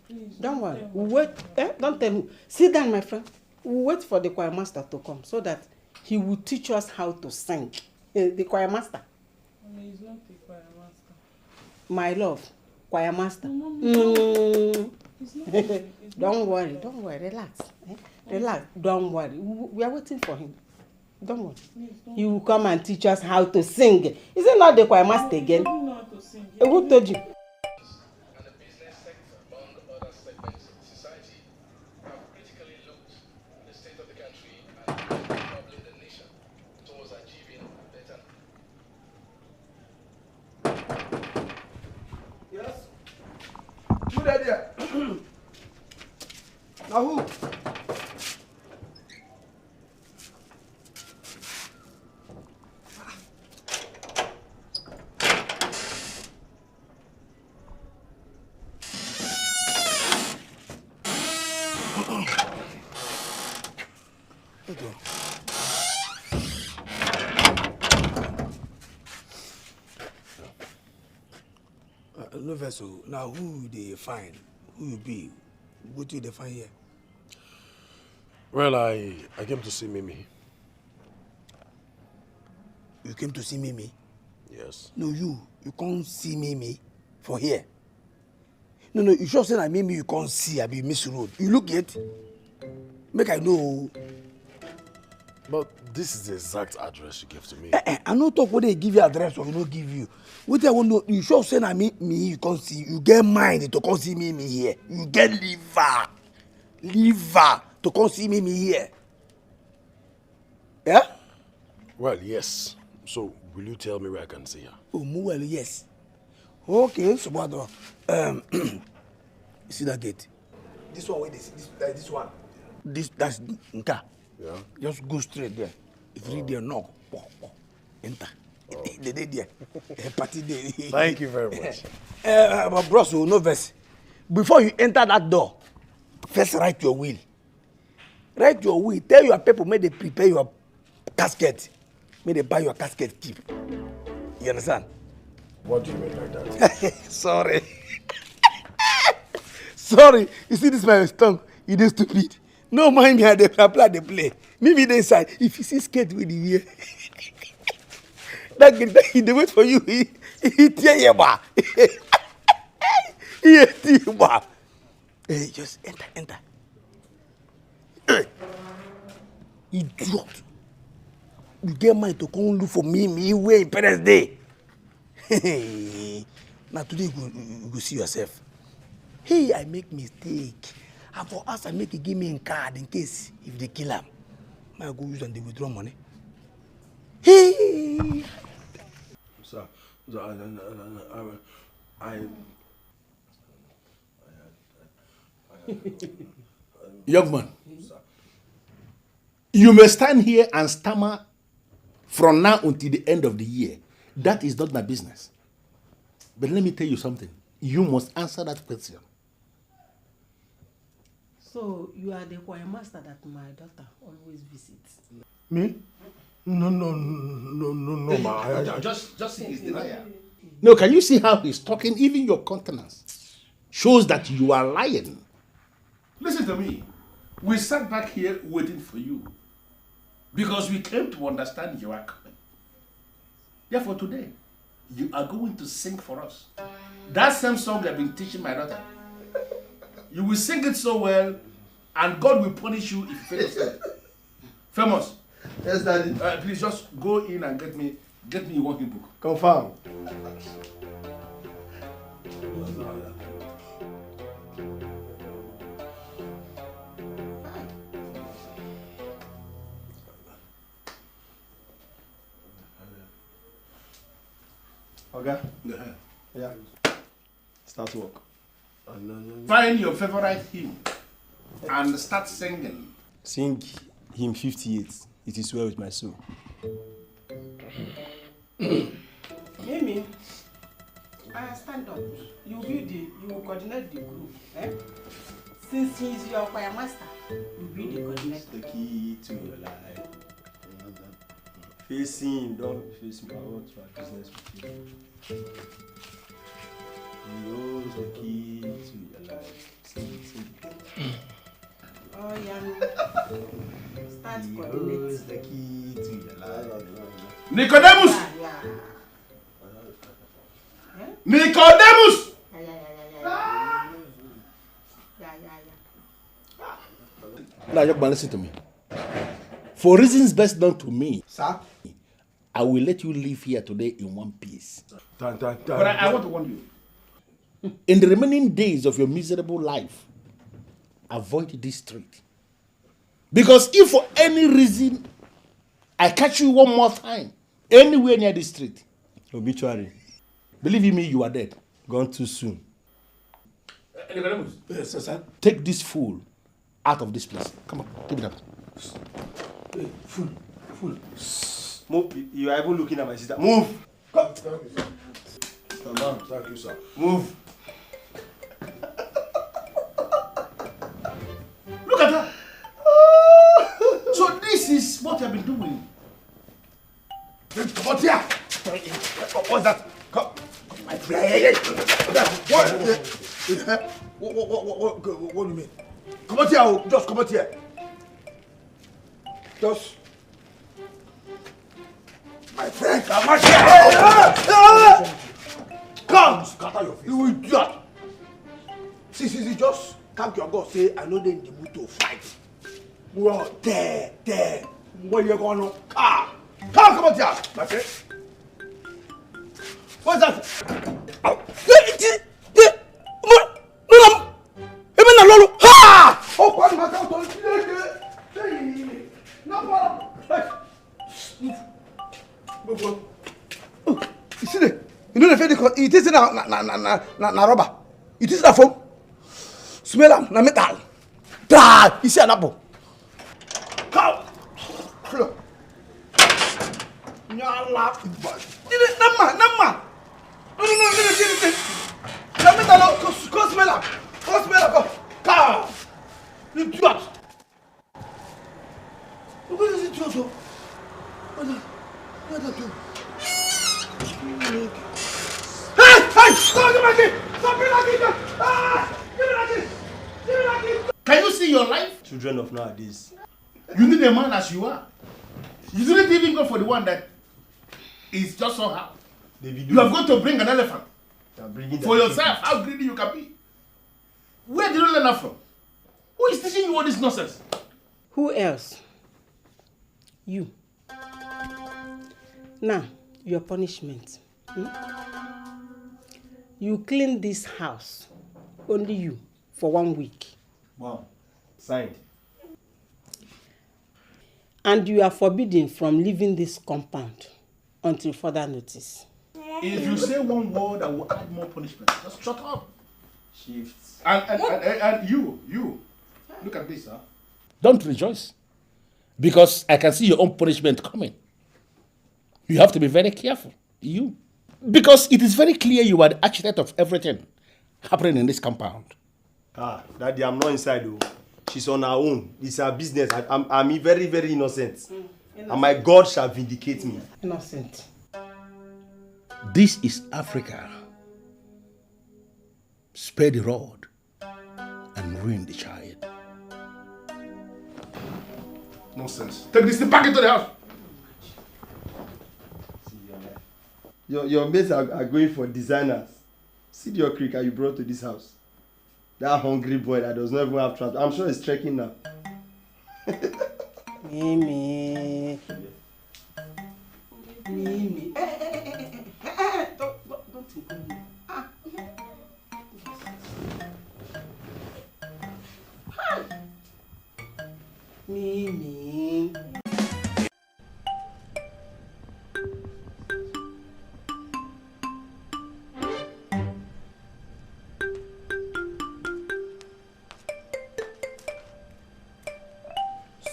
Please, don't worry. We'll wait. Don't tell me. Sit down, my friend. We'll wait for the choir master to come so that he will teach us how to sing. The choir master. He's not the choir master. My love, choir master. Don't worry, relax. Relax, don't worry. We are waiting for him. Don't worry. He will come and teach us how to sing. Is it not the choir master again? Who told you? There. Now who? No vessel. Now who they find? Who you be? What do they find here? Well, I came to see Meemee. You came to see Meemee? Yes. No, you can't see Meemee for here. No, you sure say that Meemee you can't see. I be miss road. You look it. Make I know. But this is the exact address you gave to me. I no talk what they give you address or you no give you. What I want to know, you sure say that me you can't see. You get mind to come see Meemee here. You get liver to come see Meemee here. Yeah? Well, yes. So, will you tell me where I can see her? Oh, well, yes. Okay, so what? You see that gate? This one, this one. That's Nka. Yeah. Just go straight there. If you read there, knock. Enter. The day there. Party day. Thank you very much. But bros, no verse. Before you enter that door, first write your will. Write your will. Tell your people, may they prepare your casket. May they buy your casket keep. You understand? What do you mean like that? Sorry. Sorry. You see this my tongue? You dey stupid. No mind me, I dey apply the play. Maybe they inside. If you see skate with the ear, that he dey wait for you. He tear your bar. He tear your bar. Hey, just enter. Hey, idiot. You get mind to come look for me where in Parents Day. Now today you go see yourself. Hey, I make mistake. And for us, I make a give me a card in case if they kill him. I go use and they withdraw money. Hey! Sir, young man, you may stand here and stammer from now until the end of the year. That is not my business. But let me tell you something. You must answer that question. So you are the choir master that my daughter always visits. Me? No, ma. Just see his denial. No, can you see how he's talking? Even your countenance shows that you are lying. Listen to me. We sat back here waiting for you because we came to understand you are coming. Therefore, today, you are going to sing for us. That same song I've been teaching my daughter. You will sing it so well, and God will punish you if you fail to sing. Famous. Yes, Daddy. Please just go in and get me Get me a working book. Confirm. Okay. Yeah. Start work. Find your favorite hymn and start singing. Sing hymn 58. It is well with my soul. Meemee, stand up. You will coordinate the group. Eh? Since he is your choir master, you be the coordinator. The key to your life. Face him, don't face me. I want to have business with you. He holds the key to your life. Sing it. Oh, yeah. Start He coordinating. holds the key to your life. Nicodemus! Yeah. Nicodemus! Now, young man, listen to me. For reasons best known to me, sir, I will let you live here today in one piece. But I want to warn you. In the remaining days of your miserable life, avoid this street. Because if for any reason I catch you one more time, anywhere near this street, obituary. Believe me, you are dead. Gone too soon. Yes, sir. Take this fool out of this place. Come on, give it up. Hey, fool. Move. You are even looking at my sister. Move. Come. Thank you, sir. Thank you, sir. Move. Look at her. So this is what I've been doing. Come here. What's that? Come. My friend. What do you mean? Come out here. Just come out here. Just. My friend, come out here. Come. Scatter your face. You idiot. See. Just thank your God. Say, I know they in the mood to fight. Well, there. Where you going on? Come out here. My friend. What's that? Oh, what my God! No problem. You see that? You know the fact that it is na rubber. It is na foam. Smell am na metal. Da, you see an apple. Cow. Look. Nyala. Ini nama. No. Na metal. Go smell am. Go. Cow. You idiot. Look at this idiot. What that do? Hey! Stop me like it! Give me that key! Can you see your life? Children of nowadays. You need a man as you are. You didn't even go for the one that is just somehow. You have got to bring an elephant for yourself. How greedy you can be. Where did you learn that from? Who is teaching you all this nonsense? Who else? You. Now, your punishment. You clean this house, only you, for 1 week. Wow. Signed. And you are forbidden from leaving this compound until further notice. If you say one word, I will add more punishment. Just shut up. Shifts. And you, look at this, huh? Don't rejoice. Because I can see your own punishment coming. You have to be very careful. You. Because it is very clear you are the architect of everything happening in this compound. Daddy, I'm not inside though. She's on her own. It's her business. I'm very, very innocent. And my God shall vindicate me. Innocent. This is Africa. Spare the rod and ruin the child. Nonsense. Take this thing back into the house. Your mates are going for designers. See your cricket you brought to this house. That hungry boy that does not even have transport. I'm sure he's trekking now. Meemee. Meemee. Don't ignore me. Meemee.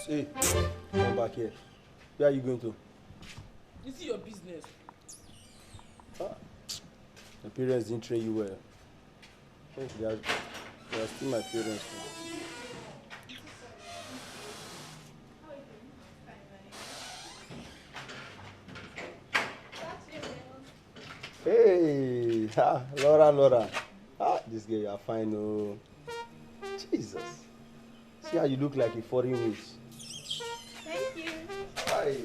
Hey, come back here. Where are you going to? Is it your business? Your parents didn't train you well. I think they are still my parents. Hey, Laura. This girl, you are fine, oh. Jesus. See how you look like a foreign witch. Thank you. Hi.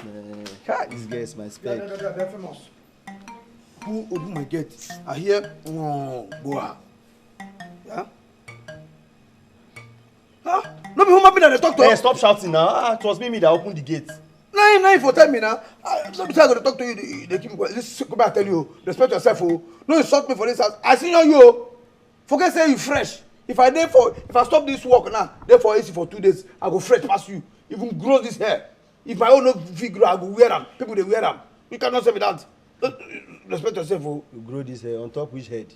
Man, this girl is my spec. They're famous. Who opened my gate? I hear, Boa. Yeah? Huh? No be who happy that they talk to. Hey, stop shouting now. It was Meemee that opened the gate. Nine for tell me now. Sometimes I go to talk to you. They keep me quiet. Listen, come back and tell you. Respect yourself, oh. No insult me for this house. I see you. Forget say you fresh. If I stop this work now, therefore AC for 2 days, I go fresh past you. Even grow this hair. If my own no figure, I go wear them. People they wear them. You cannot say me that. Respect yourself, oh. You grow this hair on top which head?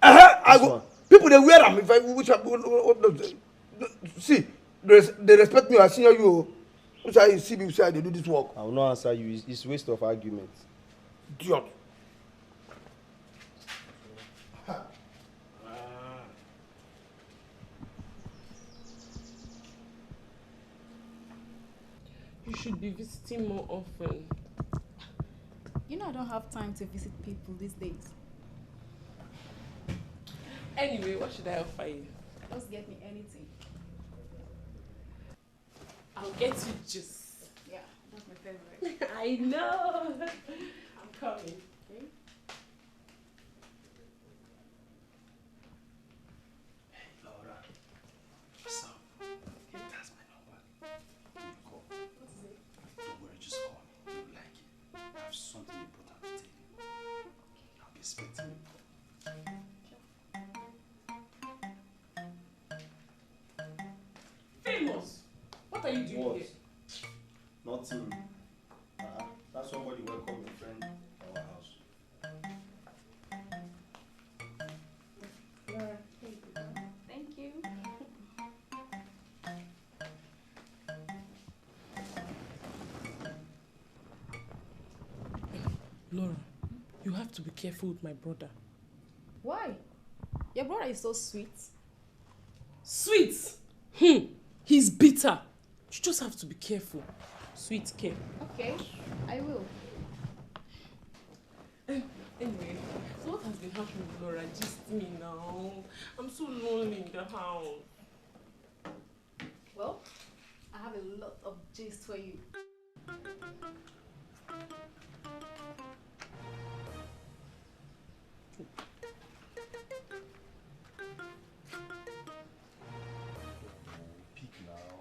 I go. One. People they wear them. If I which see, they respect me. I see you. Which I see me say they do this work. I will not answer you. It's waste of argument. Idiot. You should be visiting more often. You know I don't have time to visit people these days. Anyway, what should I offer you? Just get me anything. I'll get you juice. Yeah, that's my favorite. I know. I'm coming. Okay? Hey, Laura. What's up? Okay, that's my number. You call. What is it? Don't worry, just call me. You like it. I have something important to tell you. I'll be expecting you. Famous. What are you doing What? here? Nothing. That's somebody welcome a friend to our house. Thank you. Laura, you have to be careful with my brother. Why? Your brother is so sweet. Sweet? He's bitter. You just have to be careful. Sweet care. Okay, I will. Anyway, so what has been happening with Laura? Just me now. I'm so lonely in the house. Well, I have a lot of gist for you. Pick now.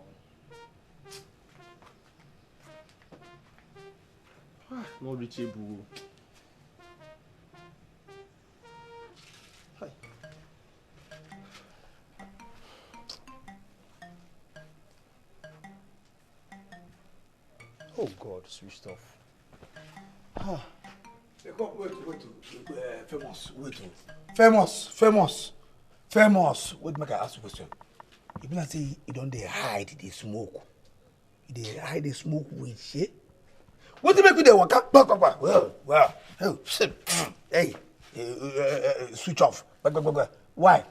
Not reachable. Hi. Oh God, switched off. Famous. Wait, make I ask you a question. You be like say you don't dey hide the smoke. You dey hide the smoke with shit. What do you make with the waka? Well. Oh, shit. Hey, switch off. Why?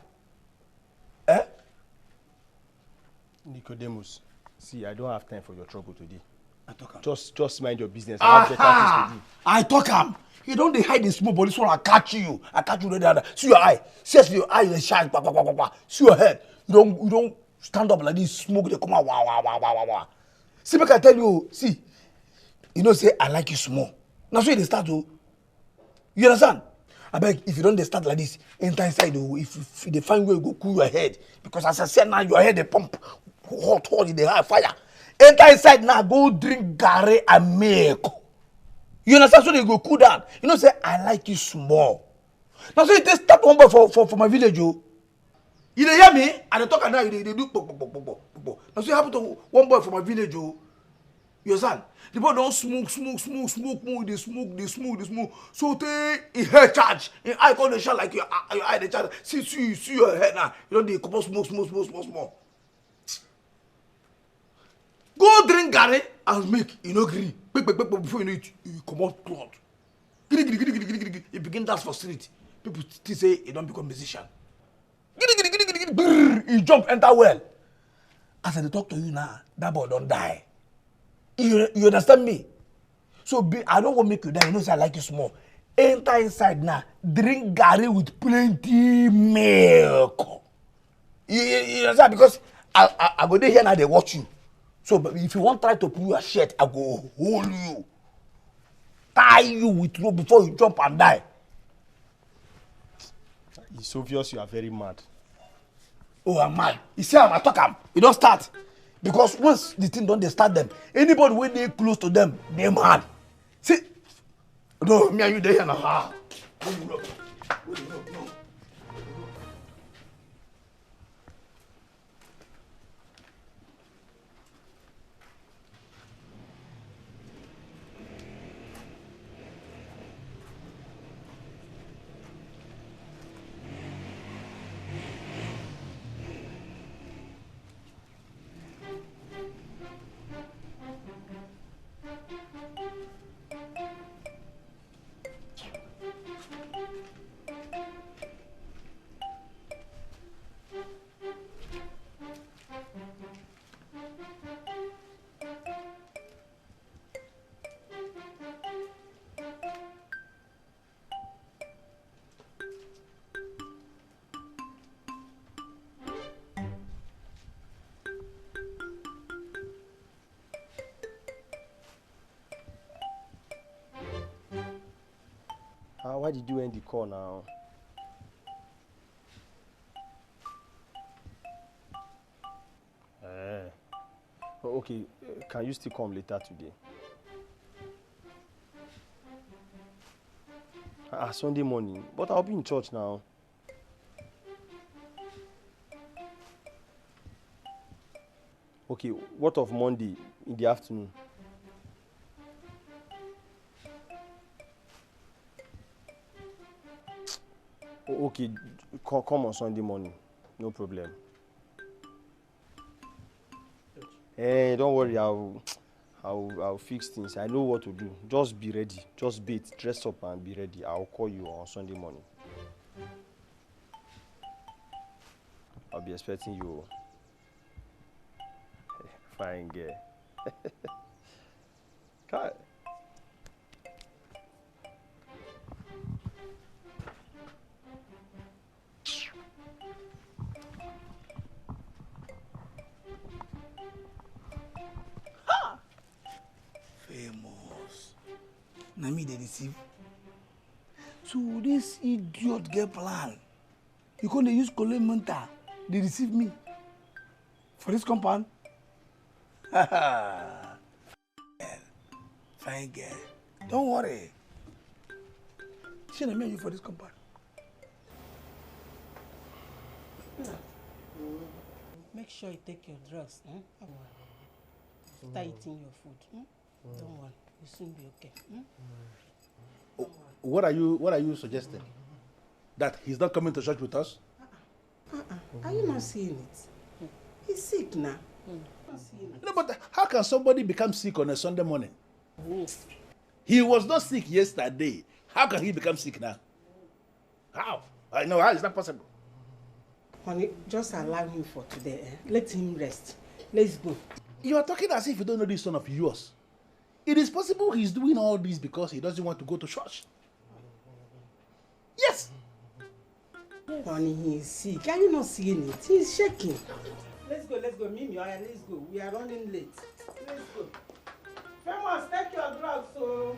Nicodemus, see, I don't have time for your trouble today. I talk am. Just mind your business. I have better things to do. I talk am. You don't dey hide the smoke, but this one I catch you. The other. See your eye. Seriously, your eye dey shine. See your head. You don't stand up like this. Smoke dey come out. Wow. See, make I tell you. See, you know say I like you small. Now so you dey start to. You understand? I beg if you don't dey start like this, enter inside o. If you dey find where you go cool your head, because as I said now, your head dey pump hot in the high fire. enter inside now, go drink garri and milk. You understand? So they go cool down. You know, say, I like you small. Now, so you take start one boy for my village, you. You dey hear me? And they talk and now they do bo. Now, so you happen to one boy from my village, you. You understand? The boy don't smoke more. They smoke. So he head charge. And I call the shot like your eye the charge. See your head now. You know they come on smoke. Go drink garri and make you know green. Before you know it, you come out cloth. You begin dance for street. People still say you don't become musician. You jump enter well. As I talk to you now, that boy don't die. You understand me? So I don't want to make you die. You know, say I like you small. Enter inside now. Drink garri with plenty milk. You understand? Because I go there here now. They watch you. So but if you want try to pull your shirt, I go hold you, tie you with rope before you jump and die. It's obvious you are very mad. Oh, I'm mad. You see, I'm a talk. You don't start. Because once the thing don't they start them, anybody when they close to them, they're mad. See, no, me and you there now. No. Why did you end the call now? Okay, can you still come later today? Sunday morning, but I'll be in church now. Okay, what of Monday in the afternoon? Okay, come on Sunday morning, no problem. Hey, don't worry, I'll fix things. I know what to do. Just be ready. Just bathe, dress up and be ready. I'll call you on Sunday morning. I'll be expecting you. Fine girl. Kai. Famous. Na me they deceive. So this idiot get plan. You can't use Kole Monta. They deceive me. For this compound. Fine girl. Don't worry. Shouldn't I you for this compound? Make sure you take your drugs. Start eating your food. Don't worry, you'll soon be okay. What are you suggesting? That he's not coming to church with us? Are you not seeing it? He's sick now. No, but how can somebody become sick on a Sunday morning? He was not sick yesterday. How can he become sick now? How? I know, how is that possible? Honey, just allow him for today. Let him rest. Let's go. You are talking as if you don't know this son of yours. It is possible he's doing all this because he doesn't want to go to church. Yes. Honey, he's sick. Are you not seeing it? He's shaking. Let's go. Meemee, let's go. We are running late. Let's go. Famous, take your drugs, so...